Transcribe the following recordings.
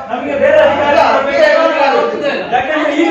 ನಮಗೆ ಬೇರೆ ಅಧಿಕಾರಿ ಯಾಕಂದ್ರೆ ಈ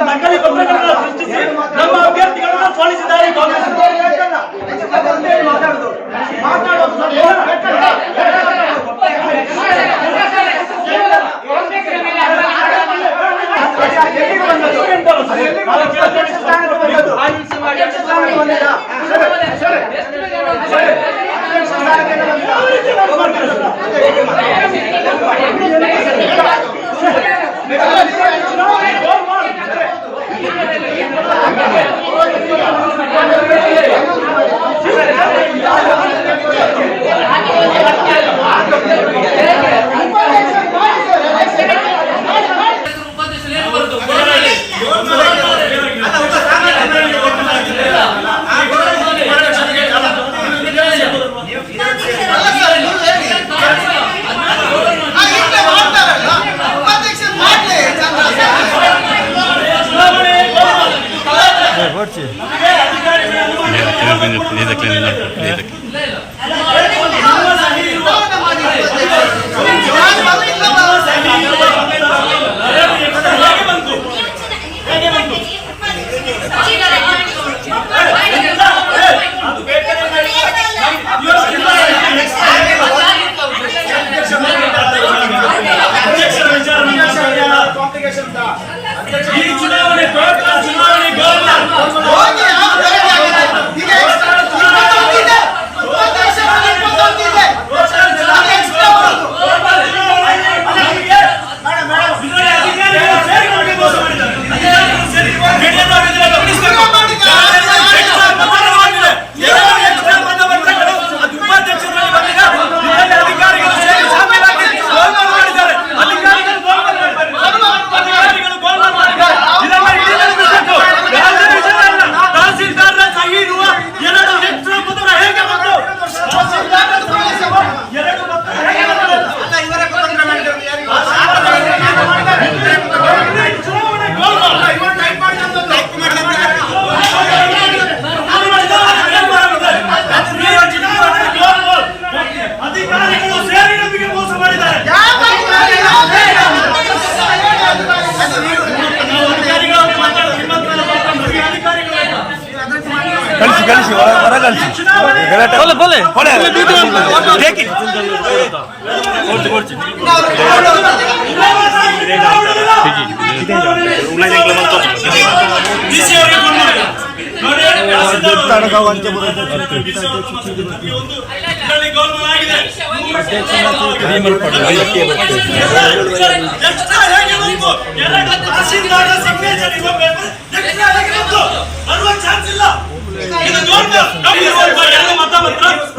ನಕಲಿ ಪತ್ರಗಳನ್ನು ಸೃಷ್ಟಿಸಿ ನಮ್ಮ ಅಭ್ಯರ್ಥಿಗಳನ್ನು ಸೋಲಿಸಿದ್ದಾರೆ ಕಾಂಗ್ರೆಸ್.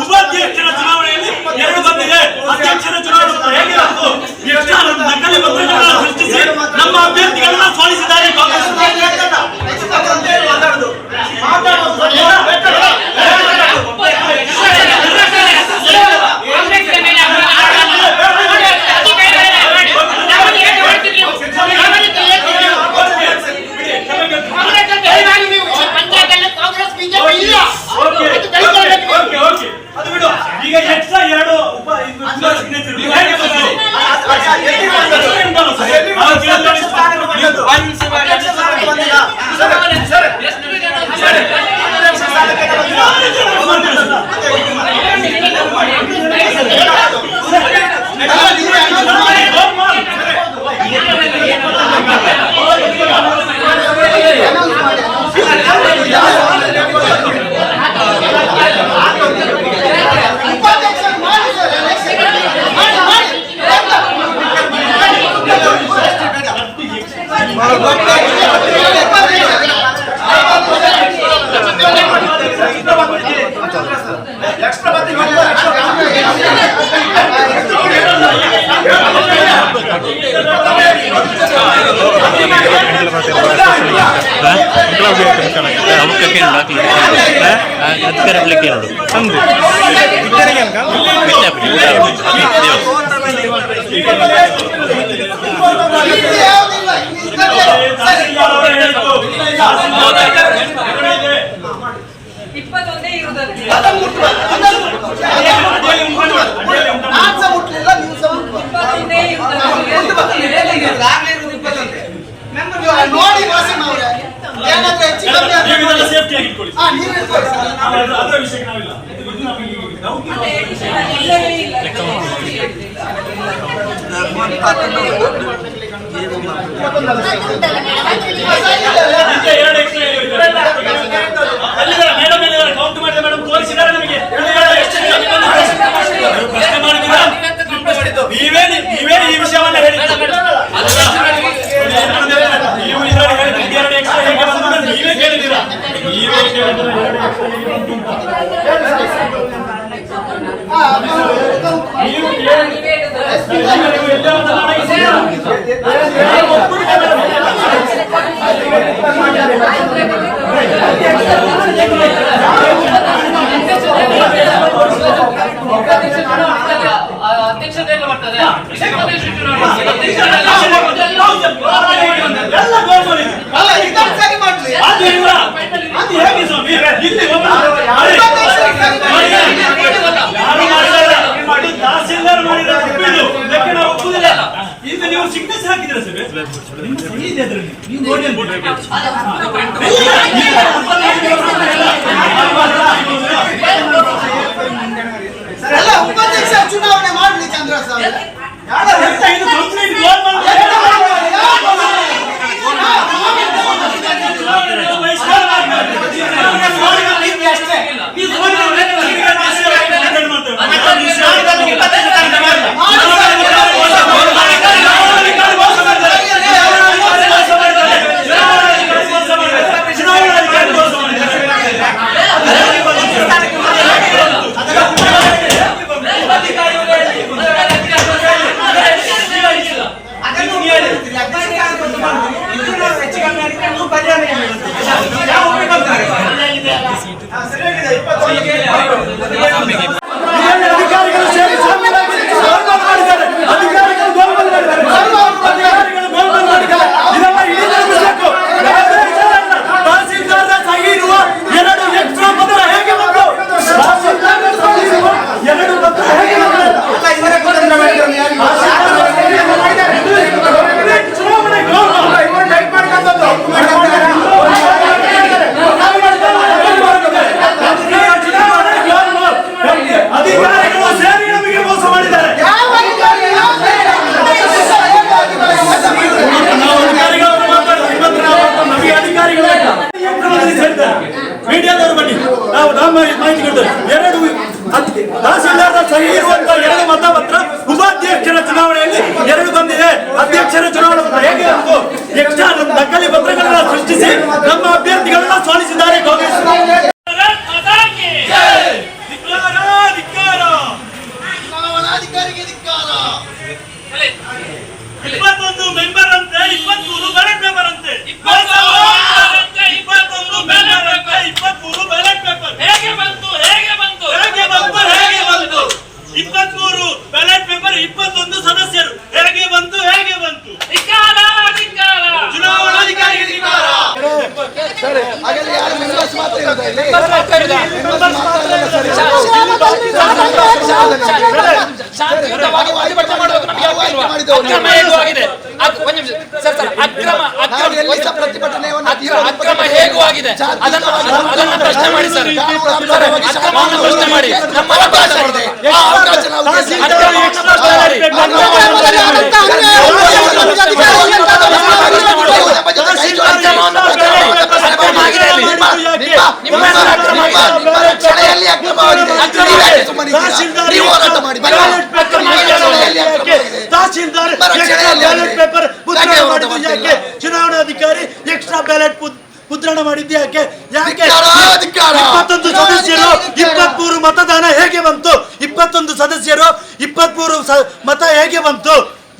ಉಪಾಧ್ಯಕ್ಷರ ಚುನಾವಣೆಯಲ್ಲಿ 2 ಬಂದಿದೆ. ಅಧ್ಯಕ್ಷರ ಚುನಾವಣೆ ಹೇಗೆ ನಕಲಿ ಪತ್ರಗಳನ್ನು ಸೃಷ್ಟಿಸಿ ನಮ್ಮ ಅಭ್ಯರ್ಥಿಗಳನ್ನು ಸೋಲಿಸಿದ್ದಾರೆ ಕಾಂಗ್ರೆಸ್. ಈಗ ಎಕ್ಸ್ಟ್ರಾ 2 ಅಧಿಕಾರಿಗಳಿಗೆ ಹೇಳೋದು ಹಂಗೆ ಇಪ್ಪತ್ತೊಂದೇ ಇರುವುದಕ್ಕೆ ನೋಡಿ ವಾಸಣ್ಣ ಅವರೇ ಏನಾದ್ರೂ ಹೆಚ್ಚು ಕಮ್ಮಿ ನೀವೆಲ್ಲ ಸೇಫ್ಟಿ ಆಗಿ ಇಟ್ಕೊಳ್ಳಿ. ನೀವು ಇಟ್ಕೊಳ್ಳಿ ಸರ್. ಅದರ ವಿಷಯಕ್ಕೆ ನಾವಿಲ್ಲ. ಇದು ನಮಗೆ ಡೌಟ್ ಇಲ್ಲ. ಮತ್ತೆ ಎರಡು extra ಇದ್ದಾರೆ. ಎಲ್ಲಿದ್ದಾರೆ? ಮೇಡಮ್ ಎಲ್ಲಿದ್ದಾರೆ? ಕೌಂಟ್ ಮಾಡಿದ ಮೇಡಮ್ ತೋರಿಸಿದ್ದಾರೆ ನಮಗೆ. ಪ್ರಶ್ನೆ ಮಾಡಿದ್ದೀರಾ? ನೀವೇ ಈ ವಿಷಯವನ್ನ ಹೇಳಿ. ನೀವು ಇದರಲ್ಲಿ ಹೇಳಿದ್ರೆ ಎರಡು extra ಹೇಗೆ ಬಂತು ಅಂತ ನೀವೇ ಕೇಳಿದ್ದೀರಾ? ನೀವೇ ಕೇಳಿದ್ದೀರಾ? ಎರಡು extra ಹೇಗೆ ಬಂತು ಅಂತ? ನೀವು ಅಧ್ಯಕ್ಷತೆಯನ್ನು ಮಾಡ್ತದೆ ಎಲ್ಲ ಗೋಲ್ಮಾಲ್ ಇದೆ. ಅಲ್ಲ ಇದನ್ನ ಸರಿ ಮಾಡ್ಲಿ. ಅದು ಇಲ್ಲ. ಅದು ಹೇಗೆ ಸ್ವಾಮಿ? ಇಲ್ಲಿ ತಹಸೀಲ್ದಾರ್ ಮಾಡಿದ ತಪ್ಪಿದು ಇದಕ್ಕೆ ನಾವು ಒಪ್ಪುವುದಿಲ್ಲ. ಈಗ ನೀವು ಸಿಗ್ನೇಚರ್ ಹಾಕಿದ್ರೆ ಸರ್ ನಿಮ್ಮ ಸಹಿ ಇದೆ ಅದರಲ್ಲಿ. ನೀವು ನೋಡಿ ಎಲ್ಲ ಉಪಾಧ್ಯಕ್ಷ ಚುನಾವಣೆ ಮಾಡ್ಲಿ ಚಂದ್ರಸ್ವಾಮಿ. ಇದು ಕಂಪ್ಲೀಟ್ ಗೋಲ್ಮಾಲ್ ಮೀಡಿಯಾದವರು ಬನ್ನಿ, ನಾವು ಮಾಹಿತಿ ಕೊಡ್ತೇವೆ. ಎರಡು ತಹಸೀಲ್ದಾರ್ ಸಹಿ ಇರುವಂತಹ ಎರಡು ಮತಪತ್ರ ಉಪಾಧ್ಯಕ್ಷರ ಚುನಾವಣೆಯಲ್ಲಿ ಎರಡು ಬಂದಿದೆ. ಅಧ್ಯಕ್ಷರ ಚುನಾವಣಾ ಪತ್ರ ಹೇಗೆ ಬಂತು? ಎಕ್ಸ್ಟ್ರಾ ನಕಲಿ ಪತ್ರಗಳನ್ನ ಸೃಷ್ಟಿಸಿ ನಮ್ಮ ಅಭ್ಯರ್ಥಿಗಳನ್ನ ಸೋಲಿಸಿದ್ದಾರೆ ಕಾಂಗ್ರೆಸ್. ಚುನಾವಣಾಧಿಕಾರಿಗೆ ಧಿಕ್ಕಾರ. 21 ಮೆಂಬರ್ ಅಂತೆ, 23 ಬ್ಯಾಲೆಟ್ ಪೇಪರ್ ಅಂತೆ. 21 ಮೆಂಬರ್ ಅಂತೆ, 23 ಬ್ಯಾಲೆಟ್ ಪೇಪರ್. ಹೇಗೆ ಬಂತು? 23 ಬ್ಯಾಲೆಟ್ ಪೇಪರ್, 21 ಸದಸ್ಯರು. ಹೇಗೆ ಬಂತು? ಚುನಾವಣಾಧಿಕಾರಿಗೆ ಧಿಕ್ಕಾರ. ಹಾಗಾದ್ರೆ ಯಾರು ಮೆಂಬರ್ಸ್ ಮಾತ್ರ ಇರೋದು ಇಲ್ಲಿ? ಶಾಂತಿಯುತವಾಗಿ ಪ್ರತಿಭಟನೆ ಮಾಡೋದು ನಮಗೆ ಅಕ್ರಮ ಹೇಗೂ ಆಗಿದೆ. ಅಕ್ರಮ ಹೇಗೂ ಆಗಿದೆ. ಅದನ್ನ ಪ್ರಶ್ನೆ ಮಾಡಿ ಸರ್. ಅಕ್ರಮವನ್ನು ಪ್ರಶ್ನೆ ಮಾಡಿ. ನಮ್ಮ ಅವಕಾಶ ಇದೆ. ಆ ಅವಕಾಶ ನಾವು ಚುನಾವಣಾಧಿಕಾರಿ ಎಕ್ಸ್ಟ್ರಾ ಬ್ಯಾಲೆಟ್ ಮುದ್ರಣ ಮಾಡಿದ್ದು ಯಾಕೆ? 21 ಸದಸ್ಯರು 23 ಮತದಾನ ಹೇಗೆ ಬಂತು? 21 ಸದಸ್ಯರು 23 ಮತ ಹೇಗೆ ಬಂತು?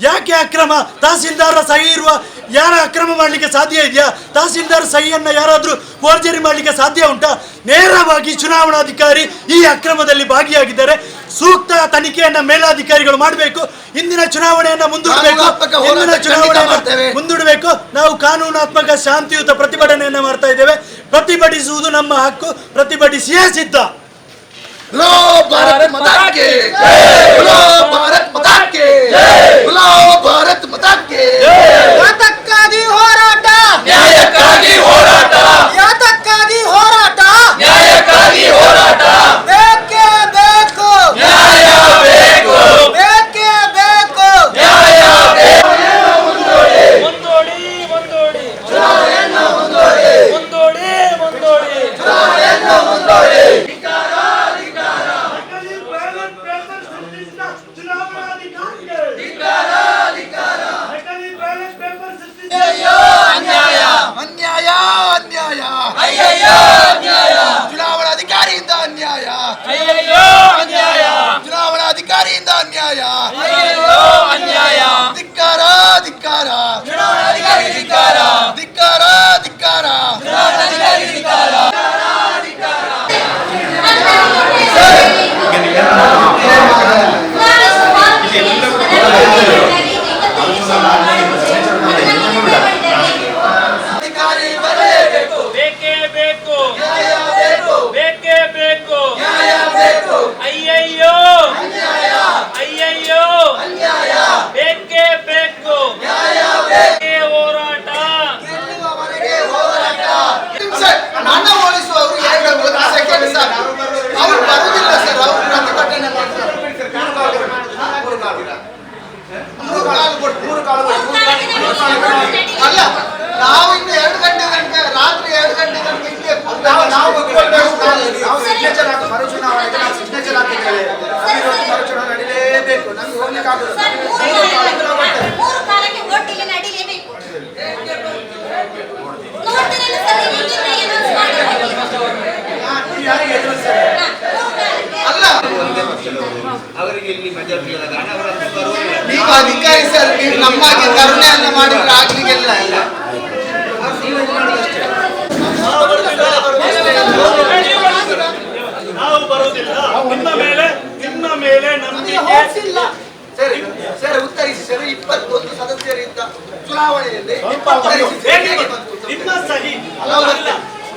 ಯಾಕೆ ಅಕ್ರಮ? ತಹಸೀಲ್ದಾರ ಸಹಿ ಇರುವ ಯಾರ ಅಕ್ರಮ ಮಾಡಲಿಕ್ಕೆ ಸಾಧ್ಯ ಇದೆಯಾ? ತಹಸೀಲ್ದಾರ್ ಸಹಿಯನ್ನ ಯಾರಾದ್ರೂ ಫೋರ್ಜರಿ ಮಾಡಲಿಕ್ಕೆ ಸಾಧ್ಯ ಉಂಟಾ? ನೇರವಾಗಿ ಚುನಾವಣಾಧಿಕಾರಿ ಈ ಅಕ್ರಮದಲ್ಲಿ ಭಾಗಿಯಾಗಿದ್ದಾರೆ. ಸೂಕ್ತ ತನಿಖೆಯನ್ನ ಮೇಲಾಧಿಕಾರಿಗಳು ಮಾಡಬೇಕು. ಇಂದಿನ ಚುನಾವಣೆಯನ್ನ ಮುಂದೂಡಬೇಕು. ನಾವು ಕಾನೂನಾತ್ಮಕ ಶಾಂತಿಯುತ ಪ್ರತಿಭಟನೆಯನ್ನ ಮಾಡ್ತಾ ಇದ್ದೇವೆ. ಪ್ರತಿಭಟಿಸುವುದು ನಮ್ಮ ಹಕ್ಕು, ಪ್ರತಿಭಟಿಸಿಯೇ ಸಿದ್ಧ. बोलो भारत माता की जय, बोलो भारत माता की जय, बोलो भारत माता की जय. ಯಾತಕ್ಕಾಗಿ ಹೋರಾಟ, ನ್ಯಾಯಕ್ಕಾಗಿ ಹೋರಾಟ, ಯಾತಕ್ಕಾಗಿ ಹೋರಾಟ, ನ್ಯಾಯಕ್ಕಾಗಿ ಹೋರಾಟ, ಬೇಕೇ ಬೇಕು, ನ್ಯಾಯ ಬೇಕು, ಬೇಕೇ ಬೇಕು, ನ್ಯಾಯ ಬೇಕು. ಮುಂದೂಡಿ ಮುಂದೂಡಿ ಚುನಾವಣೆಯನ್ನು ಮುಂದೂಡಿ, ಮುಂದೂಡಿ ಮುಂದೂಡಿ ಚುನಾವಣೆಯನ್ನು ಮುಂದೂಡಿ. ಅನ್ಯಾಯ ಅನ್ಯಾಯ ಅನ್ಯಾಯ, ಅಯ್ಯಯ್ಯೋ ಅನ್ಯಾಯ, ಚುನಾವಣಾಧಿಕಾರಿಯಿಂದ ಅನ್ಯಾಯ, ಅಯ್ಯಯ್ಯೋ ಅನ್ಯಾಯ, ಚುನಾವಣಾಧಿಕಾರಿಯಿಂದ ಅನ್ಯಾಯ, ಅಯ್ಯಯ್ಯೋ ಅನ್ಯಾಯ. ಧಿಕ್ಕಾರ ಧಿಕ್ಕಾರ, ಚುನಾವಣಾಧಿಕಾರಿ ಧಿಕ್ಕಾರ, ಧಿಕ್ಕಾರ ಧಿಕ್ಕಾರ, ಚುನಾವಣಾಧಿಕಾರಿ ಧಿಕ್ಕಾರ. ಅಧಿಕಾರಿ ಬರಲೇಬೇಕು, ಬೇಕೇ ಬೇಕು, ನ್ಯಾಯ ಬೇಕು, ಬೇಕೇ ಬೇಕು, ನ್ಯಾಯ ಬೇಕು, ಅಯ್ಯಯ್ಯೋ ಅನ್ಯಾಯ ಅಯ್ಯಯ್ಯೋ ಅನ್ಯಾಯ, ಬೇಕೇ ಬೇಕು, ನ್ಯಾಯ ಬೇಕು. ಬೇಕೇ ಹೋರಾಟ. ಗೆಲ್ಲುವವರೆಗೆ ಹೋರಾಟ. ಸರ್, ನನ್ನ ಹೋಲಿಸುವವರು 2 ಸೆಕೆಂಡ್ ಸರ್. ಅವ್ರು ಬರುವುದಿಲ್ಲ ಸರ್, ಅವ್ರು ಪ್ರತಿಭಟನೆ ಮಾಡ್ತಾರೆ. ಅಲ್ಲ, ನಾವು ಇನ್ನು 2 ಗಂಟೆ ತನಕ, ರಾತ್ರಿ 2 ಗಂಟೆ ತನಕ ಇಲ್ಲೇ ನಡೀಲೇಬೇಕು. ನಮ್ಗೆ ಹೋಗ್ಲಿಕ್ಕೆ ಆಗುದಿಲ್ಲ. ಮೂರು ಕಾಲಕ್ಕೆ ಒಟ್ಟಿಗೆ ನಡೀಲೇಬೇಕು. ನೋಡ್ತೀರಲ್ಲ ಸರ್, ಈ ನಿರ್ಣಯ announce ಮಾಡಿದ್ದಾರೆ. ಅಲ್ಲ, ಅವರಿಗೆ ಇಲ್ಲಿ ಮೆಜಾರಿಟಿ ಕಾರಣ ಅವರನ್ನು ಬರುವುದಿಲ್ಲ. ನೀವು ಅಧಿಕಾರಿ ಸರ್, ನೀವು ನಮ್ಮಾಗೆ ಕರುಣೆಯನ್ನು ಮಾಡಿದ್ರೆ ಆಗ್ಲಿಕ್ಕೆಲ್ಲ ಇಲ್ಲ. ನಾವು ಬರುವುದಿಲ್ಲ. ನಿಮ್ಮ ಮೇಲೆ ನಂಬಿಕೆ ಇಲ್ಲ ಸರ್, ಸರ್ ಉತ್ತರಿಸಿ ಸರ್. 21 ಸದಸ್ಯರಿದ್ದ ಚುನಾವಣೆಯಲ್ಲಿ ಹೇಗೆ ಬಂತು? ನಿಮ್ಮ ಸಹಿ ಅಲ್ಲ,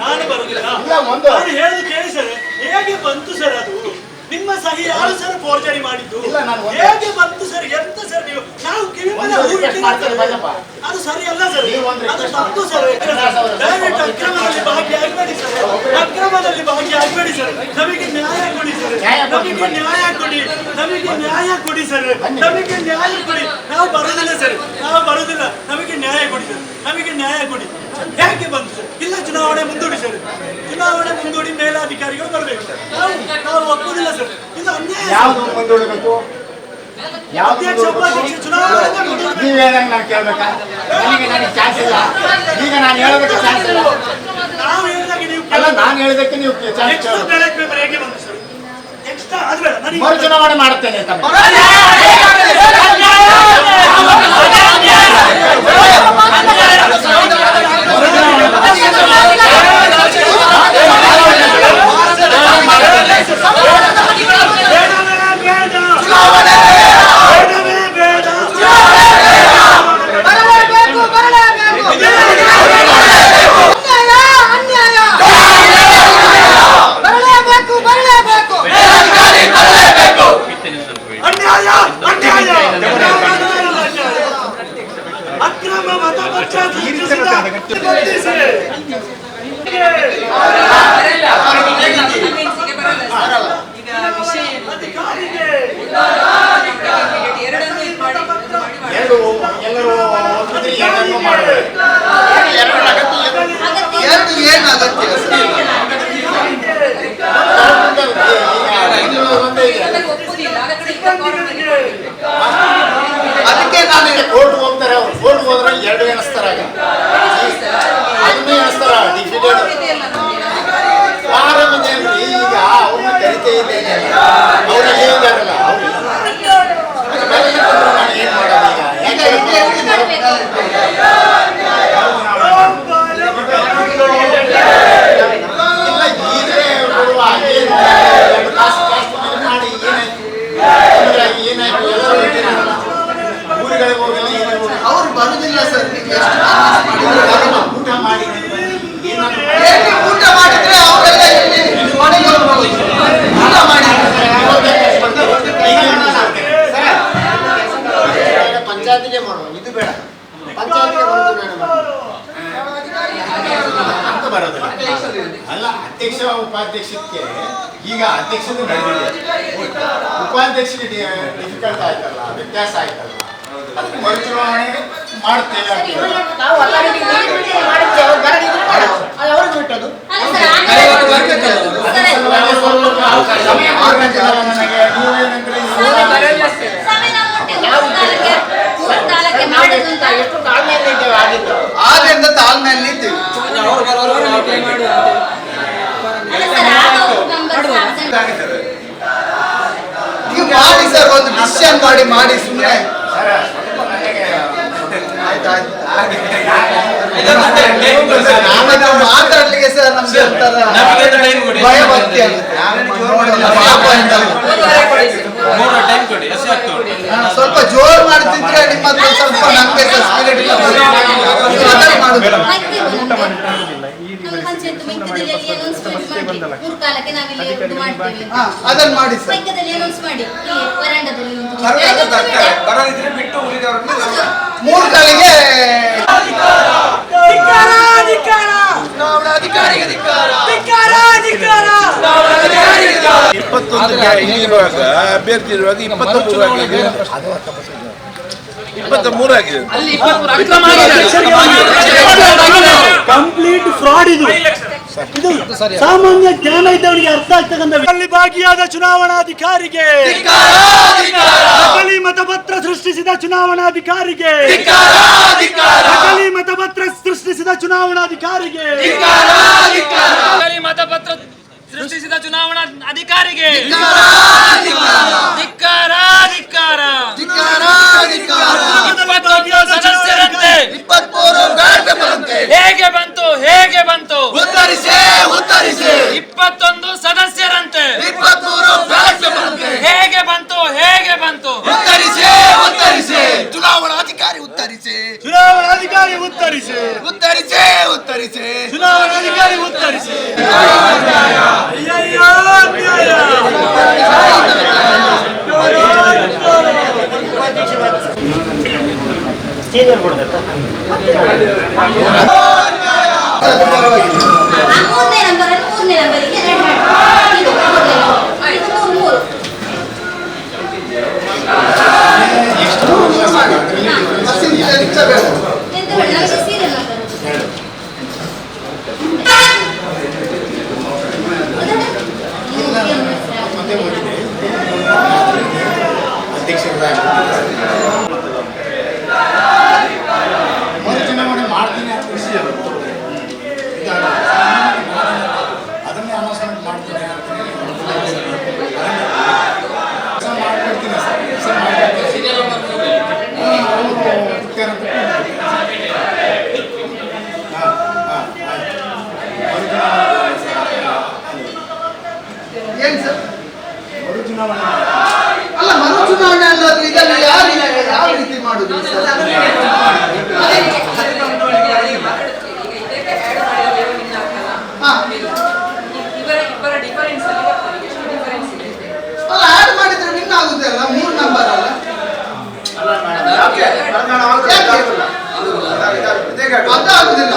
ನಾನು ಬರುವುದಿಲ್ಲ. ನಾನು ಹೇಳುದು ಕೇಳಿ ಸರ್, ಹೇಗೆ ಬಂತು ಸರ್ ಅದು? ನಿಮ್ಮ ಸಹಿ ಯಾರು ಸರ್ ಫೋರ್ಜರಿ ಮಾಡಿದ್ದು? ಹೇಗೆ ಬಂತು ಸರ್? ಎಂತ ಸರ್ ನೀವು? ನಾವು ಕಿವಿ ಮೇಲೆ ಹೂ ಇಟ್ಟಿರ್ತೇವೆ. ಅದು ಸರಿ ಅಲ್ಲ ಸರ್, ಅದು ತಪ್ಪು ಸರ್. ದಯವಿಟ್ಟು ಅಕ್ರಮದಲ್ಲಿ ಭಾಗಿಯಾಗಬೇಡಿ ಸರ್, ಅಕ್ರಮದಲ್ಲಿ ಭಾಗಿಯಾಗಬೇಡಿ ಸರ್. ನಮಗೆ ನ್ಯಾಯ ಕೊಡಿ ಸರ್, ನಮಗೆ ನ್ಯಾಯ ಕೊಡಿ, ನಮಗೆ ನ್ಯಾಯ ಕೊಡಿ ಸರ್, ನಮಗೆ ನ್ಯಾಯ ಕೊಡಿ. ನಾವು ಬರುವುದಿಲ್ಲ ಸರ್, ನಾವು ಬರುವುದಿಲ್ಲ. ನಮಗೆ ನ್ಯಾಯ ಕೊಡಿ ಸರ್, ನಮಗೆ ನ್ಯಾಯ ಕೊಡಿ. ಹೇಗೆ ಬಂತು ಸರ್? ಇಲ್ಲ, ಚುನಾವಣೆ ಮುಂದೂಡಿ ಸರ್, ಚುನಾವಣೆ ಮುಂದೂಡಿ ಮೇಲಾಧಿಕಾರಿಗಳು ಬರಬೇಕು. ನಾವು ಒಪ್ಪುವುದಿಲ್ಲ ಸರ್, ಇದು ಅನ್ಯಾಯ. ಯಾವ್ದು ಮುಂದೂಡಬೇಕು? ಅಧ್ಯಕ್ಷ ಉಪಾಧ್ಯಕ್ಷ ಚುನಾವಣೆ ಮುಂದೂಡಬೇಕು. ನೀವ್ ಹೇಳ್ದಂಗೆ ನಾನು ಕೇಳ್ಬೇಕಾ? ನನಗೆ ಚಾನ್ಸ್ ಇಲ್ಲ. ಈಗ ನಾನು ಹೇಳೋದಕ್ಕೆ ಚಾನ್ಸ್ ಇಲ್ಲ. ನಾವು ಹೇಳಿದಾಗ ನೀವು ಅಲ್ಲ, ನಾನು ಹೇಳೋದಕ್ಕೆ ನೀವು ಚಾನ್ಸ್ ಎಕ್ಸ್ಟ್ರಾ ಕೇಳಬೇಕು. ಬ್ಯಾಲೆಟ್ ಪೇಪರ್ ಹೇಗೆ ಬಂತು ಸರ್? ಎಕ್ಸ್ಟ್ರಾ ಆದ್ಮೇಲೆ ನನಗೆ ಮರು ಚುನಾವಣೆ ಮಾಡುತ್ತೇನೆ ಅಂತ. ಬರಲೇಬೇಕು, ಬರಲೇಬೇಕು, ಅನ್ಯಾಯ ಅನ್ಯಾಯ, ಬರಲೇಬೇಕು, ಬರಲೇಬೇಕು, ಅನ್ಯಾಯ ಅನ್ಯಾಯ ಅಕ್ರಮ ಮತ ಊಟ ಮಾಡಿ ಹೇಗೆ ಊಟ ಮಾಡಿದ್ರೆ ಅವರೆಲ್ಲ ಇಲ್ಲಿ ಮನೆಗೆ ಹೋಗ್ಬೋದು. ಊಟ ಮಾಡಿ ಪಂಚಾಯತಿಗೆ ಮಾಡುವ, ಇದು ಬೇಡ. ಪಂಚಾಯತಿಗೆ ಬರೋದು ಅಂತ ಬರೋದಿಲ್ಲ. ಅಲ್ಲ, ಅಧ್ಯಕ್ಷ ಉಪಾಧ್ಯಕ್ಷಕ್ಕೆ ಈಗ ಅಧ್ಯಕ್ಷತೆ ನಡೆದಿದೆ, ಉಪಾಧ್ಯಕ್ಷರಿಗೆ ಡಿಫಿಕಲ್ಟ್ ಆಯ್ತಲ್ಲ, ವ್ಯತ್ಯಾಸ ಆಯ್ತಲ್ಲ, ಅದಕ್ಕೆ ಮರುಚುನಾವಣೆ ಮಾಡ್ತೇವೆ ಅಂತ. ನಾವು ಮಾಡಿದ್ದೇವೆ, ಅವ್ರು ಬರದಿದ್ರೆ ಮಾಡೋದು. ಅದು ಅವ್ರಿಗೆ ಬಿಟ್ಟದ್ದು. ಅಲ್ಲ ಸರ್, ಎಷ್ಟು ತಾಳ್ಮೆಯಲ್ಲಿ ಇದ್ದೇವೆ ಆಗಿದ್ದು. ಆದ್ದರಿಂದ ತಾಳ್ಮೆಯಲ್ಲಿ ಇದ್ದೀವಿ. ನೀವು ಮಾಡಿ ಸರ್, ಒಂದು ಡಿಸಿಷನ್ ಮಾಡಿ ಸುಮ್ಮನೆ ಮಾತಾಡ್ಲಿಕ್ಕೆ ಸರ್ ನಮ್ಗೆ ಒಂಥರ ಭಯ ಭಕ್ತಿ ಆಗುತ್ತೆ. ಸ್ವಲ್ಪ ಜೋರ್ ಮಾಡ್ತಿದ್ರೆ ನಿಮ್ಮ ಹತ್ರ ಸ್ವಲ್ಪ ನಮ್ಗೆ ಸ್ಪಿರಿಟ್ ಮಾಡುದು. ಪಂಚಾಯತ್ ಮೆಕ್ಕದಲ್ಲಿ ಅನೌನ್ಸ್ಮೆಂಟ್ ಮಾಡಿ 3 ಕಾಲಕ್ಕೆ ನಾವಿಲ್ಲಿ ಇದು ಮಾಡ್ತೇವೆ. ಅದನ್ನ ಮಾಡಿ ಸರ್. ಮೆಕ್ಕದಲ್ಲಿ ಅನೌನ್ಸ್ ಮಾಡಿ ಇಲ್ಲಿ ವರಾಂಡದಲ್ಲಿ ಒಂದು ಬರೋದಿದ್ರೆ ಬಿಟ್ಟು ಉಳಿದವ್ರನ್ನ 3 ಕಾಲಿಗೆ ಇರುವಾಗ ಅಭ್ಯರ್ಥಿ ಇರುವಾಗ 23 ಆಗಿದೆ, 23 ಆಗಿದೆ. ಕಂಪ್ಲೀಟ್ ಫ್ರಾಡ್ ಇದು. ಇದು ಸಾಮಾನ್ಯ ಜ್ಞಾನ ಇದ್ದವರಿಗೆ ಅರ್ಥ ಆಗ್ತಕ್ಕಂಥ ಅಲ್ಲಿ ಭಾಗಿಯಾದ ಚುನಾವಣಾಧಿಕಾರಿಗೆ, ನಕಲಿ ಮತಪತ್ರ ಸೃಷ್ಟಿಸಿದ ಚುನಾವಣಾಧಿಕಾರಿಗೆ, ನಕಲಿ ಮತಪತ್ರ ಸೃಷ್ಟಿಸಿದ ಚುನಾವಣಾಧಿಕಾರಿಗೆ, ನಕಲಿ ಮತಪತ್ರ ಸೃಷ್ಟಿಸಿದ ಚುನಾವಣಾ ಅಧಿಕಾರಿಗೆ ಧಿಕ್ಕಾರ ಧಿಕ್ಕಾರ. 21 ಸದಸ್ಯರಂತೆ 23 ಹೇಗೆ ಬಂತು ಹೇಗೆ ಬಂತು? ಉತ್ತರಿಸಿ 21 ಸದಸ್ಯರಂತೆ 23 ಹೇಗೆ ಬಂತು ಹೇಗೆ ಬಂತು? ಉತ್ತರಿಸಿ ಚುನಾವಣಾಧಿಕಾರಿ ಉತ್ತರಿಸಿ, ಚುನಾವಣಾಧಿಕಾರಿ ಉತ್ತರಿಸಿ, ಚುನಾವಣಾಧಿಕಾರಿ ಉತ್ತರಿಸಿ. ಅಯ್ಯಯ್ಯೋ, ಅನ್ಯಾಯ. ಮೂರನೇ ನಂಬರಿಗೆ ರೆಡ್ ಮಾಡಿ. ಇದು ಮೂರು ಎಂತ ಬೇಡ, ನಮಗೆ ಸೀರಿಯಲ್ ನಂಬರ್ ಮರುಚುನಾವಣೆ ಮಾಡ್ತೀನಿ ಅಂತ ವಿಷಯ ಅದನ್ನೇ ಅನೌನ್ಸ್ಮೆಂಟ್ ಮಾಡ್ತೀನಿ ಮಾಡ್ಕೊಡ್ತೀನಿ ಏನ್ ಸರ್? ಮರುಚುನಾವಣೆ ಅಲ್ಲ, ಮರುಚುನಾವಣೆ ಅಲ್ಲಾದ್ರೆ ಇದನ್ನು ಯಾವ ರೀತಿ ಮಾಡುದು ಸರ್? ಅಲ್ಲ, ಆಡ್ ಮಾಡಿದ್ರೆ ವಿನ್ ಆಗುದಲ್ಲ, 3 ನಂಬರ್ ಅಲ್ಲ. ಅದಾಗುದಿಲ್ಲ.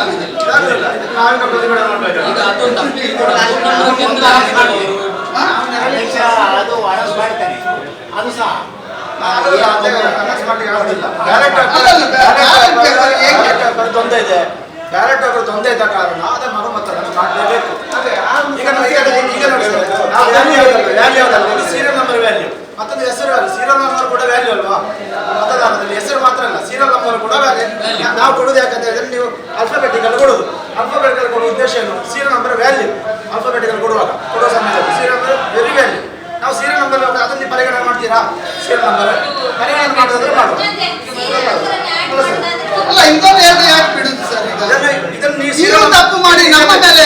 ಅಧ್ಯಕ್ಷ ಅದು ಅನೌನ್ಸ್ ಮಾಡ್ತಾನೆ, ಅದು ಸಹ ತೊಂದರೆ ಇದೆ, ಬ್ಯಾಲೆಟ್ ಅವರು ತೊಂದರೆ ಇದ್ದ ಕಾರಣ ಅದನ್ನು ಮರುಮತದಾನ ಮಾಡಲೇಬೇಕು. ಈಗ ಸೀರಿಯಲ್ ನಂಬರ್ ವ್ಯಾಲ್ಯೂ ಮತ್ತೊಂದು ಹೆಸರು ವ್ಯಾಲ್ಯೂ, ಸೀರಿಯಲ್ ನಂಬರ್ ಕೂಡ ವ್ಯಾಲ್ಯೂ ಅಲ್ವಾ ಮತದಾನದಲ್ಲಿ? ಹೆಸರು ಮಾತ್ರ ಅಲ್ಲ, ಸೀರಿಯಲ್ ನಂಬರ್ ಕೂಡ ವ್ಯಾಲ್ಯೂ. ನಾವು ಕೊಡುದು ಯಾಕಂತ ಹೇಳಿದ್ರೆ ನೀವು ಆಲ್ಫಾಬೆಟಿಕಲ್ ಕೊಡುದು. ಆಲ್ಫಾಬೆಟಿಕಲ್ ಕೊಡುವ ಉದ್ದೇಶ ಏನು? ಸೀರಿಯಲ್ ನಂಬರ್ ವ್ಯಾಲ್ಯೂ ಆಲ್ಫಾಬೆಟಿಕಲ್ ಕೊಡುವ ಸಮಯದಲ್ಲಿ ಸೀರಿಯಲ್ ನಂಬರ್ ವೆರಿ ವ್ಯಾಲ್ಯೂ. ನಾವು ಸೀರಿಯಲ್ ನಂಬರ್ ಅದನ್ನು ಪರಿಗಣನೆ ಮಾಡ್ತೀರಾ? ಸೀರಿಯಲ್ ನಂಬರ್ ಪರಿಗಣನೆ ಮಾಡೋದಾದ್ರೆ ಮಾಡುವ. ಅಲ್ಲ, ಇನ್ನೊಂದು ಎರಡು ಯಾಕೆ ಬಿಡುದು ಸರ್? ಇದನ್ನು ನೀವು ನೀವು ತಪ್ಪು ಮಾಡಿ ನಮ್ಮ ಮೇಲೆ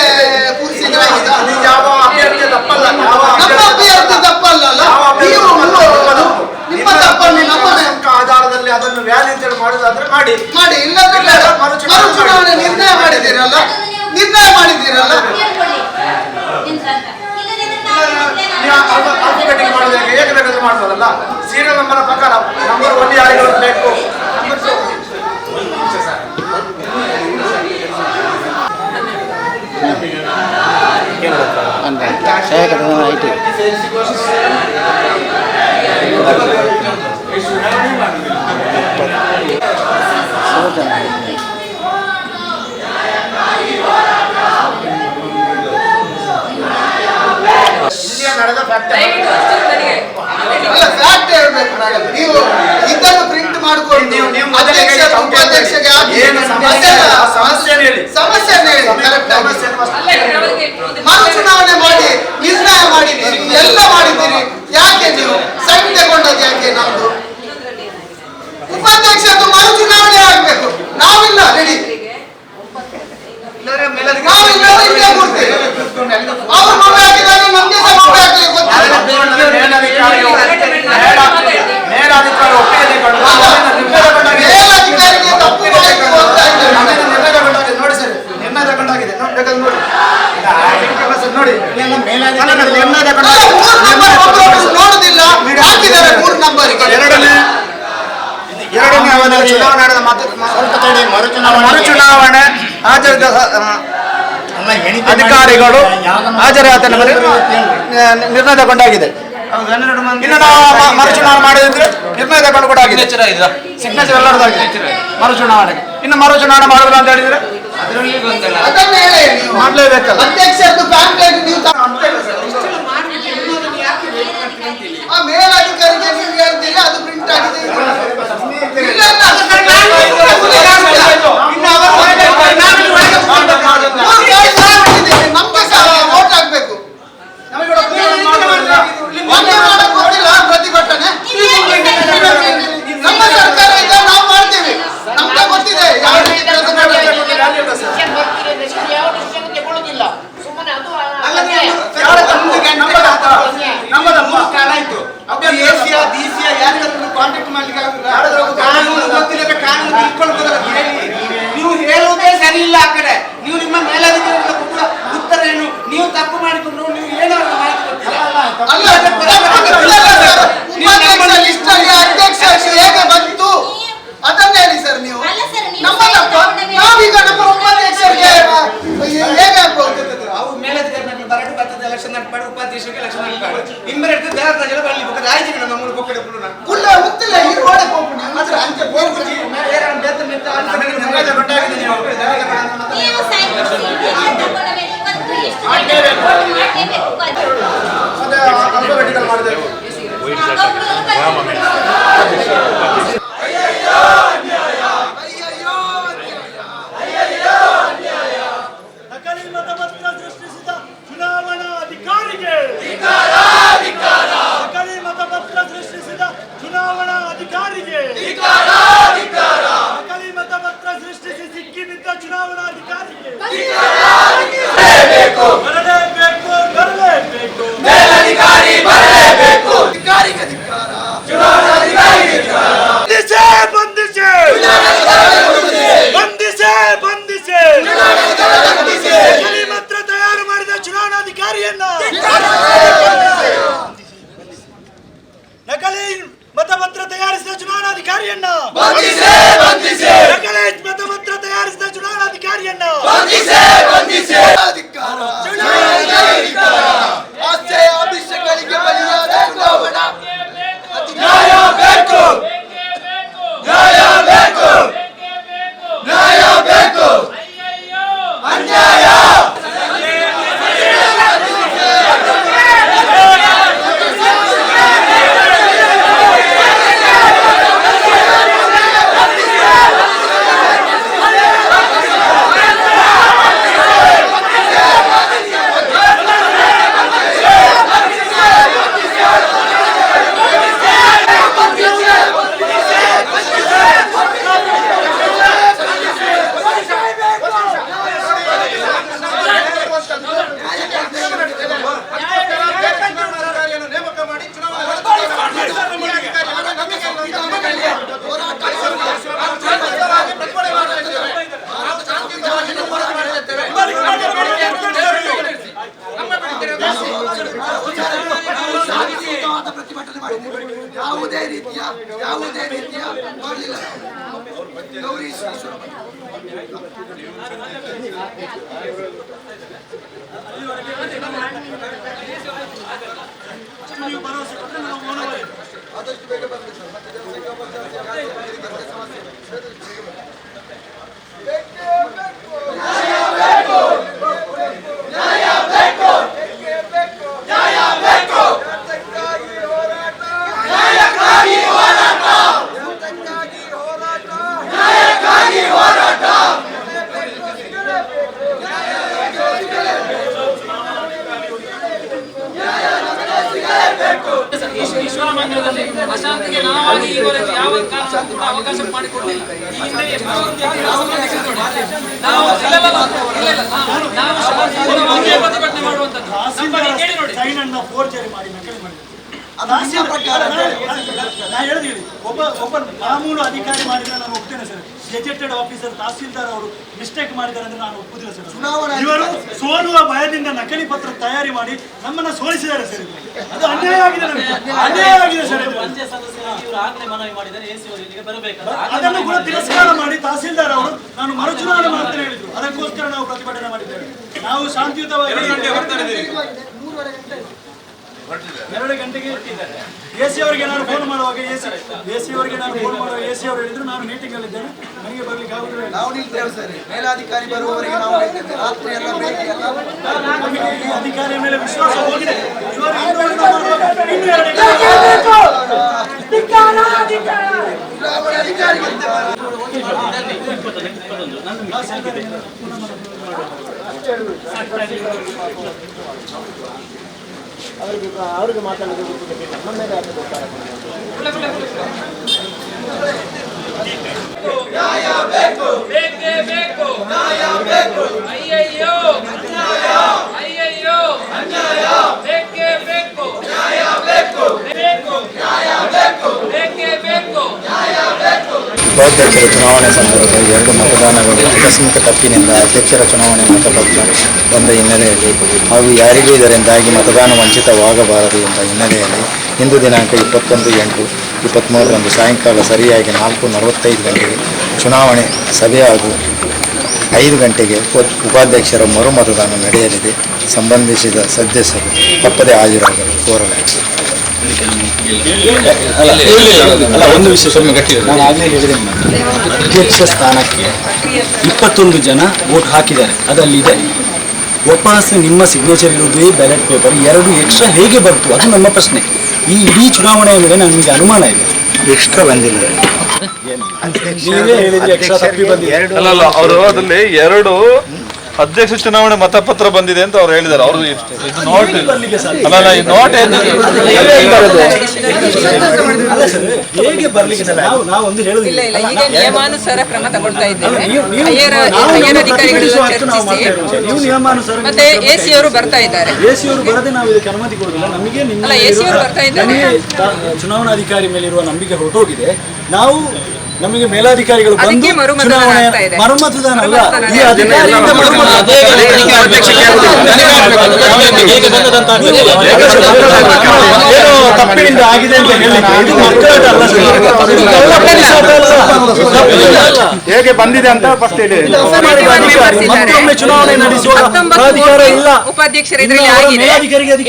ಕೂರಿಸಿದ್ರೆ ನೀವು ಯಾವ ಅಭ್ಯರ್ಥಿ ತಪ್ಪಲ್ಲ, ನಮ್ಮ ಅಭ್ಯರ್ಥಿ ತಪ್ಪಲ್ಲ ಅಲ್ಲ? ನೀವು ನಿಮ್ಮ ತಪ್ಪನ್ನು ನಮ್ಮ ಆಧಾರದಲ್ಲಿ ಅದನ್ನು ವ್ಯಾಲ್ಯೂ ಅಂತ ಹೇಳಿ ಮಾಡುದಾದ್ರೆ ಮಾಡಿ ಇಲ್ಲದ್ರೆ ಆಲ್ಫಾಬೆಟಿಕ್ ಮಾಡೋದು ಹೇಗೆ ಬೇಕಾದ್ರೂ ಮಾಡ್ಬೋದಲ್ಲ. ಸೀರಿಯಲ್ ನಂಬರ್ ಪ್ರಕಾರ ನಂಬರ್ 1 ಯಾರಿಗೂ ಬೇಕು. ನಡೆದ ಫ್ಯಾಕ್ಟ್ ಅಲ್ಲ ಫ್ಯಾಕ್ಟ್ ಹೇಳ್ಬೇಕು ಮೇಡಮ್. ನೀವು ಇದನ್ನು ಪ್ರಿಂಟ್ ಮಾಡ್ಕೊಂಡು ನೀವು ಉಪಾಧ್ಯಕ್ಷಗೆ ಹಾಕಿ ಸಮಸ್ಯೆ ಹೇಳಿ ಕರೆಕ್ಟ್ ಆಗಿ ಮರು ಚುನಾವಣೆ ಮಾಡಿ ನಿರ್ಣಯ ಮಾಡಿದ್ದೀರಿ, ಎಲ್ಲ ಮಾಡಿದ್ದೀರಿ. ಯಾಕೆ ನೀವು ಸೈನ್ ತಗೊಂಡದ್ದು ಯಾಕೆ? ನಮ್ದು ಉಪಾಧ್ಯಕ್ಷದ್ದು ಮರು ಚುನಾವಣೆ ಆಗ್ಬೇಕು. ನಾವಿಲ್ಲ ರೆಡಿ, ನಾವಿಲ್ಲ ಇಲ್ಲೇ ಕೊಡ್ತೇವೆ. ಅವ್ರು ಮನೆ ಹಾಕಿದಾಗ ನಮ್ಗೆ ಸಹ ಮನೆ ಹಾಕಲಿಕ್ಕೆ ಗೊತ್ತಿಲ್ಲ. ಮೇಲಧಿಕಾರಿಗೆ ತಪ್ಪು ಮಾಡಲಿಕ್ಕೆ ಹೋಗ್ತಾ ಇದ್ದಾರೆ. ನೋಡಿ ಸರ್, ನಿರ್ಣಯ ತಗೊಂಡಾಗಿದೆ ನೋಡಿ. ನೋಡುದಿಲ್ಲ, ಹಾಕಿದ್ದಾರೆ 3 ನಂಬರ್ಗೆ. ಎರಡನೇ ಅವಧಿಯ ಚುನಾವಣೆ ಮರುಚುನಾವಣೆ ಅಧಿಕಾರಿಗಳು ಹಾಜರಾತ ನಿರ್ಣಯ ತಗೊಂಡಾಗಿದೆ. ಇನ್ನು ನಾವು ಮರುಚುನಾವಣೆ ಮಾಡಿದ್ರೆ ನಿರ್ಣಯ ತಗೊಂಡು ಕೂಡ ಆಗಿದೆ. ಸಿಗ್ನೇಚರ್ ಎಲ್ಲರದಾಗಿದೆ ಮರುಚುನಾವಣೆಗೆ. ಇನ್ನು ಮರುಚುನಾವಣೆ ಮಾಡುದಿಲ್ಲ ಅಂತ ಹೇಳಿದ್ರೆ ಅದನ್ನ ಹೇಳಿ ನೀವು ಮಾಡ್ಲೇಬೇಕಲ್ಲ. ಅಧ್ಯಕ್ಷರದ್ದು ಪ್ಯಾಂಪ್ಲೆಟ್ ನೀವು ಆ ಮೇಲಧಿಕಾರಿಗೆ ನೀವು ಹೇಳ್ತೀರಿ ಅದು ಪ್ರಿಂಟ್ ಆಗಿದೆ. ನಮ್ಗೆ ಸಹ ವೋಟ್ ಹಾಕ್ಬೇಕು. ಒಂದೇ ಮಾಡಕ್ ಗೊತ್ತಿಲ್ಲ ಪ್ರತಿಭಟನೆ. ನಮ್ಮ ಸರ್ಕಾರ ಇದೆ, ನಾವು ಮಾಡ್ತೀವಿ. ನಮ್ಗೆ ಗೊತ್ತಿದೆ ಯಾವ ರೀತಿ ತಗೊಳ್ಳೋದಿಲ್ಲ. ಸುಮ್ಮನೆ ಅದು ಕಾಂಟ್ಯಾಕ್ಟ್ ಮಾಡ್ಲಿಕ್ಕೆ ಕಾನೂನು ಗೊತ್ತಿಲ್ಲ, ಕಾನೂನು ತಿಳ್ಕೊಳ್ಬೋದಲ್ಲ. ನೀವು ಹೇಳುವುದೇ ಸರಿ ಇಲ್ಲ. ಆ ಕಡೆ ನೀವು ನಿಮ್ಮ ಮೇಲಧಿಕಾರಿಗಳ ಉತ್ತರ ಏನು? ನೀವು ತಪ್ಪು ಮಾಡಿಕೊಂಡು ನೀವು ಏನೋ ಮಾಹಿತಿ ಗೊತ್ತಿಲ್ಲ. ಲಿಸ್ಟ್ ಅಲ್ಲಿ ಅಧ್ಯಕ್ಷ ಹೇಗೆ ಬಂತು ಅದನ್ನ ಹೇಳಿ ಸರ್. ನೀವು ನಮ್ಮ ತಪ್ಪ. ನಾವೀಗ ನಮ್ಮ ಉಪಾಧ್ಯಕ್ಷರಿಗೆ ಹೇಗೆ ಆಗ್ಬೋದು? ಅವ್ರು ಮೇಲಧಿಕಾರಿ ಬರಡು ಬರ್ತದೆ ಎಲೆಕ್ಷನ್ ನಡ್ಪಾಡು, ಉಪಾಧ್ಯಕ್ಷರಿಗೆ ಎಲೆಕ್ಷನ್ ನಡ್ಪಾಡು. ಇಮ್ಮಿಡಿಯೇಟ್ ದೇವರಾಜರ ಬರಲಿ ಬೇಕಾದ್ರೆ ಆಯ್ತು ನಮ್ಮ ಮೂರು ಕೊಕ್ಕಡೆ ಬಿಡೋಣ. ಕುಲ್ಲ ಗೊತ್ತಿಲ್ಲ ಈ ರೋಡ್ ಹೋಗ್ಬಿಡಿ ಮಾತ್ರ ಅಂತೆ ಹೋಗ್ಬಿಡಿ. ಆಲ್ಫಾಬೆಟಿಕಲ್ ಮಾಡಿದೆ. ನಕಲಿ ಮತಪತ್ರ ಸೃಷ್ಟಿಸಿದ ಚುನಾವಣಾ ಅಧಿಕಾರಿಗೆ, ನಕಲಿ ಮತಪತ್ರ ಸೃಷ್ಟಿಸಿದ ಚುನಾವಣಾ ಅಧಿಕಾರಿಗೆ, ನಕಲಿ ಮತಪತ್ರ ಸೃಷ್ಟಿಸಿ ಸಿಕ್ಕಿಬಿದ್ದ ಚುನಾವಣಾ ಅಧಿಕಾರಿಗೆ ಬರಲೇಬೇಕು, ಬರಲೇಬೇಕು, ಮೇಲಧಿಕಾರಿ ಬರಲೇಬೇಕು. ಅಧಿಕಾರಿಗೆ ಧಿಕ್ಕಾರ, ಚುನಾವಣಾಧಿಕಾರಿ ಧಿಕ್ಕಾರ. ಬಂಧಿಸಿ, ಬಂಧಿಸಿ, ಬಂಧಿಸಿ, ಬಂಧಿಸಿ, ನಕಲಿ ಪತ್ರ ತಯಾರು ಮಾಡಿದ ಚುನಾವಣಾಧಿಕಾರಿಯನ್ನ, ನಕಲಿ ಮತಪತ್ರ ತಯಾರಿಸಿದ ಚುನಾವಣಾಧಿಕಾರಿಯನ್ನ, ನಕಲಿ ಮತಪತ್ರ ತಯಾರಿಸಿದ ಚುನಾವಣಾಧಿಕಾರಿಯನ್ನ ಅಧಿಕಾರ, ಆಸೆಯ ಅಭಿಷೇಕಗಳಿಗೆ ಬಲಿಯಾದ ಚುನಾವಣಾ ನ್ಯಾಯ ಬೇಕು, ನ್ಯಾಯ ಬೇಕು, ನ್ಯಾಯ ಬೇಕು. ಅನ್ಯಾಯ ಮತ ಪ್ರತಿಭಟನೆ ಮಾಡಿದ್ದೇವೆ. ಯಾವುದೇ ರೀತಿಯ ಮಾಡಲಿಲ್ಲ. ಗೌರಿ ಈಶ್ವರ ನೀವು ಭರವಸೆ ಕೊಟ್ಟರೆ ನಾವು ಮೌನವಾಗಿ ಆದಷ್ಟು ಬೇಗ ಬರಲಿ ಸರ್. ಮತ್ತೆ ಜನಸಂಖ್ಯಾ ಸಮಸ್ಯೆ ಈಶ್ವರ ಮಂದಿರದಲ್ಲಿ ಅಶಾಂತಿಗೆ ನಾವಾಗಿ ಈವರೆಗೆ ಯಾವ ಕಾರಣಕ್ಕೂ ಅವಕಾಶ ಮಾಡಿಕೊಡಲಿಲ್ಲ. ಈ ಹಿಂದೆ ಎಷ್ಟೋ ನಾವು ಶಾಂತಿಯುತವಾಗಿ ಪ್ರತಿಭಟನೆ ಮಾಡುವಂತದ್ದು ನಮ್ಮಲ್ಲಿ ಕೇಳಿ ನೋಡಿ. ಸೈನ್ ಅನ್ನ ಫೋರ್ಜರಿ ಮಾಡಿ ನಕಲಿ ಮಾಡಿ ಅದು ನಿಮ್ಮ ಪ್ರಕಾರ ನಾ ಹೇಳಿದೀವಿ. ಒಬ್ಬ ಮಾಮೂಲು ಅಧಿಕಾರಿ ಮಾಡಿದ್ರೆ ನಾನು ಒಪ್ತೇನೆ ಸರ್. ಗೆಜೆಟೆಡ್ ಆಫೀಸರ್ ತಹಸೀಲ್ದಾರ್ ಅವರು ಮಿಸ್ಟೇಕ್ ಮಾಡಿದ್ದಾರೆ ಅಂದ್ರೆ ನಾನು ಒಪ್ಪುದಿಲ್ಲ ಸರ್. ಇವರು ಸೋಲುವ ಭಯದಿಂದ ನಕಲಿ ಪತ್ರ ತಯಾರಿ ಮಾಡಿ ನಮ್ಮನ್ನ ಸೋಲಿಸಿದ್ದಾರೆ ಸರ್. ಅದು ಅನ್ಯಾಯ ಆಗಿದೆ ನಮಗೆ, ಅನ್ಯಾಯ ಆಗಿದೆ ಸರ್. ಅದನ್ನು ಕೂಡ ತಿರಸ್ಕಾರ ಮಾಡಿ ತಹಸೀಲ್ದಾರ್ ಅವರು ನಾನು ಮರುಚುನಾವಣೆ ಮಾಡ್ತೇನೆ ಹೇಳಿದ್ರು. ಅದಕ್ಕೋಸ್ಕರ ನಾವು ಪ್ರತಿಭಟನೆ ಮಾಡಿದ್ದೇವೆ. ನಾವು ಶಾಂತಿಯುತವಾಗಿ 2 ಗಂಟೆಗೆ ಎಸಿ ಅವರಿಗೆ ನಾನು ಫೋನ್ ಮಾಡುವಾಗ ಎಸಿ ಅವರಿಗೆ ಹೇಳಿದ್ರು ನಾನು ಮೀಟಿಂಗ್ ಅಲ್ಲಿ ಇದ್ದೇನೆ, ನನಗೆ ಬರ್ಲಿಕ್ಕೆ ಆಗುದಿಲ್ಲ. ನಾವು ನಿಲ್ತೇವೆ ಸರ್. ಮೇಲಾಧಿಕಾರಿ ಬರುವವರೆಗೆ ನಾವು ಹೇಳ್ತೇವೆ. ರಾತ್ರಿ ಎಲ್ಲ ಬೇಕಿ ಎಲ್ಲ ನಮಗೆ ಈ ಅಧಿಕಾರಿಯ ಮೇಲೆ ವಿಶ್ವಾಸ ಹೋಗಿದೆ. ಇವರು ಇನ್ನೂ 2 ಅವ್ರಿಗೆ ಮಾತಾಡೋದು ನಮ್ಮ ಮೇಲೆ ಯಾಕೆ ಗೊತ್ತಾಗ ಬೇಕೇ ಬೇಕು. ಅಯ್ಯಯ್ಯೋ ಅಯ್ಯಯ್ಯೋ ಬೇಕೇ ಬೇಕು. ಬೇಕೇ ಬೇಕು. ಉಪಾಧ್ಯಕ್ಷರ ಚುನಾವಣೆ ಸಂದರ್ಭದಲ್ಲಿ 2 ಮತದಾನಗಳು ಆಕಸ್ಮಿಕ ತಪ್ಪಿನಿಂದ ಅಧ್ಯಕ್ಷರ ಚುನಾವಣೆ ಮತಪತ್ರ ಬಂದ ಹಿನ್ನೆಲೆಯಲ್ಲಿ ಹಾಗೂ ಯಾರಿಗೂ ಇದರಿಂದಾಗಿ ಮತದಾನ ವಂಚಿತವಾಗಬಾರದು ಎಂಬ ಹಿನ್ನೆಲೆಯಲ್ಲಿ ಇಂದು ದಿನಾಂಕ 21/8/23ರಂದು ಸಾಯಂಕಾಲ ಸರಿಯಾಗಿ 4:45 ಗಂಟೆಗೆ ಚುನಾವಣೆ ಸಭೆ ಹಾಗೂ 5 ಗಂಟೆಗೆ ಉಪಾಧ್ಯಕ್ಷರ ಮರು ಮತದಾನ ನಡೆಯಲಿದೆ. ಸಂಬಂಧಿಸಿದ ಸದಸ್ಯರು ತಪ್ಪದೇ ಹಾಜರಾಗಲು ಕೋರಲಾಗಿದೆ. ಒಂದು ವಿಷಯ ನಾನು ಆಗಲೇ ಹೇಳಿದೆ, ಅಧ್ಯಕ್ಷ ಸ್ಥಾನಕ್ಕೆ 21 ಜನ ವೋಟ್ ಹಾಕಿದ್ದಾರೆ. ಅದರಲ್ಲಿದೆ ವಾಪಸ್ ನಿಮ್ಮ ಸಿಗ್ನೇಚರ್ ಇರುವುದೇ ಬ್ಯಾಲೆಟ್ ಪೇಪರ್ 2 ಎಕ್ಸ್ಟ್ರಾ ಹೇಗೆ ಬಂತು? ಅದು ನಮ್ಮ ಪ್ರಶ್ನೆ. ಈ ಇಡೀ ಚುನಾವಣೆಯ ಮೇಲೆ ನಮಗೆ ಅನುಮಾನ ಇದೆ. ಎಕ್ಸ್ಟ್ರಾ ಬಂದಿಲ್ಲ. ನೀವೇ ಹೇಳಿದ್ರೆ ಎಕ್ಸ್ಟ್ರಾ ತಪ್ಪಿ ಬಂದಿದೆ. ಅಲ್ಲ ಅವರು ಅದರಲ್ಲಿ 2 ಅಧ್ಯಕ್ಷ ಚುನಾವಣೆ ಮತಪತ್ರ ಬಂದಿದೆ ಅಂತ ಅವ್ರು ಹೇಳಿದ್ದಾರೆ. ಅವರು ಇದು ನೋಟ್ ಅಲ್ಲ ಈ ನೋಟ್ ಹೇಗೆ ಬರ್ಲಿಕ್ಕೆ ಸರ್? ನಾವು ಒಂದು ಹೇಳುದಿಲ್ಲ. ಈಗ ನಿಯಮಾನುಸಾರ ಕ್ರಮ ತಗೊಳ್ತಾ ಇದ್ದೇವೆ. ಹೈಯರ್ ಅಧಿಕಾರಿಗಳೆಲ್ಲ ಚರ್ಚಿಸಿ ಮತ್ತೆ ಎಸಿ ಅವರು ಬರ್ತಾ ಇದ್ದಾರೆ. ಎಸಿ ಅವರು ಬರದೆ ನಾವು ಇದಕ್ಕೆ ಅನುಮತಿ ಕೊಡುವುದಿಲ್ಲ. ನಮಗೆ ಅಲ್ಲ, ಎಸಿ ಅವರು ಬರ್ತಾ ಇದ್ದಾರೆ. ಚುನಾವಣಾಧಿಕಾರಿ ಮೇಲಿರುವ ನಂಬಿಕೆ ಹೊರಟೋಗಿದೆ. ನಾವು ನಮಗೆ ಮೇಲಾಧಿಕಾರಿಗಳು ಬಂದು ಮರುಮತದಾನ ಅಲ್ಲ, ಈ ಅಧಿಕಾರಿಯಿಂದ ತಪ್ಪಿನಿಂದ ಆಗಿದೆ ಅಂತ ಹೇಗೆ ಬಂದಿದೆ ಅಂತ ಫಸ್ಟ್ ಹೇಳಿ. ಮತ್ತೊಮ್ಮೆ ಚುನಾವಣೆ ನಡೆಸುವ ಅಧಿಕಾರ ಇಲ್ಲ. ಉಪಾಧ್ಯಕ್ಷರ ಇದರಲ್ಲಿ ಆಗಿದೆ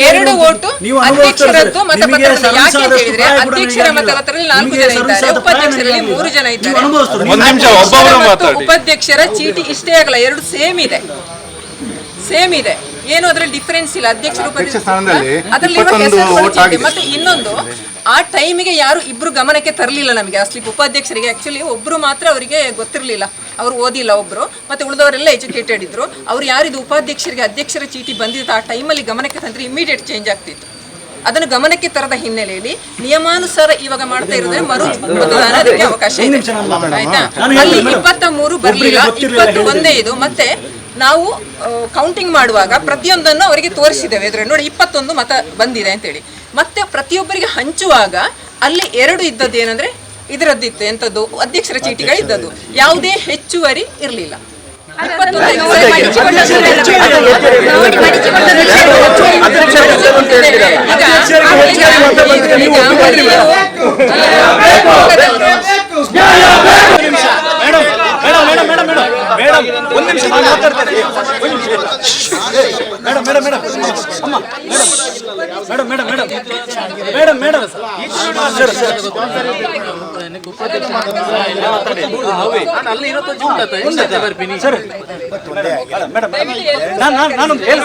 2 ವೋಟು ಅಧ್ಯಕ್ಷರದ್ದು ಮತಪತ್ರದಲ್ಲಿ. ಯಾಕೆ ಅಂತ ಹೇಳಿದ್ರೆ ಅಧ್ಯಕ್ಷರ ಮತಪತ್ರದಲ್ಲಿ 4 ಜನ ಇದ್ದಾರೆ, ಉಪಾಧ್ಯಕ್ಷರಲ್ಲಿ 3 ಜನ ಇದ್ದಾರೆ. ಉಪಾಧ್ಯಕ್ಷರ ಚೀಟಿ ಇಷ್ಟೇ ಆಗಲ್ಲ, 2 ಸೇಮ್ ಇದೆ. ಏನು ಅದರಲ್ಲಿ ಡಿಫರೆನ್ಸ್ ಇಲ್ಲ. ಅಧ್ಯಕ್ಷರ ಅದರಲ್ಲಿ ಮತ್ತೆ ಇನ್ನೊಂದು ಆ ಟೈಮಿಗೆ ಯಾರು ಇಬ್ರು ಗಮನಕ್ಕೆ ತರಲಿಲ್ಲ ನಮಗೆ ಆ ಸ್ಲಿಪ್. ಉಪಾಧ್ಯಕ್ಷರಿಗೆ ಆಕ್ಚುಲಿ ಒಬ್ರು ಮಾತ್ರ ಅವರಿಗೆ ಗೊತ್ತಿರಲಿಲ್ಲ, ಅವರು ಓದಿಲ್ಲ ಒಬ್ರು, ಮತ್ತೆ ಉಳಿದವರೆಲ್ಲ ಎಜುಕೇಟೆಡ್ ಇದ್ರು. ಅವ್ರು ಯಾರಿದು ಉಪಾಧ್ಯಕ್ಷರಿಗೆ ಅಧ್ಯಕ್ಷರ ಚೀಟಿ ಬಂದಿತ್ತು ಆ ಟೈಮಲ್ಲಿ ಗಮನಕ್ಕೆ ತಂದ್ರೆ ಇಮಿಡಿಯೇಟ್ ಚೇಂಜ್ ಆಗ್ತಿತ್ತು. ಅದನ್ನು ಗಮನಕ್ಕೆ ತರದ ಹಿನ್ನೆಲೆಯಲ್ಲಿ ನಿಯಮಾನುಸಾರ ಇವಾಗ ಮಾಡ್ತಾ ಇರೋದ್ರೆ ಮರು ಮತದಾನ ಅದಕ್ಕೆ ಅವಕಾಶ ಇದೆ. ಆಯ್ತಾ? ಅಲ್ಲಿ 23 ಬರ್ಲಿಲ್ಲ, 21 ಇದು. ಮತ್ತೆ ನಾವು ಕೌಂಟಿಂಗ್ ಮಾಡುವಾಗ ಪ್ರತಿಯೊಂದನ್ನು ಅವರಿಗೆ ತೋರಿಸಿದ್ದೇವೆ ಎದುರು ನೋಡಿ 21 ಮತ ಬಂದಿದೆ ಅಂತೇಳಿ. ಮತ್ತೆ ಪ್ರತಿಯೊಬ್ಬರಿಗೆ ಹಂಚುವಾಗ ಅಲ್ಲಿ 2 ಇದ್ದದ್ದು ಏನಂದ್ರೆ ಇದರದ್ದಿತ್ತು, ಎಂಥದ್ದು ಅಧ್ಯಕ್ಷರ ಚೀಟಿಗಳಿದ್ದದ್ದು, ಯಾವುದೇ ಹೆಚ್ಚುವರಿ ಇರಲಿಲ್ಲ. ಈಗ ಅಧ್ಯಕ್ಷರಿಗೆ ಹೆಚ್ಚುವರಿ ಮತ ಬಂದಿದೆ, ನೀವು ಒಪ್ಪಿಕೊಂಡ್ರಿ ಮೇಡಮ್. ಮೇಡಮ್ ಒಂದು ನಿಮಿಷ ನಾನು ಮಾತಾಡ್ತೇನೆ. ಮೇಡಮ್ ಮೇಡಮ್ ಮೇಡಮ್ ಅಮ್ಮ madam madam madam madam madam sir sir madam ನಾನೊಂದು ಹೇಳಿ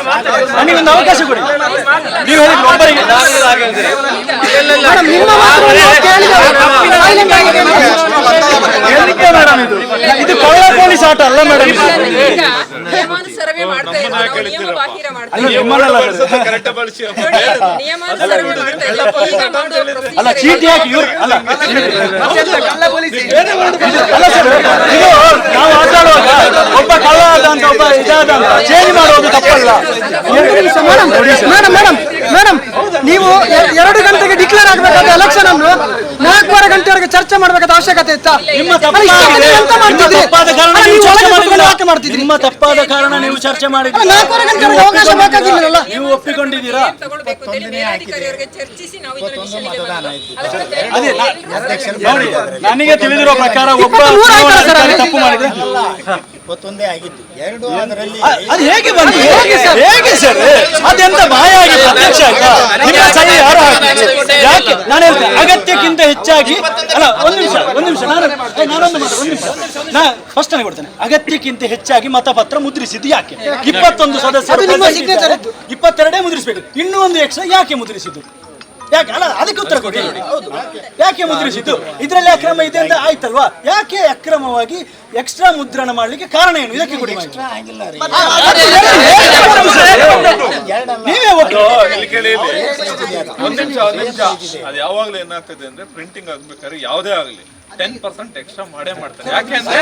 ನನಗೊಂದು ಅವಕಾಶ ಕೊಡಿ. ನೀವು ಹೇಳಿದ್ರು ಒಬ್ಬರಿಗೆ ಮೇಡಮ್ ಇದು ಕೊಳ್ಳ ಪೊಲೀಸ್ ಆಟ ಅಲ್ಲ ಮೇಡಮ್. ಸರ್ವೆ ಮಾಡ್ತಾ ಇದ್ದಾರೆ, ನಿಯಮ ಬಾಹಿರ ಮಾಡ್ತಾ ಅಲ್ಲ ಇದ್ದಾರೆ. ನಿಮ್ಮನ್ನೆಲ್ಲ ನಿಯಮ ಸರ್ವೆ ಮಾಡ್ತಾ ಇಲ್ಲ, ಈಗ ಮಾಡೋ ಅಲ್ಲ procedure ಚೀಟಿ ಹಾಕಿ ಇವ್ರು ಅಲ್ಲ ಅಲ್ಲ ಸರ್ ಇದು ನಾವು ಮಾತಾಡುವಾಗ ಒಬ್ಬ ಕಳ್ಳ ಆದ ಅಂತ ಒಬ್ಬ ಇದಾದ ಅಂತ ಚೇಂಜ್ ಮಾಡೋದು ತಪ್ಪಲ್ಲ. ಮೇಡಮ್ ನೀವು 2 ಗಂಟೆಗೆ ಡಿಕ್ಲೇರ್ ಆಗಬೇಕಾದ ಎಲೆಕ್ಷನ್ ಅನ್ನು 4:30 ಗಂಟೆವರೆಗೆ ಚರ್ಚೆ ಮಾಡಬೇಕಾದ ಅವಶ್ಯಕತೆ ಇತ್ತಾ? ನಿಮ್ಮ ತಪ್ಪಾದ ಕಾರಣ ನೀವು ಚರ್ಚೆ ಮಾಡಿದ್ರಿ. ನಿಮ್ಮ ತಪ್ಪಾದ ಕಾರಣ ನೀವು ಚರ್ಚೆ ಮಾಡಿದ್ರಿ. 4:30 ಗಂಟೆವರೆಗೆ ಅವಕಾಶ ಬೇಕಾಗಿಲ್ಲ. ನೀವು ಒಪ್ಪಿಕೊಂಡಿದ್ದೀರಾ? ತಗೊಳ್ಬೇಕು ಅಂತ ಹೇಳಿ ಮೇಲಾಧಿಕಾರಿಯವರಿಗೆ ಚರ್ಚಿಸಿ ನಾವು ಇದರ ವಿಷಯದಲ್ಲಿ ಅದೇ ನೋಡಿ ನನಗೆ ತಿಳಿದಿರೋ ಪ್ರಕಾರ ಒಬ್ಬ ಚುನಾವಣಾಧಿಕಾರಿ ತಪ್ಪು ಮಾಡಿದ್ರೆ 21 ಆಗಿದ್ದು 2 ಅದರಲ್ಲಿ ಅದು ಹೇಗೆ ಬಂತು? ಹೇಗೆ ಸರ್ ಅದೆಂತ ಮಾಯ ಆಗಿತ್ತು ಅಧ್ಯಕ್ಷ ಆಯ್ತಾ? ನಿಮ್ಮ ಸಹಿ ಯಾರು ಹಾಕಿದ್ರು? ಯಾಕೆ ನಾನು ಹೇಳ್ತೇನೆ ಅಗತ್ಯಕ್ಕಿಂತ ಹೆಚ್ಚಾಗಿ ಅಲ್ಲ ಒಂದು ನಿಮಿಷ ನಾನೊಂದು ಮಾತು ಒಂದು ನಿಮಿಷ ನಾ ಫಸ್ಟ್ ನನಗೆ ಕೊಡ್ತೇನೆ. ಅಗತ್ಯಕ್ಕಿಂತ ಹೆಚ್ಚಾಗಿ ಮತಪತ್ರ ಮುದ್ರಿಸಿದ್ದು ಯಾಕೆ? 21 ಸದಸ್ಯರು 22 ಮುದ್ರಿಸಬೇಕು, ಇನ್ನೂ ಒಂದು ಎಕ್ಸ್ಟ್ರಾ ಯಾಕೆ ಮುದ್ರಿಸಿದ್ದು? ಯಾಕೆ ಅಲ್ಲ ಅದಕ್ಕೆ ಉತ್ತರ ಕೊಡಿ. ಯಾಕೆ ಮುದ್ರಿಸಿದ್ದು? ಇದರಲ್ಲಿ ಅಕ್ರಮ ಇದೆ ಅಂತ ಆಯ್ತಲ್ವಾ? ಯಾಕೆ ಅಕ್ರಮವಾಗಿ ಎಕ್ಸ್ಟ್ರಾ ಮುದ್ರಣ ಮಾಡ್ಲಿಕ್ಕೆ ಕಾರಣ ಏನು? ಇದಕ್ಕೆ ಕೊಡಿ. ನೀವೇ ಒಂದ್ ನಿಮಿಷ ಅದು ಯಾವಾಗ್ಲೂ ಏನಾಗ್ತದೆ ಅಂದ್ರೆ ಪ್ರಿಂಟಿಂಗ್ ಆಗ್ಬೇಕಾದ್ರೆ ಯಾವುದೇ ಆಗ್ಲಿ 10% ಎಕ್ಸ್ಟ್ರಾ ಮಾಡೇ ಮಾಡ್ತಾರೆ. ಯಾಕೆಂದ್ರೆ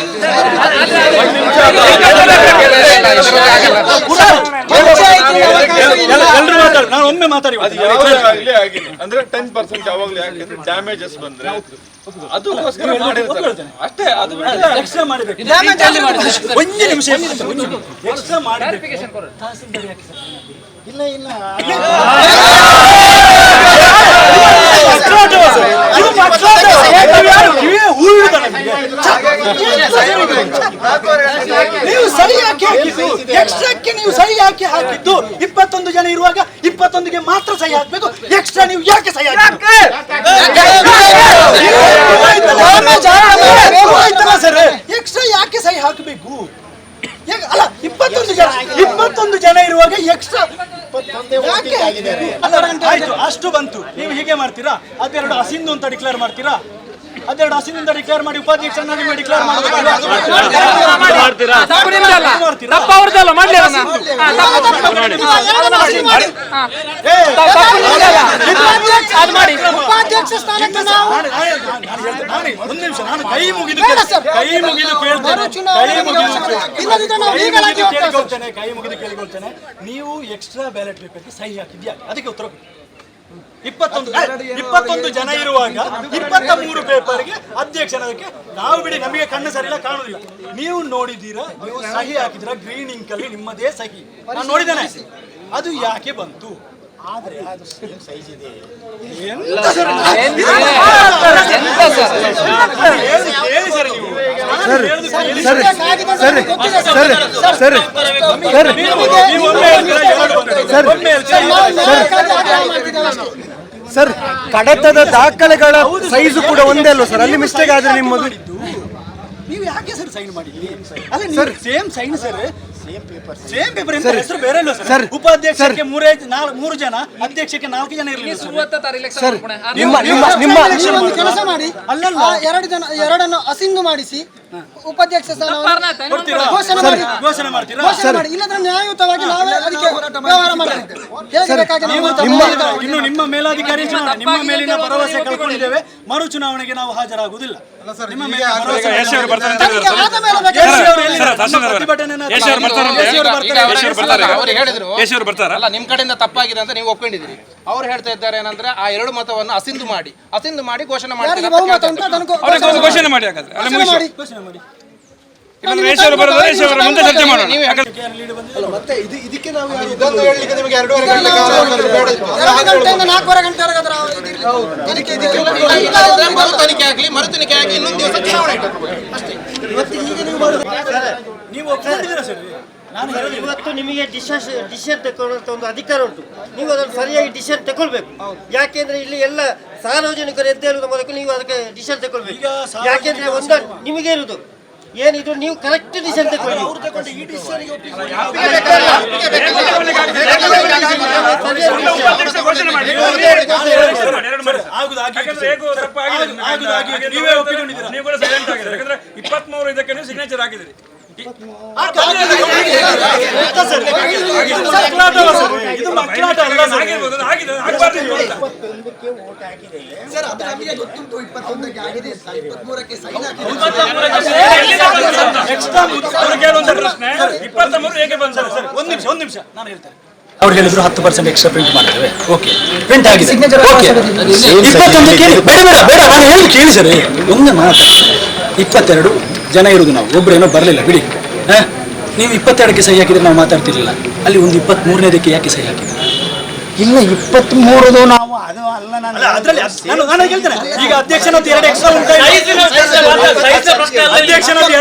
ನಾನು ಒಮ್ಮೆ ಮಾತಾಡಿ ಯಾವುದೇ ಆಗ್ಲಿ ಆಗಿಲ್ಲ ಅಂದ್ರೆ 10% ಯಾವಾಗ್ಲೂ ಯಾಕೆಂದ್ರೆ ಡ್ಯಾಮೇಜಸ್ ಬಂದ್ರೆ ಅದಕ್ಕೋಸ್ಕರ ಮಾಡಿರ್ತಾರೆ ಅಷ್ಟೇ. ಅದು ಎಕ್ಸ್ಟ್ರಾ ಮಾಡಬೇಕು. ಒಂದು ನಿಮಿಷ ಎಕ್ಸ್ಟ್ರಾ ಮಾಡಬೇಕು. ಇಲ್ಲ ನೀವು ಸರಿ ಹಾಕಿ ಹಾಕಿದ್ದು ಎಕ್ಸ್ಟ್ರಾಕ್ಕೆ ನೀವು ಸರಿ ಹಾಕಿ ಹಾಕಿದ್ದು 21 ಜನ ಇರುವಾಗ 21ಗೆ ಮಾತ್ರ ಸಹಿ ಹಾಕ್ಬೇಕು. ಎಕ್ಸ್ಟ್ರಾ ನೀವು ಯಾಕೆ ಸಹಿ ಹಾಕಿ ಸರ್? ಎಕ್ಸ್ಟ್ರಾ ಯಾಕೆ ಸಹಿ ಹಾಕಬೇಕು? ಅಲ್ಲ 21 ಜನ ಇರುವಾಗ ಎಕ್ಸ್ಟ್ರಾ ಆಯ್ತು ಅಷ್ಟು ಬಂತು. ನೀವು ಹೀಗೆ ಮಾಡ್ತೀರಾ? ಅದೆರಡು ಅಸಿಂಧು ಅಂತ ಡಿಕ್ಲೇರ್ ಮಾಡ್ತೀರಾ? ಅದೆರಡು ಹಸಿನಿಂದ ಡಿಕ್ಲೇರ್ ಮಾಡಿ ಉಪಾಧ್ಯಕ್ಷರನ್ನ ನೀವು ಡಿಕ್ಲೇರ್ ಒಂದು ನಿಮಿಷ ನಾನು ಕೈ ಮುಗಿದು ಕೇಳಿಕೊಳ್ತೇನೆ. ನೀವು ಎಕ್ಸ್ಟ್ರಾ ಬ್ಯಾಲೆಟ್ ಪೇಪರ್ಗೆ ಸಹಿ ಹಾಕಿದ್ಯಾ? ಅದಕ್ಕೆ ಉತ್ತರ ಕೊಡಿ. 21 ಜನ ಇರುವಾಗ 23 ಪೇಪರ್ಗೆ ಅಧ್ಯಕ್ಷನದಕ್ಕೆ ನಾವು ಬಿಡಿ, ನಮಗೆ ಕಣ್ಣು ಸರಿಯಿಲ್ಲ ಕಾಣುದಿಲ್ಲ. ನೀವು ನೋಡಿದ್ದೀರಾ? ನೀವು ಸಹಿ ಹಾಕಿದ್ರ ಗ್ರೀನ್ ಇಂಕ್ ಅಲ್ಲಿ ನಿಮ್ಮದೇ ಸಹಿ ನಾನು ನೋಡಿದ್ದೇನೆ. ಅದು ಯಾಕೆ ಬಂತು? ಆದ್ರೆ ಅದು ಸೇಮ್ ಸೈಜ್ ಇದೆ. ಸರ್ ಕಡತದ ದಾಖಲೆಗಳ ಸೈಜ್ ಕೂಡ ಒಂದೇ ಅಲ್ವಾ ಸರ್? ಅಲ್ಲಿ ಮಿಸ್ಟೇಕ್ ಆದ್ರೆ ನಿಮ್ಮದು ನೀವು ಯಾಕೆ ಸರ್ ಸೈನ್ ಮಾಡಿದ್ರಿ? ಅಲ್ಲ sir same sign sir, same paper ಎಂತ ಹೆಸರು ಬೇರೆ ಇಲ್ಲ ಸರ್. ಉಪಾಧ್ಯಕ್ಷಕ್ಕೆ 3 ಜನ, ಅಧ್ಯಕ್ಷಕ್ಕೆ 4 ಜನ ಇರಲಿಲ್ಲ ಸರ್. ನಿಮ್ಮ ಕೆಲಸ ಮಾಡಿ ಅಲ್ಲಲ್ಲ 2 ಜನ ಅಸಿಂಧು ಮಾಡಿಸಿ ಉಪಾಧ್ಯಕ್ಷ ಸ್ಥಾನವನ್ನು ಘೋಷಣೆ ಮಾಡ್ತೀರಾ? ಇಲ್ಲದ್ರೆ ನ್ಯಾಯಯುತವಾಗಿ ನಾವೇ ಅದಕ್ಕೆ ವ್ಯವಹಾರ ಮಾಡ್ತೇವೆ. ಇನ್ನು ನಿಮ್ಮ ಮೇಲಾಧಿಕಾರಿ ಚುನಾವಣೆ, ನಿಮ್ಮ ಮೇಲಿನ ಭರವಸೆ ಕಳ್ಕೊಂಡಿದ್ದೇವೆ. ಮರು ಚುನಾವಣೆಗೆ ನಾವು ಹಾಜರಾಗುವುದಿಲ್ಲ. ನಿಮ್ಮ ಮೇಲೆ ಬರ್ತಾರಲ್ಲ, ನಿಮ್ ಕಡೆಯಿಂದ ತಪ್ಪಾಗಿದೆ ಅಂತ ನೀವು ಒಪ್ಕೊಂಡಿದ್ದೀರಿ. ಅವ್ರು ಹೇಳ್ತಾ ಇದ್ದಾರೆ ಏನಂದ್ರೆ ಆ 2 ಮತವನ್ನು ಅಸಿಂಧು ಮಾಡಿ ಘೋಷಣೆ ಮಾಡಿ. ಘೋಷಣೆ ಮಾಡಿ ಮುಂದೆ ಚರ್ಚೆ ಮಾಡೋಣ. ಮತ್ತೆ ಇದಕ್ಕೆ ನಾವು ಇದನ್ನು ಹೇಳಲಿಕ್ಕೆ ನಿಮಗೆ 2.5 ಗಂಟೆ ಕಾಲ ಬೇಡ ಇತ್ತು. 4 ಗಂಟೆವರೆಗೆ ಅದರ ತನಿಖೆ ಮರು ತನಿಖೆ ಆಗಲಿ ಇನ್ನೊಂದು ದಿವಸ ಚುನಾವಣೆ ಅಷ್ಟೇ. ಇವತ್ತು ಈಗ ನೀವು ಮಾಡೋದು ನೀವು ಒಪ್ಪಿಕೊಂಡಿದ್ದೀರಾ ಸರ್? ಇವತ್ತು ನಿಮಗೆ ಡಿಸಿಷನ್ ತಗೊಳ್ಳುವಂತ ಒಂದು ಅಧಿಕಾರ ಉಂಟು. ನೀವು ಅದನ್ನು ಸರಿಯಾಗಿ ಡಿಸಿಷನ್ ತಗೊಳ್ಬೇಕು. ಯಾಕೆಂದ್ರೆ ಇಲ್ಲಿ ಎಲ್ಲ ಸಾರ್ವಜನಿಕರು ಎದ್ದೇಳುವ ಮೊದಲು ನೀವು ಅದಕ್ಕೆ ಡಿಸಿಷನ್ ತಗೊಳ್ಬೇಕು. ಯಾಕೆಂದ್ರೆ ಒಂದು ನಿಮಗೆ ಇರುವುದು ಏನಿದ್ರು ನೀವು ಕರೆಕ್ಟ್ ಡಿಸಿಷನ್ ತಗೊಳ್ಳಿ. ನೀವು ಕೂಡ ಸೈಲೆಂಟ್ ಆಗಿದ್ದೀರಿ. ಯಾಕಂದ್ರೆ 23 ಇದಕ್ಕೆ ನೀವು ಸಿಗ್ನೇಚರ್ ಹಾಕಿದಿರಿ. ಒಂದು ನಿಮಿಷ ನಾನು ಹೇಳ್ತೇನೆ. ಅವ್ರು ಹೇಳಿದ್ರು 10% ಎಕ್ಸ್ಟ್ರಾ ಪ್ರಿಂಟ್ ಮಾಡ್ತೇವೆ. ಓಕೆ, ಪ್ರಿಂಟ್ ಆಗಿದೆ. ಓಕೆ, 21 ಕೇಳಿ. ಬೇಡ ನಾನು ಹೇಳಿ ಕೇಳಿ ಸರ್, ಒಂದು ಮಾತು. 22 ಜನ ಇರುವುದು ನಾವು, ಒಬ್ರೇನೋ ಬರಲಿಲ್ಲ ಬಿಡಿ. ನೀವು 22ಕ್ಕೆ ಸಹಿ ಹಾಕಿದ್ರೆ ನಾವು ಮಾತಾಡ್ತಿರ್ಲಿಲ್ಲ. ಅಲ್ಲಿ ಒಂದು 23ನೇದಕ್ಕೆ ಯಾಕೆ ಸಹಿ ಹಾಕಿದ್ರೆ? ಇಲ್ಲ 23 ನಾವು ಅದು ಅಲ್ಲ. ಅದರಲ್ಲಿ ನಾನು ಹೇಳ್ತೇನೆ. ಈಗ ಅಧ್ಯಕ್ಷನದ್ದು 2 ಎಕ್ಸ್ಟ್ರಾ ಉಂಟು. ಅಧ್ಯಕ್ಷನದ್ದು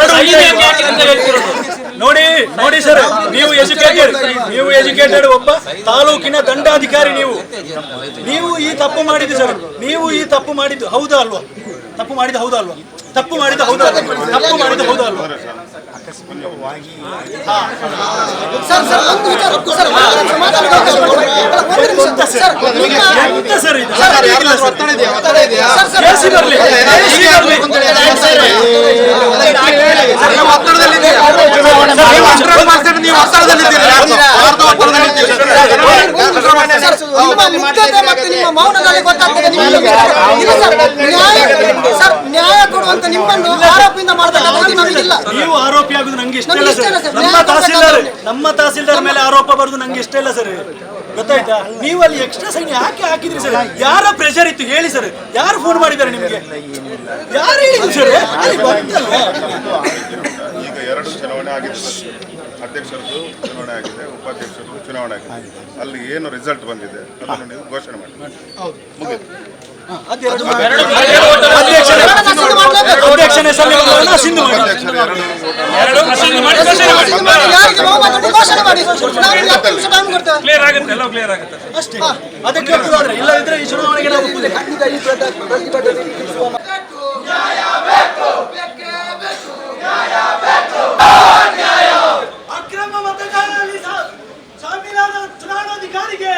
2 ನೋಡಿ ಸರ್, ನೀವು ಎಜುಕೇಟೆಡ್ ಒಬ್ಬ ತಾಲೂಕಿನ ದಂಡಾಧಿಕಾರಿ. ನೀವು ಈ ತಪ್ಪು ಮಾಡಿದ್ದು ಸರ್. ನೀವು ಈ ತಪ್ಪು ಮಾಡಿದ್ದು ಹೌದಾ ಅಲ್ವಾ? ತಪ್ಪು ಮಾಡಿದ್ದು ಹೌದಾ ಅಲ್ವಾ? ನ್ಯಾಯ ಕೊಡುವಂತ ನಿಮ್ಮನ್ನು ಆರೋಪಿಯಿಂದ ಮಾಡಬೇಕಾಗಿಲ್ಲ. ನೀವು ಆರೋಪಿ ಆಗುದು ನಂಗೆ ಇಷ್ಟ ಇಲ್ಲ ಸರ್. ನಮ್ಮ ತಹಸೀಲ್ದಾರ್ ಮೇಲೆ ಆರೋಪ ಬರುದು ನಂಗೆ ಇಷ್ಟ ಇಲ್ಲ ಸರ್. ಗೊತ್ತಾಯ್ತಾ? ನೀವು ಅಲ್ಲಿ ಎಕ್ಸ್ಟ್ರಾ ಸೈನ್ ಯಾಕೆ ಹಾಕಿದ್ರಿ ಸರ್? ಯಾರ ಪ್ರೆಷರ್ ಇತ್ತು ಹೇಳಿ ಸರ್? ಯಾರು ಫೋನ್ ಮಾಡಿದ್ದಾರೆ ನಿಮ್ಗೆ? ಯಾರು ಹೇಳಿದ್ರು ಸರ್? ಅಲ್ಲಿ ಬಂತಲ್ವಾ? ಈಗ 2 ಚುನಾವಣೆ ಆಗಿದೆ, ಅಧ್ಯಕ್ಷರದ್ದು ಚುನಾವಣೆ ಆಗಿದೆ, ಉಪಾಧ್ಯಕ್ಷರದ್ದು ಚುನಾವಣೆ ಆಗಿದೆ. ಅಲ್ಲಿ ಏನು ರಿಸಲ್ಟ್ ಬಂದಿದೆ ಅದನ್ನು ನೀವು ಘೋಷಣೆ ಮಾಡಿ. ಮುಗಿತು. ಅಧ್ಯಕ್ಷನೇ ಸಿಂಧು ಕ್ಲಿಯರ್ ಆಗುತ್ತೆ, ಎಲ್ಲ ಕ್ಲಿಯರ್ ಆಗುತ್ತೆ ಅಷ್ಟೇ. ಅದಕ್ಕೆ ಒಪ್ಪುದಾದ್ರೆ, ಇಲ್ಲದಿದ್ರೆ ಈ ಚುನಾವಣೆಗೆ ನಾವು ಒಪ್ಪುದಿಲ್ಲ. ಅಕ್ರಮ ಮತದಾರರಲ್ಲಿ ಶಾಮೀಲಾದ ಚುನಾವಣಾಧಿಕಾರಿಗೆ,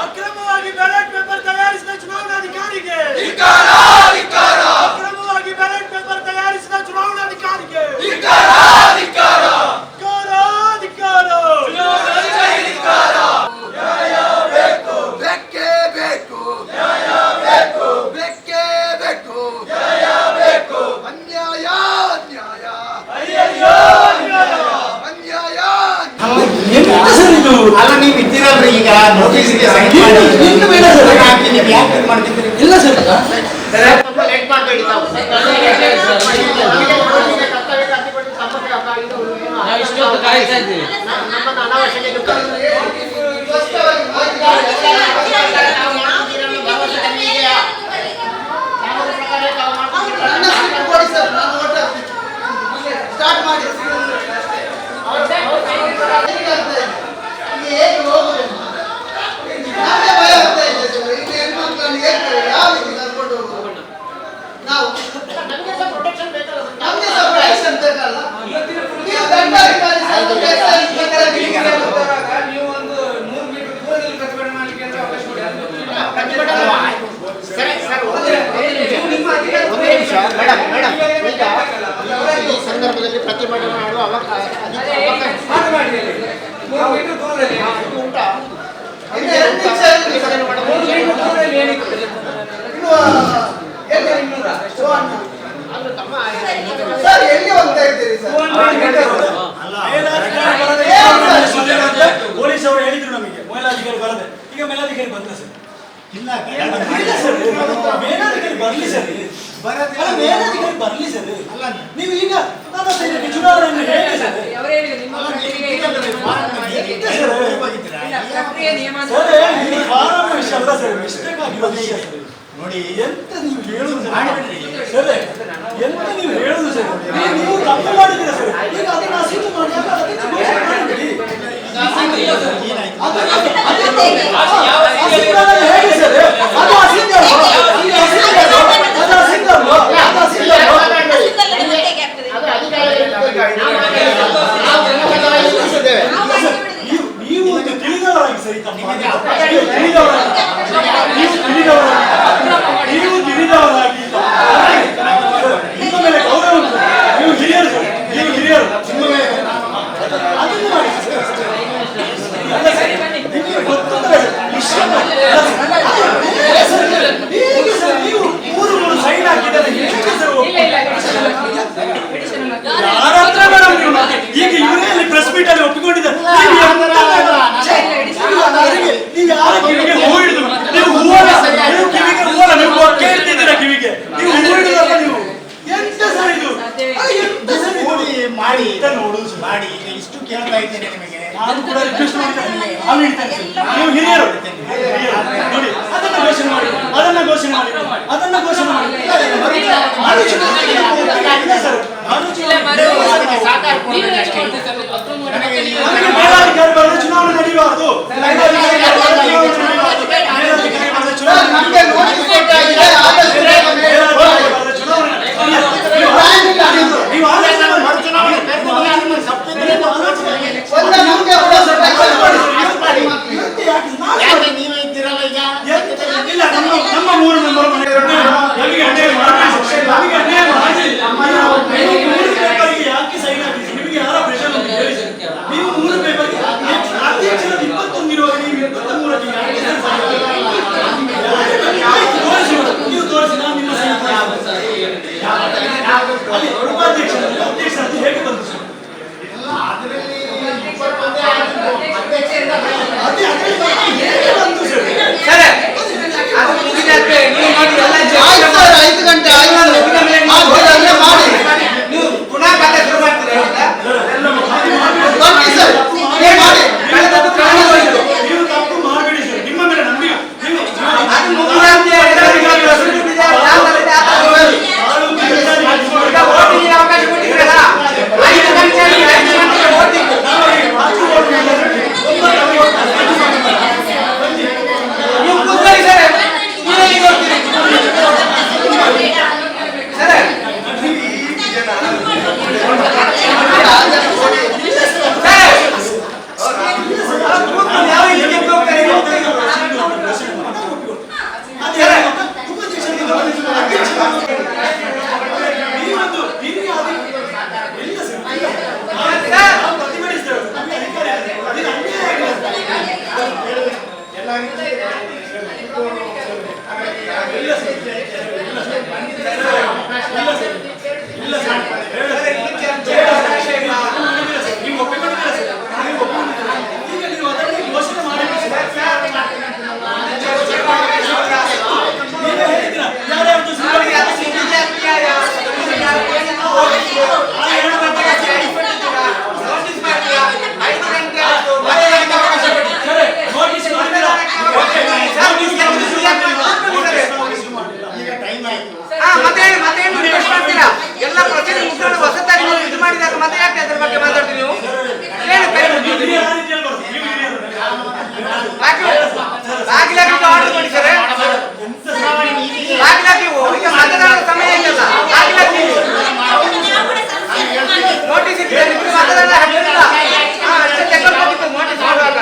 ಅಕ್ರಮವಾಗಿ ಬ್ಯಾಲೆಟ್ ಪೇಪರ್ ತಯಾರಿಸಿದ ಚುನಾವಣಾಧಿಕಾರಿಗೆ, ಅಕ್ರಮವಾಗಿ ಬ್ಯಾಲೆಟ್ ಪೇಪರ್ ತಯಾರಿಸಿದ ಚುನಾವಣಾಧಿಕಾರಿಗೆ ಅಲ್ಲ, ನೀವು ಇದ್ದೀರಲ್ರಿ ಈಗ ನೋಟಿಸ್ಗೆ ಸೈನ್ ಮಾಡಿ ಹಾಕಿ ನೀವು ಯಾಕೆ ಮಾಡ್ತಿದ್ದೀರಿ? ಇಲ್ಲ ಸರ್, ಲೇಟ್ ಮಾಡಬೇಡಿ ತಾವು. ಇಷ್ಟೊತ್ತು ಕಾಯ್ತಾ ಇದ್ದೀವಿ. ನಮ್ಮನ್ನು ಅನಾವಶ್ಯಕ ಸ್ಟಾರ್ಟ್ ಮಾಡಿ. ಭಯ ಆಗ್ತಾ ಇದೆ ಸರ್. ಈಗ ಹೆಣ್ಮಕ್ಳನ್ನು ಹೇಳ್ತಾರೆ ಯಾವ ರೀತಿ ಕರ್ಕೊಂಡು ಹೋಗೋದು? ನಾವು ನಮಗೆ ಸಹ ಪ್ರೊಟೆಕ್ಷನ್ ಬೇಕಲ್ಲ. ನೀವು ದಂಡಾಧಿಕಾರಿ ಸರ್, ನೀವು ಒಂದು 3 ಮೀಟರ್ ದೂರದಲ್ಲಿ ಪ್ರತಿಭಟನೆ ಮಾಡಲಿಕ್ಕೆ ಅಂತ ಅವಕಾಶ ಕೊಡಿ. ಮೇಡಮ್, ಈಗ ಈ ಸಂದರ್ಭದಲ್ಲಿ ಪ್ರತಿಭಟನೆ ಮಾಡುವ ಅವಕಾಶ ಉಂಟಾ? ಸರ್ ಎಲ್ಲಿ ಹೋಗ್ತಾ ಇದ್ದೀರಿ ಸರ್? ಪೊಲೀಸ್ ಅವರು ಹೇಳಿದ್ರು ನಮಗೆ ಮೇಲಾಧಿಕಾರಿ ಬರದೆ. ಈಗ ಮೇಲಾಧಿಕಾರಿ ಬಂದ ಸರ್? ಇಲ್ಲ ಸರ್, ಮೇಲಾಧಿಕಾರಿ ಬರ್ಲಿ ಸರ್. ಮೇಲಧಿಕಾರಿ ಬರ್ಲಿ ಸರ್. ನೀವು ಈಗ ಚುನಾವಣೆಯನ್ನು ಹೇಗೆ ಸರ್? ವಿಷಯ ಅಲ್ಲ ಸರ್, ಮಿಸ್ಟೇಕ್ ಆಗಿರೋ ವಿಷಯ ನೋಡಿ. ಎಂತ ನೀವು ಹೇಳುದು ಸರ್, ಎಂತ ನೀವು ಹೇಳುದು ಸರ್, ನೀವು ತಪ್ಪು ಮಾಡಿದ್ದೀರಾ ಸರ್. ಈಗ ಅದನ್ನ ಅಸಿಂಧು ಮಾಡಿದಾಗ ಅದಕ್ಕೆ ಘೋಷಣೆ ಮಾಡಿಬಿಡಿ. ಹೇಗೆ ಸರ್? ಅದು ಅಸಿಂಧು ಅಲ್ವಾ? ಈಗ ಅಸಿಂಧು ಅಲ್ವಾ? ಅದು ಅಸಿಂಧು ಅಲ್ವಾ? ಅದು ಅಸಿಂಧು ಅಲ್ವಾ? ನೀವು ಒಂದು ತಿಳಿದವರಾಗಿ ಸರಿ, ನೀವು ತಿಳಿದವರಾಗಿ ನಿಮ್ಮ ಮೇಲೆ ಗೌರವ ಉಂಟು. ನೀವು ಹಿರಿಯರು ಸರ್, ನೀವು ಹಿರಿಯರು, ನಿಮ್ಮ ಮೇಲೆ ಅದನ್ನು ಮಾಡಿ. ನಿಮಗೆ ಗೊತ್ತಂದ್ರೆ ಹೇಗೆ ಸರ್ ನೀವು 3 ಸೈನ್ ಹಾಕಿದ್ದಾರೆ? ಹೇಗೆ ಸರ್ ಯಾರ ಹತ್ರ ಮೇಡಮ್ ನೀವು ಈಗ ಇವರೇ ಅಲ್ಲಿ ಪ್ರೆಸ್ ಮೀಟ್ ಅಲ್ಲಿ ಒಪ್ಪಿಕೊಂಡಿದ್ದಾರೆ. ನೀವು ಯಾರ ಕಿವಿಗೆ ಹೂ ಹಿಡಿದು ನೀವು ಕಿವಿಗೆ ಹೂವಲ್ಲ, ನೀವು ಒಕ್ಕೆ ಇರ್ತಿದ್ದೀರಾ ಕಿವಿಗೆ, ನೀವು ಹೂ ಹಿಡಿದಲ್ಲ ನೀವು. ಎಂತ ಸರ್ ಇದು? ಎಂತ ಸರ್ ಇದು? ಮಾಡಿ ನೋಡುದು ಮಾಡಿ. ಇಷ್ಟು ಕೇಳ್ತಾ ಇದ್ದೇನೆ ನಿಮಗೆ, ನಾನು ಕೂಡ ರಿಕ್ವೆಸ್ಟ್ ಮಾಡಿದ್ದೇನೆ, ನಾನು ಹೇಳ್ತೇನೆ ಸರ್. ನೀವು ಹಿರಿಯರು ನೋಡಿ, ಅದನ್ನ ಘೋಷಣೆ ಮಾಡಿ, ಅದನ್ನ ಘೋಷಣೆ ಮಾಡಿ, ಅದನ್ನ ಘೋಷಣೆ ಮಾಡಿ. ಮೇಲಾಧಿಕಾರಿ ಬರೆದ ಚುನಾವಣೆ ನಡೆಯಬಾರದು. ಇಲ್ಲ, ನಮ್ಮ 3 ಮೆಂಬರ್ ನಮಗೆ ಅನ್ಯಾಯ ಮಾಡಿ ಯಾಕೆ ಸೈನ್ ಹಾಕಿ? ನಿಮಗೆ ಯಾರ ಪ್ರೆಷರ್ ಅಂತ ಹೇಳಿ ಸರ್. ನೀವು 3 ಪೇಪರ್ಗೆ ಅಧ್ಯಕ್ಷರ 21 ಇರುವಾಗ ನೀವು 23ಕ್ಕೆ ನೀವು ತೋರಿಸಿ, ನಾನು ನಿಮ್ಮ ಸೈನ್ ಅಲ್ಲಿ ಉಪಾಧ್ಯಕ್ಷ ಅಧ್ಯಕ್ಷ ಅಂತ ಹೇಗೆ ಬಂತು ಸರ್? ಹೇಗೆ ಬಂತು ಸರ್? ಸರ್ 5 ಗಂಟೆ ನೀವು ಪುನಃ ಕಥೆ ಶುರು ಮಾಡ್ತೀರಾ? ನೀವು ತಪ್ಪು ಮಾಡಬೇಡಿ ಸರ್, ನಿಮ್ಮ ಮೇಲೆ ನಂಬಿಕೆ. ಅವಕಾಶ ಕೊಟ್ಟಿದ್ದೀರಲ್ಲ, 5 ಗಂಟೆ ನೀವು ಕೂತ್ಕೊಳ್ಳಿ ಸರ್. ನೀವೇನು ನೋಡ್ತೀರಿ ಸರ್? ಯಾವ ರೀತಿ ಹೋಗ್ತಾರೆ? ಎಲ್ಲ ಪ್ರತಿನಿಧಿ ಮುಖಂಡರು ಹೊಸತಾಗಿ ಇದು ಮಾಡಿದಾಗ ಮತ್ತೆ ಯಾಕೆ ಅದ್ರ ಬಗ್ಗೆ ಮಾತಾಡ್ತೀವಿ? ನೀವು ಬಾಗಿಲಾಗಿ ಆರ್ಡರ್ ಮಾಡಿ ಸರ್, ಬಾಗಿಲಾಗಿ ಈಗ ಮತದಾನದ ಸಮಯ ಇದೆಯಲ್ಲ, ಬಾಗಿಲಾಗಿ ನೋಟಿಸ್ ಇಟ್ಟಿದೆ, ನಿಮಗೆ ಮತದಾನ ಹಾಕಿಲ್ಲ. ಅಷ್ಟೇ ತೆಗೆದುಕೊಂಡಿತ್ತು ನೋಟಿಸ್ ಮಾಡುವಾಗ.